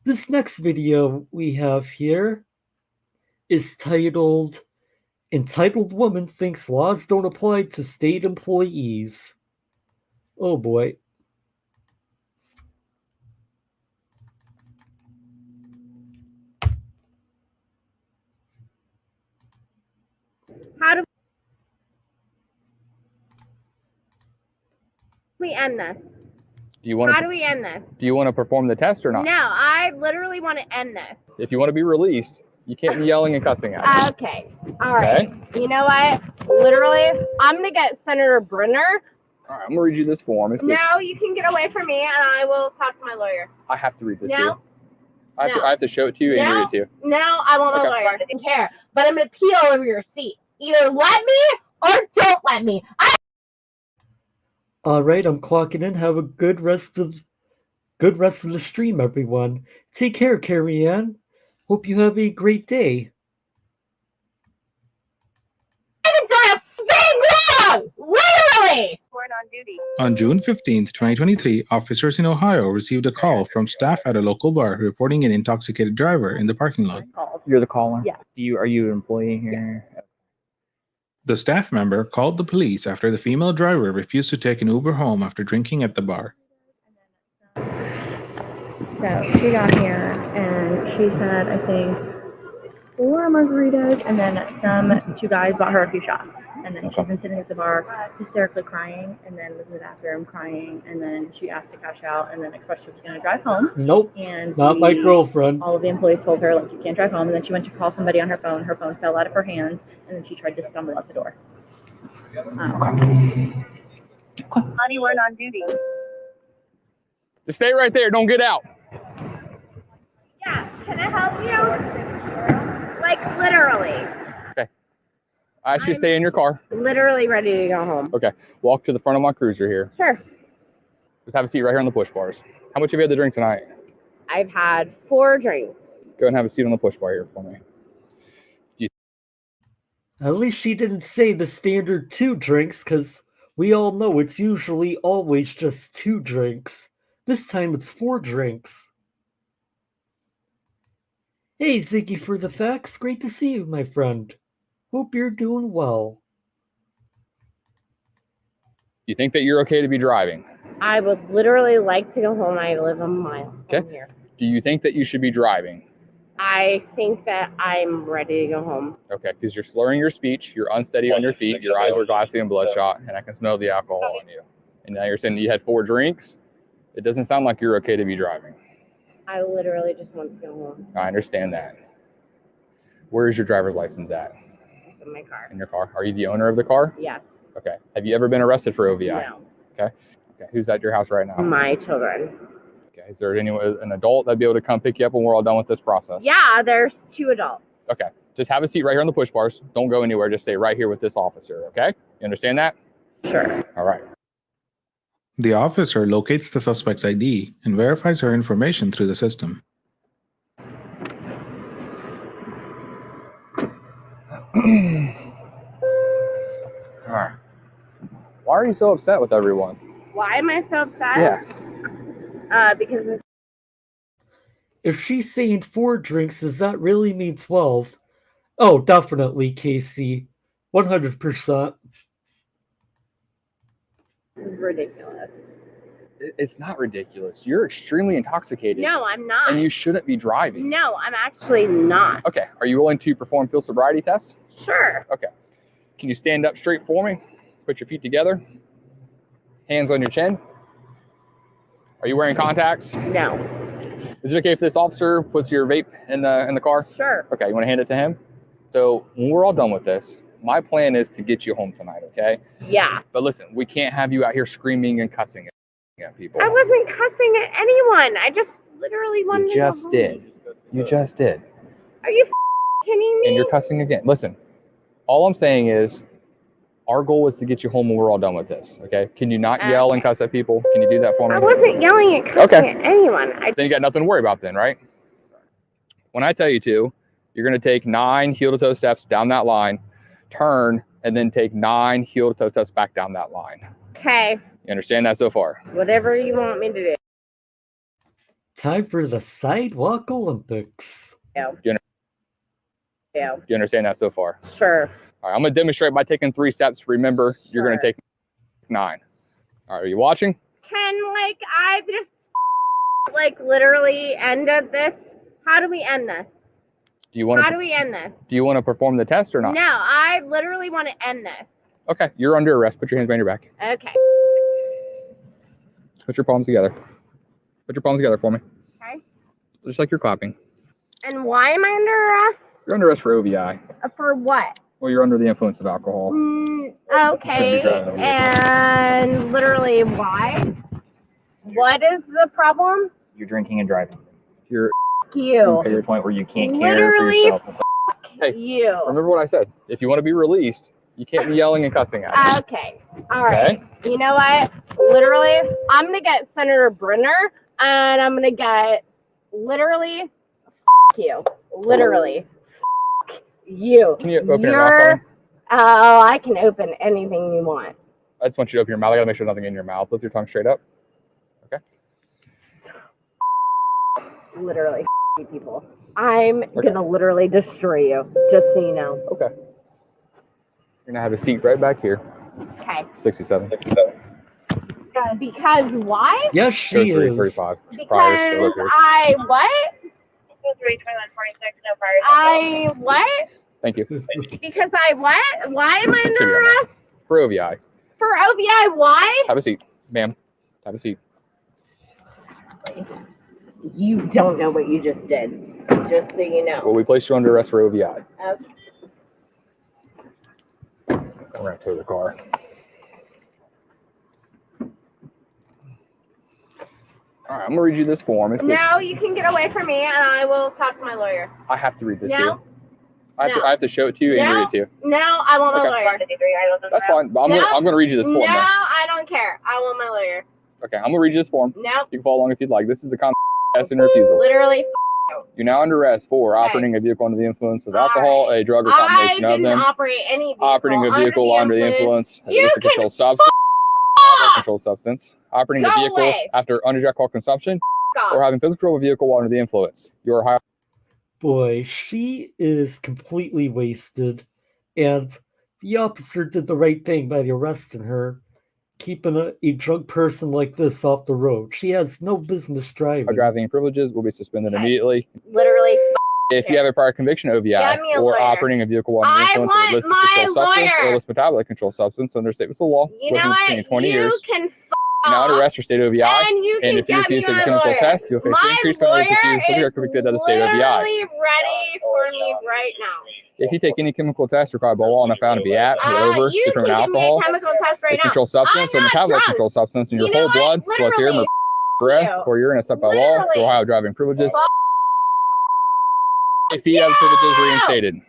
This next video we have here is titled Entitled Woman Thinks Laws Don't Apply to State Employees. Oh boy. How do we end this? Do you want How to? do we end this? Do you want to perform the test or not? No, I literally want to end this. If you want to be released, you can't be yelling and cussing at me. Okay. All right. Okay. You know what? Literally, I'm gonna get Senator Brenner. All right, I'm gonna read you this form. It's good. No, you can get away from me, and I will talk to my lawyer. I have to read this to No. you. I have to show it to you and read it to you. No, I want my lawyer. I don't care. But I'm gonna pee all over your seat. Either let me or don't let me. All right, I'm clocking in. Have a good rest of the stream, everyone. Take care, Carrie Ann. Hope you have a great day. Literally! Born on duty. On June 15th, 2023, officers in Ohio received a call from staff at a local bar reporting an intoxicated driver in the parking lot. You're the caller? Yeah. Are you an employee here? Yeah. The staff member called the police after the female driver refused to take an Uber home after drinking at the bar. So she got here and she said, I think 4 margaritas, and then two guys bought her a few shots. And then she's been sitting at the bar hysterically crying, and then was in the bathroom crying, and then she asked to cash out, and then expressed she was going to drive home. Nope, and not my girlfriend. All of the employees told her, like, you can't drive home, and then she went to call somebody on her phone. Her phone fell out of her hands, and then she tried to stumble out the door. Honey, we're on duty. Just stay right there. Don't get out. Yeah, can I help you? Like, literally. Okay. I ask you to stay in your car. Literally ready to go home. Okay. Walk to the front of my cruiser here. Sure. Just have a seat right here on the push bars. How much have you had to drink tonight? I've had 4 drinks. Go and have a seat on the push bar here for me. At least she didn't say the standard 2 drinks, because we all know it's usually always just 2 drinks. This time it's 4 drinks. Hey, Ziggy for the facts. Great to see you, my friend. Hope you're doing well. You think that you're okay to be driving? I would literally like to go home. I live a mile from here. Do you think that you should be driving? I think that I'm ready to go home. Okay, because you're slurring your speech, you're unsteady on your feet, your eyes are glassy and bloodshot, and I can smell the alcohol on you. And now you're saying that you had 4 drinks? It doesn't sound like you're okay to be driving. I literally just want to go home. I understand that. Where is your driver's license at? It's in my car. In your car. Are you the owner of the car? Yes. Okay. Have you ever been arrested for OVI? No. Okay. Okay. Who's at your house right now? My children. Okay. Is there anyone, an adult that'd be able to come pick you up when we're all done with this process? Yeah, there's 2 adults. Okay. Just have a seat right here on the push bars. Don't go anywhere. Just stay right here with this officer. Okay. You understand that? Sure. All right. The officer locates the suspect's ID and verifies her information through the system. All right. Why are you so upset with everyone? Why am I so upset? Yeah. Because it's If she's saying 4 drinks, does that really mean 12? Oh, definitely, Casey. 100%. This is ridiculous. It's not ridiculous. You're extremely intoxicated. No, I'm not. And you shouldn't be driving. No, I'm actually not. Okay. Are you willing to perform field sobriety tests? Sure. Okay. Can you stand up straight for me? Put your feet together. Hands on your chin. Are you wearing contacts? No. Is it okay if this officer puts your vape in the car? Sure. Okay. You want to hand it to him? So when we're all done with this, my plan is to get you home tonight, okay? Yeah. But listen, we can't have you out here screaming and cussing at people. I wasn't cussing at anyone. I just literally wanted You to go just home. did. You just did. Are you kidding me? And you're cussing again. Listen, all I'm saying is our goal is to get you home when we're all done with this, okay? Can you not yell and cuss at people? Can you do that for me? I wasn't yelling and cussing at anyone. Then you got nothing to worry about then, right? When I tell you to, you're going to take 9 heel-to-toe steps down that line, turn, and then take 9 heel-to-toe steps back down that line. Okay. You understand that so far? Whatever you want me to do. Time for the Sidewalk Olympics. Yeah. Do you understand that so far? Sure. All right, I'm going to demonstrate by taking 3 steps. Remember, you're going to take 9. All right, are you watching? Can, I just, literally ended this? How do we end this? Do you want How to? do we end this? Do you want to perform the test or not? No, I literally want to end this. Okay, you're under arrest. Put your hands behind your back. Okay. Put your palms together. Put your palms together for me. Okay. Just like you're clapping. And why am I under arrest? You're under arrest for OVI. For what? Well, you're under the influence of alcohol. Okay. And literally why? What is the problem? You're drinking and driving. You're You. To the point where you can't care for Literally yourself. Hey, you. remember what I said. If you want to be released, you can't be yelling and cussing at us. Okay. All right. Okay. You know what? Literally, I'm going to get Senator Brenner and I'm going to get literally you. Literally. You. Can you open your mouth for me? Oh, I can open anything you want. I just want you to open your mouth. I got to make sure nothing in your mouth. Lift your tongue straight up. Okay. Literally, you people. I'm going to literally destroy you, just so you know. Okay. You're going to have a seat right back here. Okay. 67. Because why? Yes, she is. 35. Because I what? I what? Thank you. Because I what? Why am I under arrest? For OVI. For OVI, why? Have a seat, ma'am. Have a seat. You don't know what you just did, just so you know. Well, we placed you under arrest for OVI. Okay. We're going to tow the car. All right, I'm going to read you this form. It's No, you can get away from me, and I will talk to my lawyer. I have to read this to No. you. I have to show it to you and read it to you. No, I want my lawyer. That's fine. But I'm going to read you this form. No, Then. I don't care. I want my lawyer. Okay, I'm going to read you this form. No. You can follow along if you'd like. This is the test and refusal. Literally. You're now under arrest for operating a vehicle under the influence of alcohol, a drug, or combination of them. Operate any vehicle operating a vehicle under the influence of a controlled substance. Operating a vehicle after under alcohol consumption, or having physical control of a vehicle while under the influence. You're high. Boy, she is completely wasted, and the officer did the right thing by arresting her, keeping a drunk person like this off the road. She has no business driving. Driving privileges will be suspended immediately. Literally. If you have a prior conviction of OVI or operating a vehicle while under the influence of illicit controlled substance or illicit metabolite controlled substance under statements of law within 20 years, you're now under arrest for state OVI, and if you refuse to take a chemical test, you'll face increased penalties if you are convicted of the state OVI. Ready for me right now. If you take any chemical test required by law and are found to be at or over different alcohol, a controlled substance, or metabolite controlled substance in your whole blood, serum, or breath, or urine except by law, for Ohio driving privileges. If you have privileges reinstated.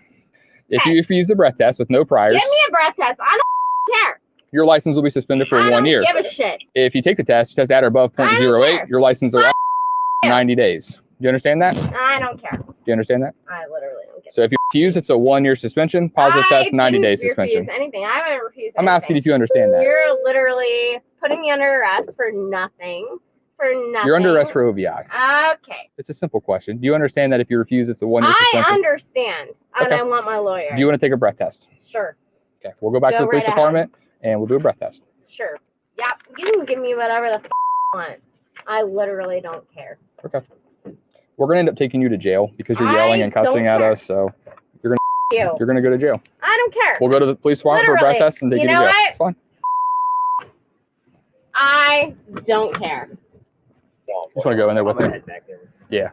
If you refuse the breath test with no priors, Give me a breath test. I don't care. your license will be suspended for 1 year. Give a shit. If you take the test, test at or above 0.08, your license will 90 days. Do you understand that? Do I don't care. you understand that? I literally don't care. So if you refuse, it's a 1 year suspension. Positive test, 90-day suspension. Refuse anything. I haven't refused I'm asking if you understand that. You're literally putting me under arrest for nothing. You're under arrest for OVI. Okay. It's a simple question. Do you understand that if you refuse, it's a 1 year suspension? I understand, and Okay. I want my lawyer. Do you want to take a breath test? Sure. Okay, we'll go back to the police department and we'll do a breath test. Sure. Yep. You can give me whatever the you want. I literally don't care. Okay. We're gonna end up taking you to jail because you're yelling and cussing at us. So you're gonna go to jail. I don't care. We'll go to the police department for a breath test and take you to jail. What? It's fine. I don't care. Just want to go in there with him. Yeah.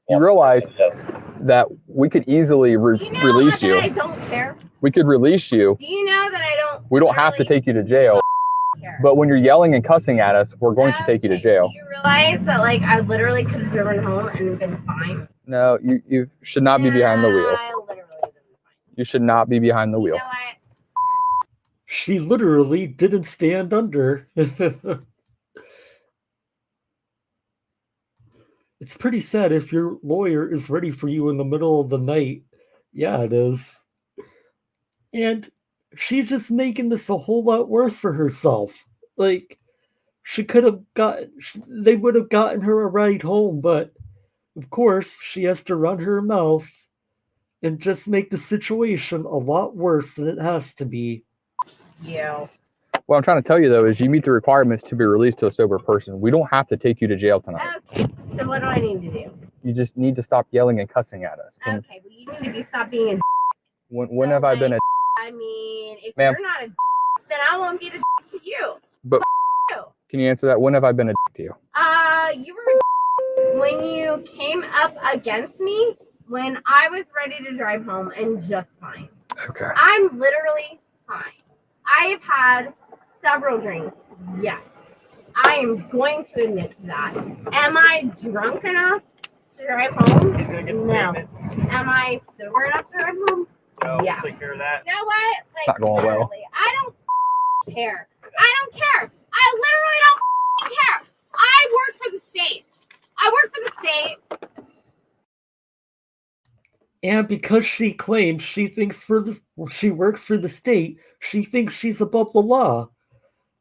You realize that we could easily release you. I don't care. We could release you. Do you know that I don't? We don't have to take you to jail. But when you're yelling and cussing at us, we're going to take you to jail. Do you realize that I literally could have driven home and been fine? No, you should not be behind the wheel. You should not be behind the wheel. She literally didn't stand under. It's pretty sad if your lawyer is ready for you in the middle of the night. Yeah, it is. And she's just making this a whole lot worse for herself. She could have they would have gotten her a ride home, but of course she has to run her mouth and just make the situation a lot worse than it has to be. Yeah. What I'm trying to tell you, though, is you meet the requirements to be released to a sober person. We don't have to take you to jail tonight. Okay. So what do I need to do? You just need to stop yelling and cussing at us. Okay, well you need to stop being a When have I been a I mean, if Ma'am. you're not a then I won't be the to you. But you. Can you answer that? When have I been a dick to you? You were when you came up against me when I was ready to drive home and just fine. Okay. I'm literally fine. I've had several drinks. Yes. I am going to admit that. Am I drunk enough to drive home? No. Am I sober enough to drive home? No, yeah. take care of that. You know what? Like, Not going well. I don't care. I don't care. I literally don't care. I work for the state. I work for the state. And because she claims she works for the state, she thinks she's above the law.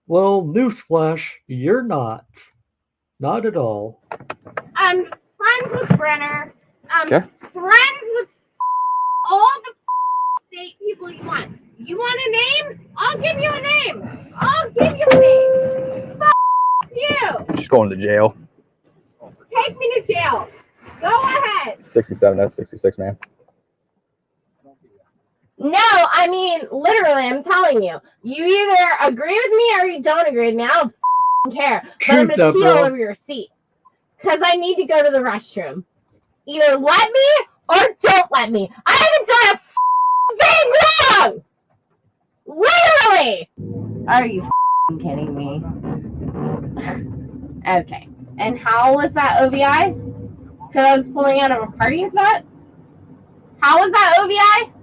Well, newsflash, you're not. Not at all. I'm friends with Brenner. I'm friends with all the state people you want. You want a name? I'll give you a name. I'll give you a name. You. She's going to jail. Take me to jail. Go ahead. 67, that's 66, man. No, I mean, literally, I'm telling you. You either agree with me or you don't agree with me. I don't care. But I'm going to pee all over your seat. Because I need to go to the restroom. Either let me or don't let me. I haven't done a thing wrong! Literally! Are you kidding me? Okay. And how was that OVI? Because I was pulling out of a parking spot? How was that OVI?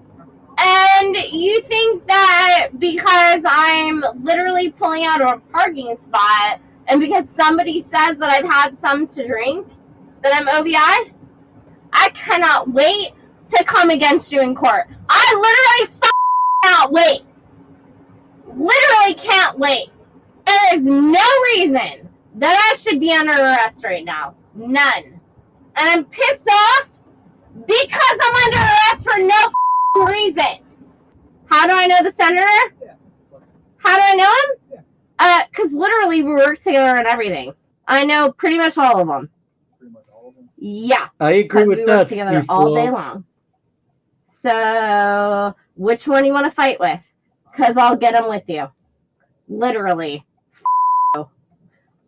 And you think that because I'm literally pulling out of a parking spot and because somebody says that I've had some to drink, that I'm OVI? I cannot wait to come against you in court. I literally cannot wait. Literally can't wait. There is no reason that I should be under arrest right now. None. And I'm pissed off because I'm under arrest for no reason. How do I know the senator? How do I know him? Because literally we work together on everything. I know pretty much all of them. Yeah. I agree with we that, work together all day long. So, which one do you want to fight with? Because I'll get them with you. Literally.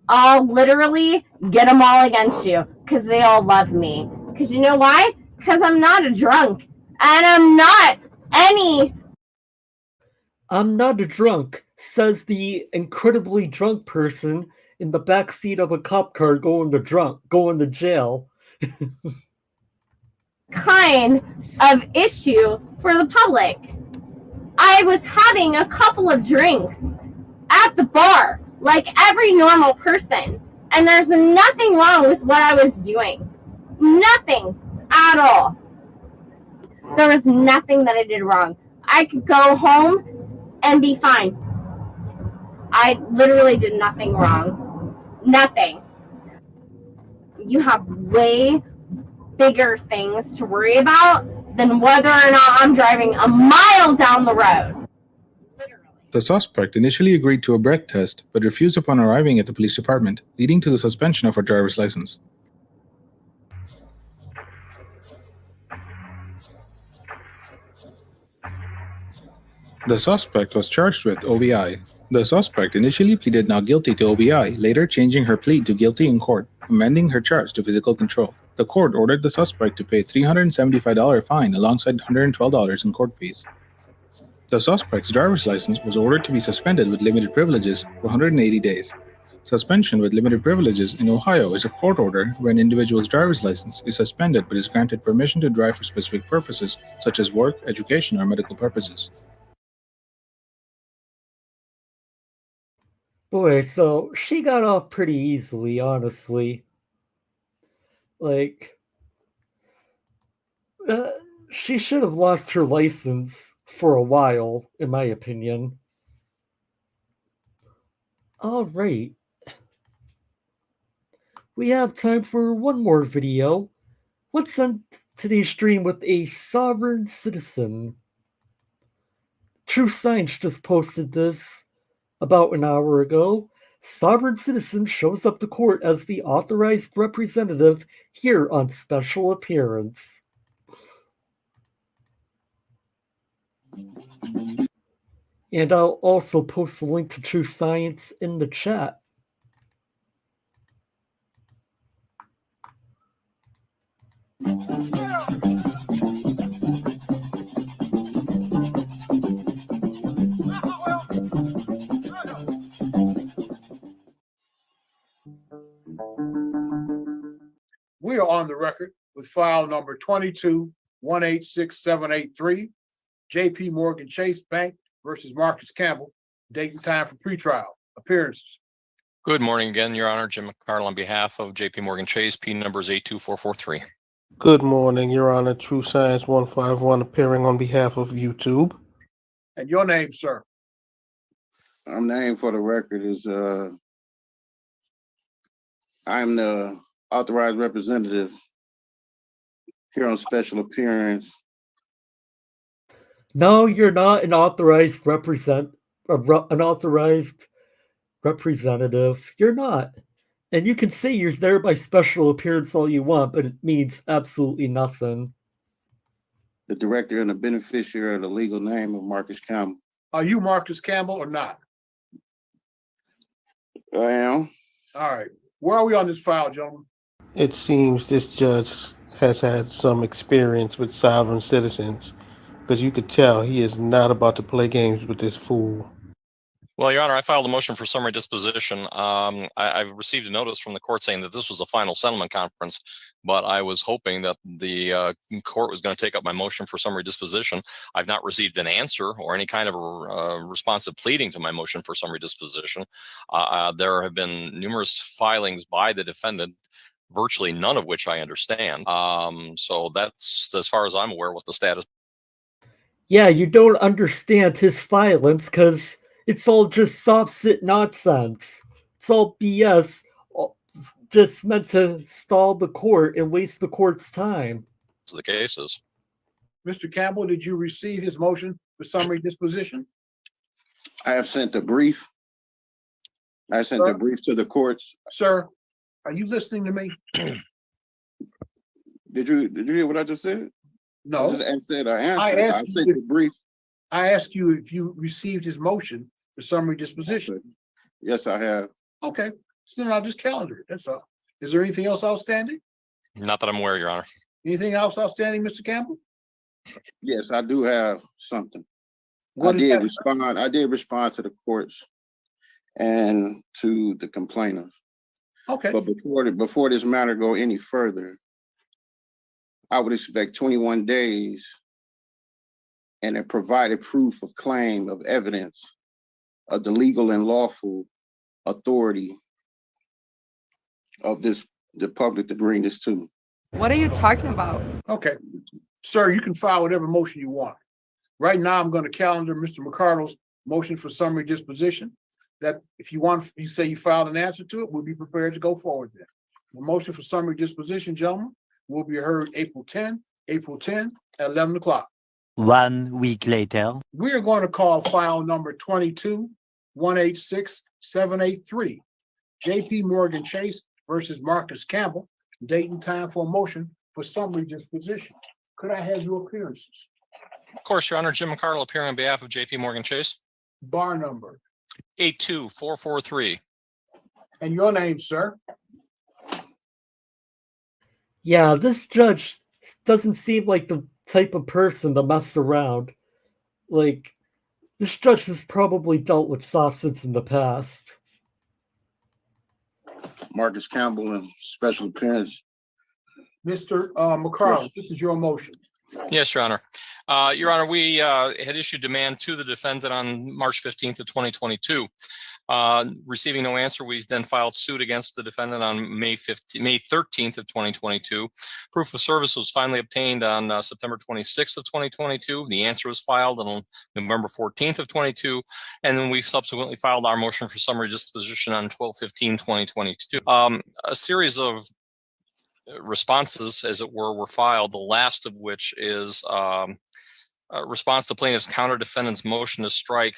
I'll literally get them all against you. Because they all love me. Because you know why? Because I'm not a drunk. And I'm not any... I'm not a drunk, says the incredibly drunk person in the backseat of a cop car going to jail. Kind of issue for the public. I was having a couple of drinks at the bar, like every normal person, and there's nothing wrong with what I was doing. Nothing at all. There was nothing that I did wrong. I could go home and be fine. I literally did nothing wrong. Nothing. You have way bigger things to worry about than whether or not I'm driving a mile down the road. The suspect initially agreed to a breath test, but refused upon arriving at the police department, leading to the suspension of her driver's license. The suspect was charged with OVI. The suspect initially pleaded not guilty to OVI, later changing her plea to guilty in court, amending her charge to physical control. The court ordered the suspect to pay a $375 fine alongside $112 in court fees. The suspect's driver's license was ordered to be suspended with limited privileges for 180 days. Suspension with limited privileges in Ohio is a court order where an individual's driver's license is suspended but is granted permission to drive for specific purposes, such as work, education, or medical purposes. Boy, so she got off pretty easily, honestly. Like, she should have lost her license for a while, in my opinion. All right. We have time for one more video. Let's end today's stream with a sovereign citizen. True Science just posted this about an hour ago. Sovereign citizen shows up to court as the authorized representative here on special appearance. And I'll also post the link to True Science in the chat. We are on the record with file number 22-186783, J.P. Morgan Chase Bank versus Marcus Campbell, date and time for pretrial appearances. Good morning again, Your Honor. Jim McCardle on behalf of J.P. Morgan Chase, P numbers 82443. Good morning, Your Honor. True Science 151 appearing on behalf of YouTube. And your name, sir? Name for the record is I'm the authorized representative here on special appearance. No, you're not an authorized representative. You're not. And you can say you're there by special appearance all you want, but it means absolutely nothing. The director and the beneficiary of the legal name of Marcus Campbell. Are you Marcus Campbell or not? I am. All right. Where are we on this file, gentlemen? It seems this judge has had some experience with sovereign citizens, because you could tell he is not about to play games with this fool. Well, Your Honor, I filed a motion for summary disposition. I've received a notice from the court saying that this was a final settlement conference, but I was hoping that the court was going to take up my motion for summary disposition. I've not received an answer or any kind of a responsive pleading to my motion for summary disposition. There have been numerous filings by the defendant, virtually none of which I understand. So that's, as far as I'm aware, what the status. Yeah, you don't understand his violence because it's all just soft sit nonsense. It's all BS, just meant to stall the court and waste the court's time. The cases. Mr. Campbell, did you receive his motion for summary disposition? I have sent a brief. I sent a brief to the courts. Sir, are you listening to me? Did you hear what I just said? No. I just answered. I sent the brief. I asked you if you received his motion for summary disposition. Yes, I have. Okay. So then I'll just calendar it. That's all. Is there anything else outstanding? Not that I'm aware, Your Honor. Anything else outstanding, Mr. Campbell? Yes, I do have something. What I did respond to the courts and to the complainants. Okay. But before this matter go any further, I would expect 21 days and a provided proof of claim of evidence of the legal and lawful authority of the public to bring this to me. What are you talking about? Okay. Sir, you can file whatever motion you want. Right now, I'm going to calendar Mr. McCardle's motion for summary disposition. That if you say you filed an answer to it, we'll be prepared to go forward then. The motion for summary disposition, gentlemen, will be heard April 10 at 11 o'clock. 1 week later. We are going to call file number 22-186783, J.P. Morgan Chase versus Marcus Campbell, date and time for a motion for summary disposition. Could I have your appearances? Of course, Your Honor. Jim McCardle appearing on behalf of J.P. Morgan Chase. Bar number 82443. And your name, sir? Yeah, this judge doesn't seem like the type of person to mess around. Like, this judge has probably dealt with soft sits in the past. Marcus Campbell and special appearance. Mr. McCardle, this is your motion. Yes, Your Honor. Your Honor, we had issued demand to the defendant on March 15th of 2022. Receiving no answer, we then filed suit against the defendant on May 13th of 2022. Proof of service was finally obtained on September 26th of 2022. The answer was filed on November 14th of 22, and then we subsequently filed our motion for summary disposition on 12/15/2022. A series of responses, as it were filed, the last of which is a response to plaintiff's counter defendant's motion to strike,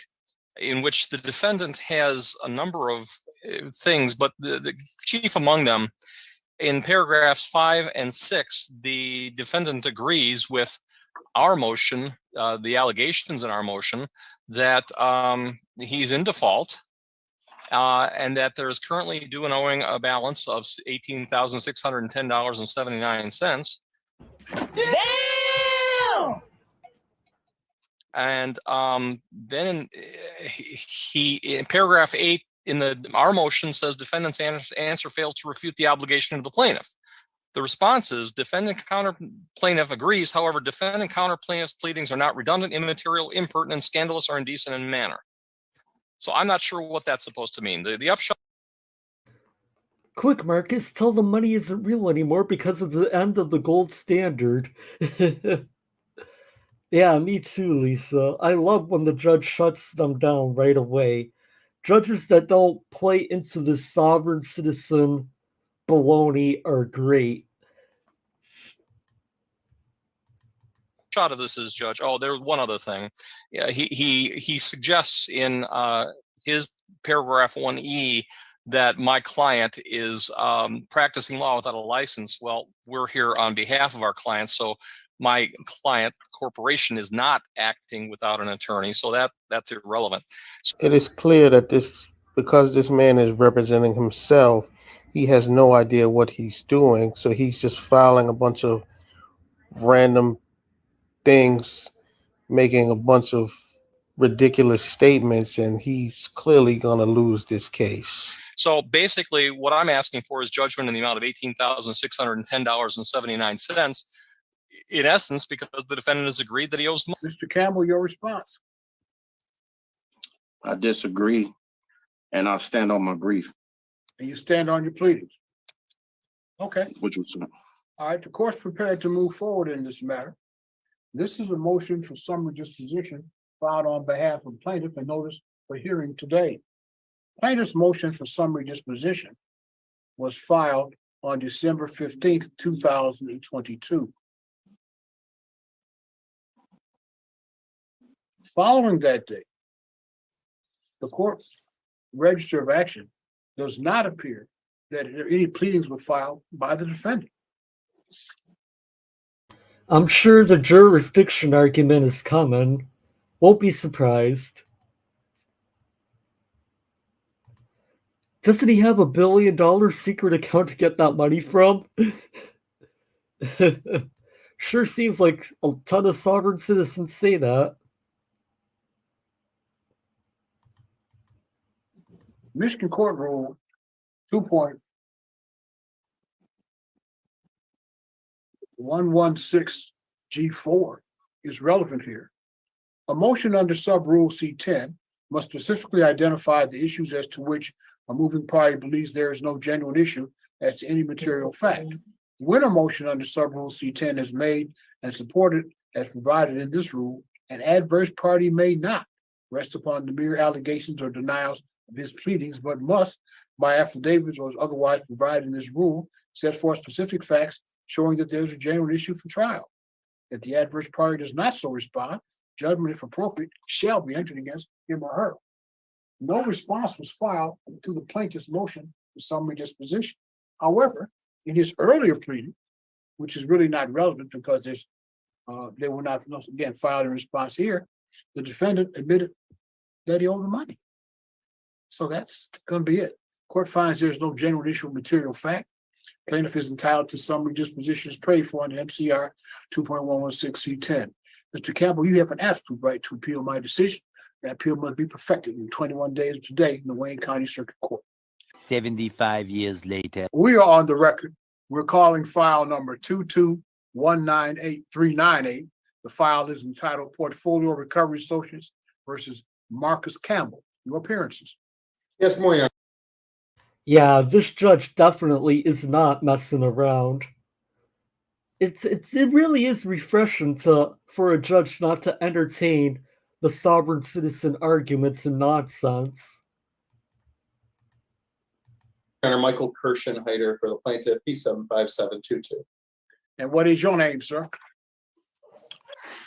in which the defendant has a number of things, but the chief among them, in paragraphs 5 and 6, the defendant agrees with our motion, the allegations in our motion, that he's in default, and that there is currently due and owing a balance of $18,610.79, Damn! And then he in paragraph 8 in our motion says defendant's answer fails to refute the obligation of the plaintiff. The response is defendant counter plaintiff agrees. However, defendant counter plaintiff's pleadings are not redundant, immaterial, impertinent, scandalous, or indecent in manner. So I'm not sure what that's supposed to mean. The upshot. Quick, Marcus, tell them money isn't real anymore because of the end of the gold standard. Yeah, me too, Lisa. I love when the judge shuts them down right away. Judges that don't play into the sovereign citizen baloney are great. Shot of this is, Judge. Oh, there's one other thing. Yeah, he suggests in his paragraph 1E that my client is practicing law without a license. Well, we're here on behalf of our clients, so my client corporation is not acting without an attorney, so that's irrelevant. It is clear that because this man is representing himself, he has no idea what he's doing, so he's just filing a bunch of random things, making a bunch of ridiculous statements, and he's clearly going to lose this case. So basically, what I'm asking for is judgment in the amount of $18,610.79. In essence, because the defendant has agreed that he owes money. Mr. Campbell, your response? I disagree, and I'll stand on my brief. And you stand on your pleadings? Okay. Which was all right. The court's prepared to move forward in this matter. This is a motion for summary disposition filed on behalf of plaintiff and notice for hearing today. Plaintiff's motion for summary disposition was filed on December 15th, 2022. Following that date, the court's register of action does not appear that any pleadings were filed by the defendant. I'm sure the jurisdiction argument is coming. Won't be surprised. Doesn't he have $1 billion secret account to get that money from? Sure seems like a ton of sovereign citizens say that. Michigan Court Rule 2.116G4 is relevant here. A motion under sub-rule C10 must specifically identify the issues as to which a moving party believes there is no genuine issue as to any material fact. When a motion under sub-rule C10 is made and supported as provided in this rule, an adverse party may not rest upon the mere allegations or denials of his pleadings, but must, by affidavits or otherwise provided in this rule, set forth specific facts showing that there's a genuine issue for trial. If the adverse party does not so respond, judgment, if appropriate, shall be entered against him or her. No response was filed to the plaintiff's motion for summary disposition. However, in his earlier pleading, which is really not relevant because they were not, again, filed in response here, the defendant admitted that he owed the money. So that's going to be it. Court finds there's no genuine issue of material fact. Plaintiff is entitled to summary disposition as prayed for under MCR 2.116C10. Mr. Campbell, you have an absolute right to appeal my decision. That appeal must be perfected in 21 days of today in the Wayne County Circuit Court. 75 years later. We are on the record. We're calling file number 22198-398. The file is entitled Portfolio Recovery Associates versus Marcus Campbell. Your appearances. Yes, morning. Yeah, this judge definitely is not messing around. It really is refreshing for a judge not to entertain the sovereign citizen arguments and nonsense. Michael Kirshenheiter for the plaintiff, P75722. And what is your name, sir?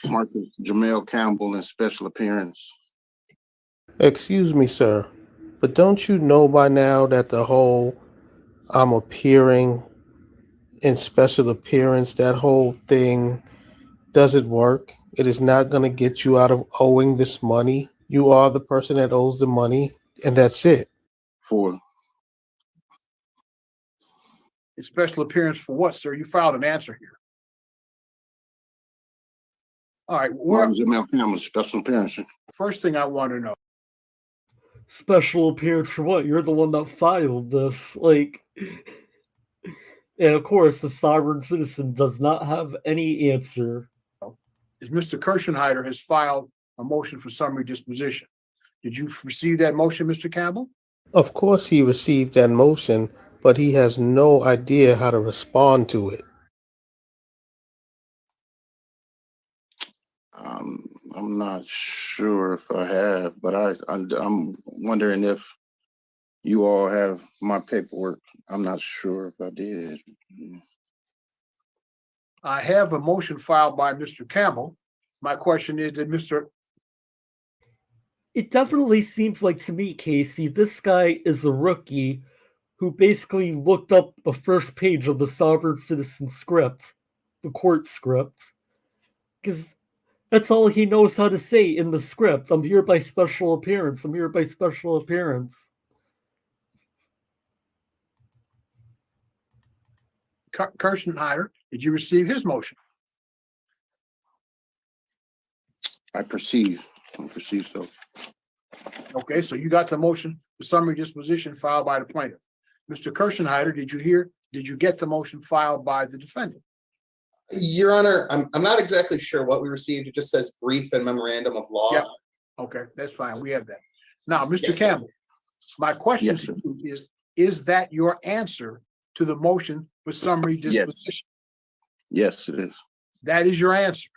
Marcus Jamel Campbell in special appearance. Excuse me, sir, but don't you know by now that the whole I'm appearing in special appearance, that whole thing doesn't work? It is not going to get you out of owing this money. You are the person that owes the money, and that's it. For In special appearance for what, sir? You filed an answer here. All right, Marcus Emil Campbell, special appearance. First thing I want to know. Special appearance for what? You're the one that filed this. Like, and of course, the sovereign citizen does not have any answer. Is Mr. Kirschenheiter has filed a motion for summary disposition. Did you receive that motion, Mr. Campbell? Of course he received that motion, but he has no idea how to respond to it. I'm not sure if I have, but I'm wondering if you all have my paperwork. I'm not sure if I did. I have a motion filed by Mr. Campbell. My question is, did Mr. It definitely seems like to me, Casey, this guy is a rookie who basically looked up the first page of the sovereign citizen script, the court script, because that's all he knows how to say in the script. I'm here by special appearance. I'm here by special appearance. Kirschenheiter, did you receive his motion? I perceive so. Okay, so you got the motion for summary disposition filed by the plaintiff. Mr. Kirschenheiter, did you get the motion filed by the defendant? Your Honor, I'm not exactly sure what we received. It just says brief and memorandum of law. Yep. Okay, that's fine. We have that. Now, Mr. Campbell, my question to you is that your answer to the motion for summary disposition? Yes, it is. That is your answer?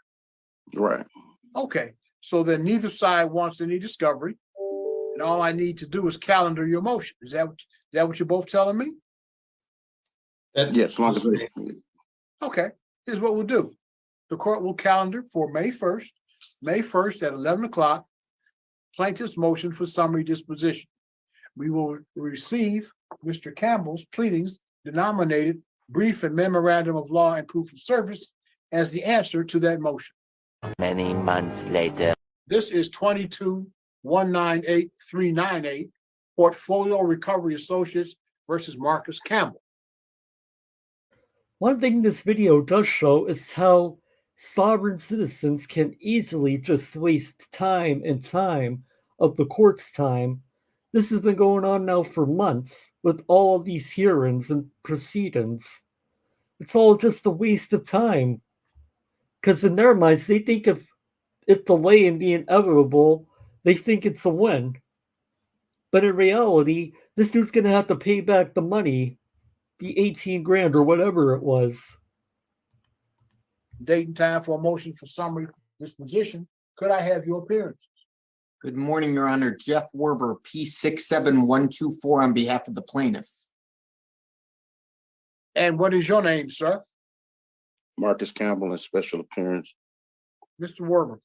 Right. Okay, so then neither side wants any discovery, and all I need to do is calendar your motion. Is that what you're both telling me? Yes, long as Okay, here's what we'll do. The court will calendar for May 1st at 11 o'clock, plaintiff's motion for summary disposition. We will receive Mr. Campbell's pleadings denominated brief and memorandum of law and proof of service as the answer to that motion. Many months later. This is 22-198-398, Portfolio Recovery Associates versus Marcus Campbell. One thing this video does show is how sovereign citizens can easily just waste time and time of the court's time. This has been going on now for months with all of these hearings and proceedings. It's all just a waste of time. Because in their minds, they think if delaying the inevitable, they think it's a win. But in reality, this dude's going to have to pay back the money, the 18 grand or whatever it was. Date and time for a motion for summary disposition. Could I have your appearance? Good morning, Your Honor. Jeff Werber, P67124 on behalf of the plaintiff. And what is your name, sir? Marcus Campbell, in special appearance. Mr. Werber.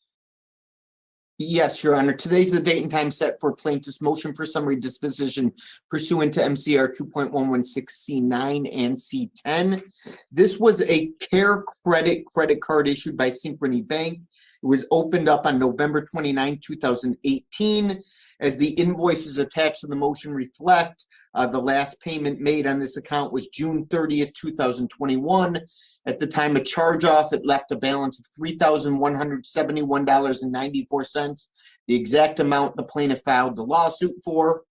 Yes, Your Honor. Today's the date and time set for plaintiff's motion for summary disposition pursuant to MCR 2.116C9 and C10. This was a Care credit card issued by Synchrony Bank. It was opened up on November 29, 2018. As the invoices attached to the motion reflect, the last payment made on this account was June 30th, 2021. At the time of charge-off, it left a balance of $3,171.94, the exact amount the plaintiff filed the lawsuit for.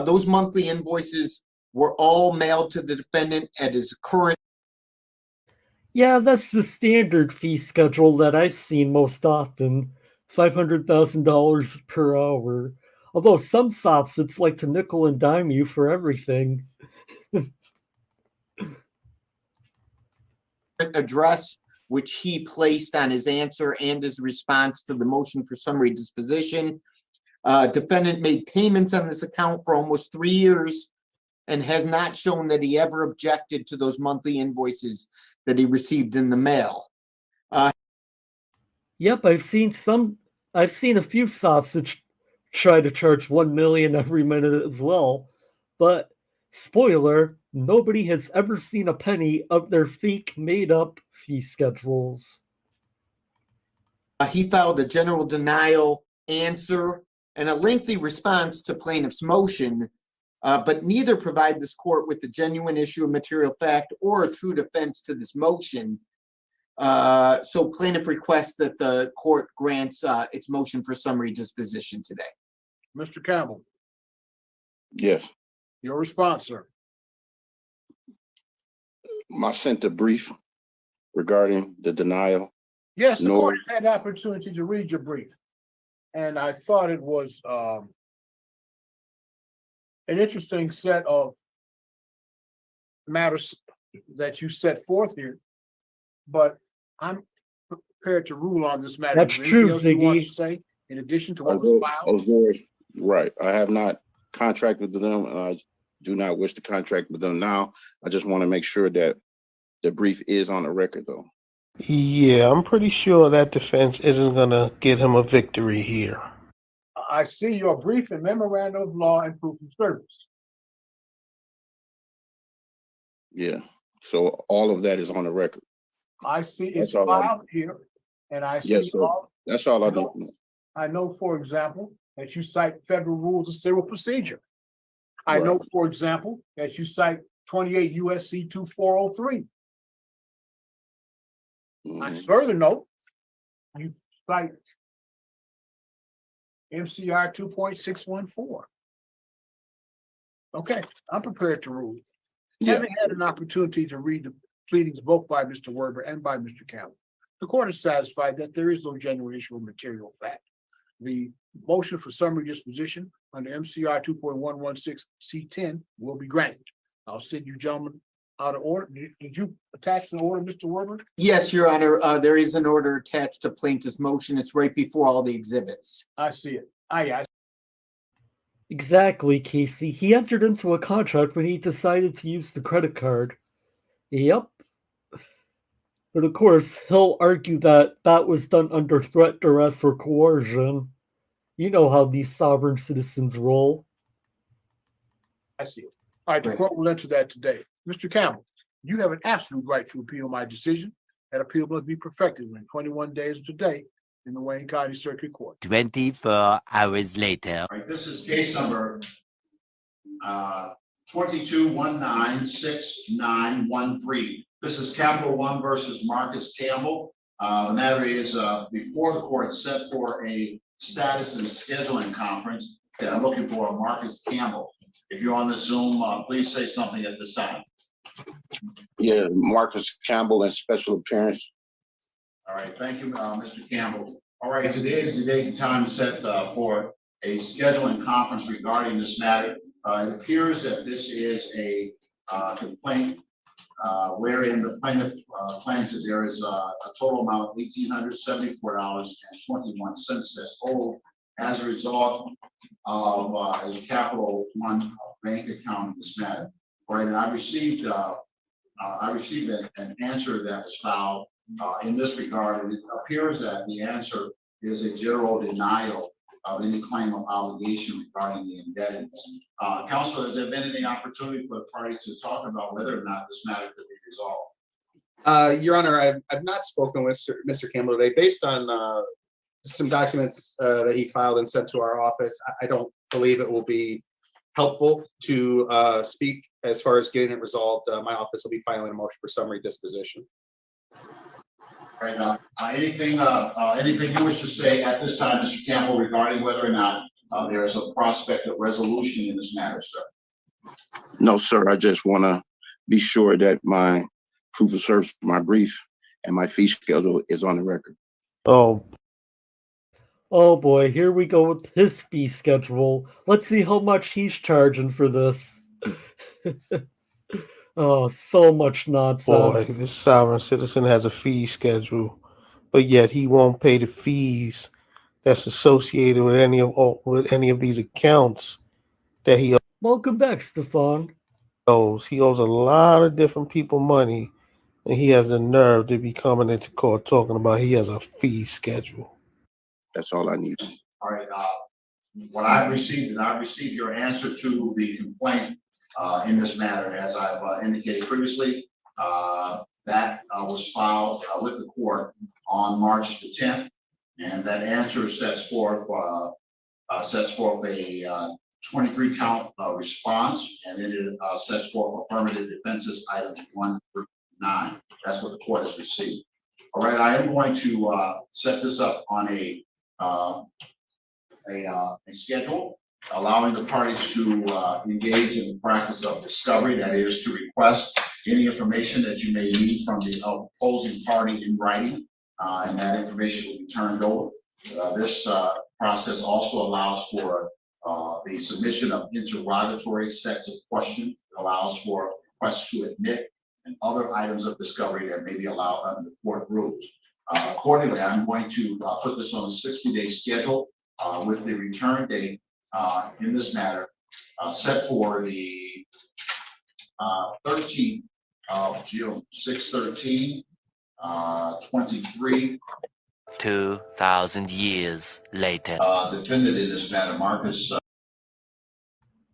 Those monthly invoices were all mailed to the defendant at his current. Yeah, that's the standard fee schedule that I've seen most often, $500,000 per hour. Although some sops, it's like to nickel and dime you for everything. Address, which he placed on his answer and his response to the motion for summary disposition. Defendant made payments on this account for almost 3 years and has not shown that he ever objected to those monthly invoices that he received in the mail. Yep, I've seen a few sops that try to charge $1 million every minute as well. But spoiler, nobody has ever seen a penny of their fake made-up fee schedules. He filed a general denial answer and a lengthy response to plaintiff's motion, but neither provide this court with the genuine issue of material fact or a true defense to this motion. So plaintiff requests that the court grants its motion for summary disposition today. Mr. Campbell, Yes, your response, sir. I sent a brief regarding the denial. Yes, the No. court had the opportunity to read your brief. And I thought it was an interesting set of matters that you set forth here. But I'm prepared to rule on this matter. That's Is there anything true, else you want Ziggy. to say in addition to what was filed? Right. I have not contracted with them, and I do not wish to contract with them now. I just want to make sure that the brief is on the record, though. Yeah, I'm pretty sure that defense isn't gonna get him a victory here. I see your brief and memorandum of law and proof of service. Yeah. So all of that is on the record. I see it's That's all I- filed here, and I see Yes, sir. all. That's all I know. I know, for example, that you cite federal rules of civil procedure. I Right. know, for example, that you cite 28 USC 2403. I further note, you cite MCR 2.614. Okay, I'm prepared to rule. Yeah. Having had an opportunity to read the pleadings both by Mr. Werber and by Mr. Campbell, the court is satisfied that there is no genuine issue of material fact. The motion for summary disposition under MCR 2.116 C10 will be granted. I'll send you gentlemen out of order. Did you attach an order, Mr. Werber? Yes, Your Honor, there is an order attached to plaintiff's motion. It's right before all the exhibits. I see it. Aye. Exactly, Casey. He entered into a contract when he decided to use the credit card. Yep. But of course, he'll argue that that was done under threat, duress, or coercion. You know how these sovereign citizens roll. I see it. All right, the court will enter that today. Mr. Campbell, you have an absolute right to appeal my decision. That appeal must be perfected within 21 days of today in the Wayne County Circuit Court. 24 hours later. All right, this is case number 22196913. This is Capital One versus Marcus Campbell. The matter is before the court set for a status and scheduling conference that I'm looking for Marcus Campbell. If you're on the Zoom, please say something at this time. Yeah, Marcus Campbell and special appearance. All right, thank you, Mr. Campbell. All right, today is the date and time set for a scheduling conference regarding this matter. It appears that this is a complaint wherein the plaintiff claims that there is a total amount of $1,874.21 that's owed as a result of a Capital One bank account in this matter. All right, and I received an answer that was filed in this regard, and it appears that the answer is a general denial of any claim of obligation regarding the indebtedness. Counsel, has there been any opportunity for the parties to talk about whether or not this matter could be resolved? Your Honor, I've not spoken with Mr. Campbell today. Based on some documents that he filed and sent to our office, I don't believe it will be helpful to speak as far as getting it resolved. My office will be filing a motion for summary disposition. Right now, anything you wish to say at this time, Mr. Campbell, regarding whether or not there is a prospect of resolution in this matter, sir? No, sir. I just want to be sure that my proof of service, my brief, and my fee schedule is on the record. Oh boy, here we go with his fee schedule. Let's see how much he's charging for this. Oh, so much nonsense. Boy, this sovereign citizen has a fee schedule, but yet he won't pay the fees that's associated with any of these accounts that he Welcome back, Stefan. owes. He owes a lot of different people money, and he has the nerve to be coming into court talking about he has a fee schedule. That's all I need. All right. What I've received, and I've received your answer to the complaint in this matter, as I've indicated previously. That was filed with the court on March the 10th, and that answer sets forth a 23 count response, and then it sets forth affirmative defenses items 1 through 9. That's what the court has received. All right, I am going to set this up on a schedule, allowing the parties to engage in the practice of discovery, that is to request any information that you may need from the opposing party in writing, and that information will be turned over. This process also allows for the submission of interrogatory sets of questions. It allows for requests to admit and other items of discovery that may be allowed under the court rules. Accordingly, I'm going to put this on a 60-day schedule with the return date in this matter set for the 13th of June, 6/13, 23. 2,000 years later. Defendant in this matter, Marcus.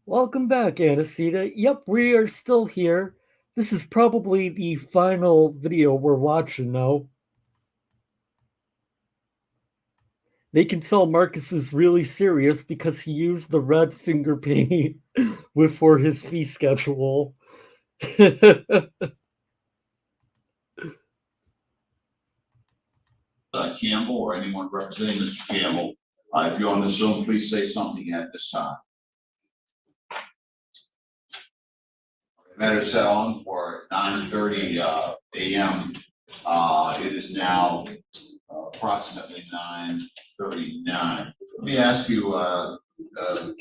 Welcome back, Anacita. Yep, we are still here. This is probably the final video we're watching now. They can tell Marcus is really serious because he used the red finger paint for his fee schedule. Campbell or anyone representing Mr. Campbell. If you're on the Zoom, please say something at this time. The matter set on for 9:30 a.m. It is now approximately 9:39. Let me ask you,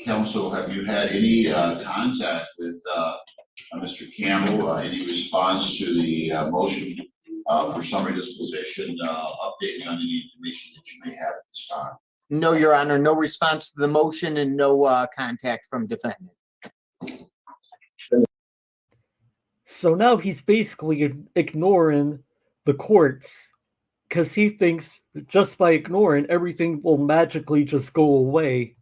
Counsel, have you had any contact with Mr. Campbell? Any response to the motion for summary disposition, updating on any information that you may have at this time? No, Your Honor, no response to the motion and no contact from defendant. So now he's basically ignoring the courts because he thinks just by ignoring everything will magically just go away.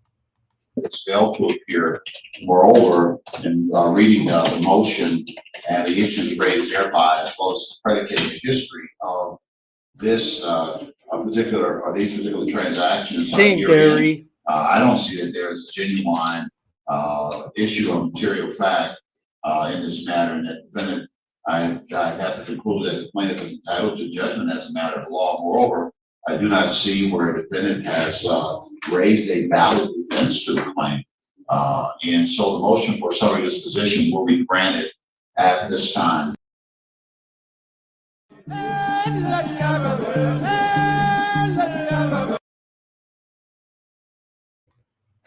It's failed to appear. Moreover, in reading the motion and the issues raised thereby, as well as the predicated history of this these particular transactions, Shame, Barry. I don't see that there is a genuine issue of material fact in this matter, and that defendant, I have to conclude that the plaintiff is entitled to judgment as a matter of law. Moreover, I do not see where a defendant has raised a valid defense to the claim. And so the motion for summary disposition will be granted at this time.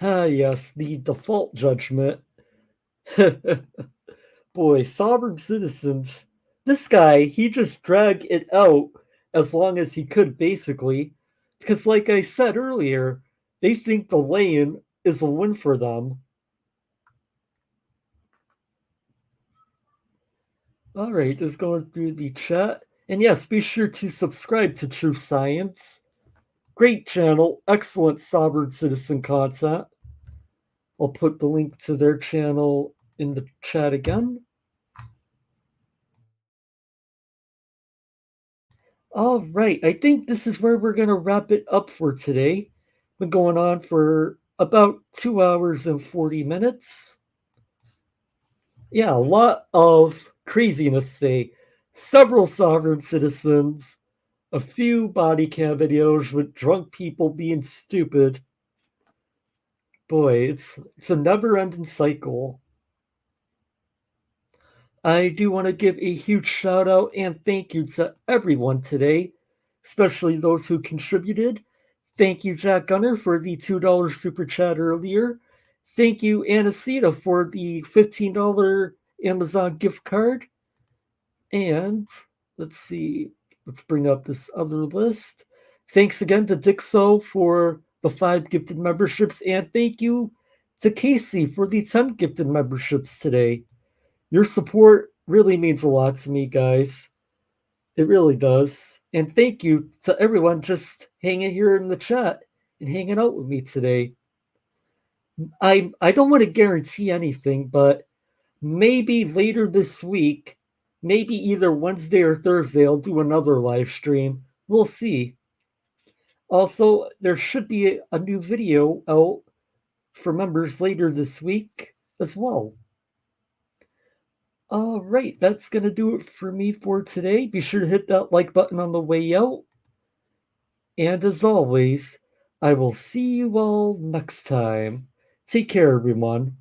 Yes, the default judgment. Boy, sovereign citizens. This guy, he just dragged it out as long as he could, basically. Because, like I said earlier, they think the lay-in is a win for them. All right, just going through the chat. And yes, be sure to subscribe to True Science. Great channel, excellent sovereign citizen content. I'll put the link to their channel in the chat again. All right, I think this is where we're going to wrap it up for today. Been going on for about 2 hours and 40 minutes. Yeah, a lot of craziness today. Several sovereign citizens, a few body cam videos with drunk people being stupid. Boy, it's a never-ending cycle. I do want to give a huge shout out and thank you to everyone today, especially those who contributed. Thank you, Jack Gunner, for the $2 super chat earlier. Thank you, Anacita, for the $15 Amazon gift card. And let's see, let's bring up this other list. Thanks again to Dixo for the 5 gifted memberships, and thank you to Casey for the 10 gifted memberships today. Your support really means a lot to me, guys. It really does. And thank you to everyone just hanging here in the chat and hanging out with me today. I don't want to guarantee anything, but maybe later this week, maybe either Wednesday or Thursday, I'll do another live stream. We'll see. Also, there should be a new video out for members later this week as well. All right, that's going to do it for me for today. Be sure to hit that like button on the way out. And as always, I will see you all next time. Take care, everyone.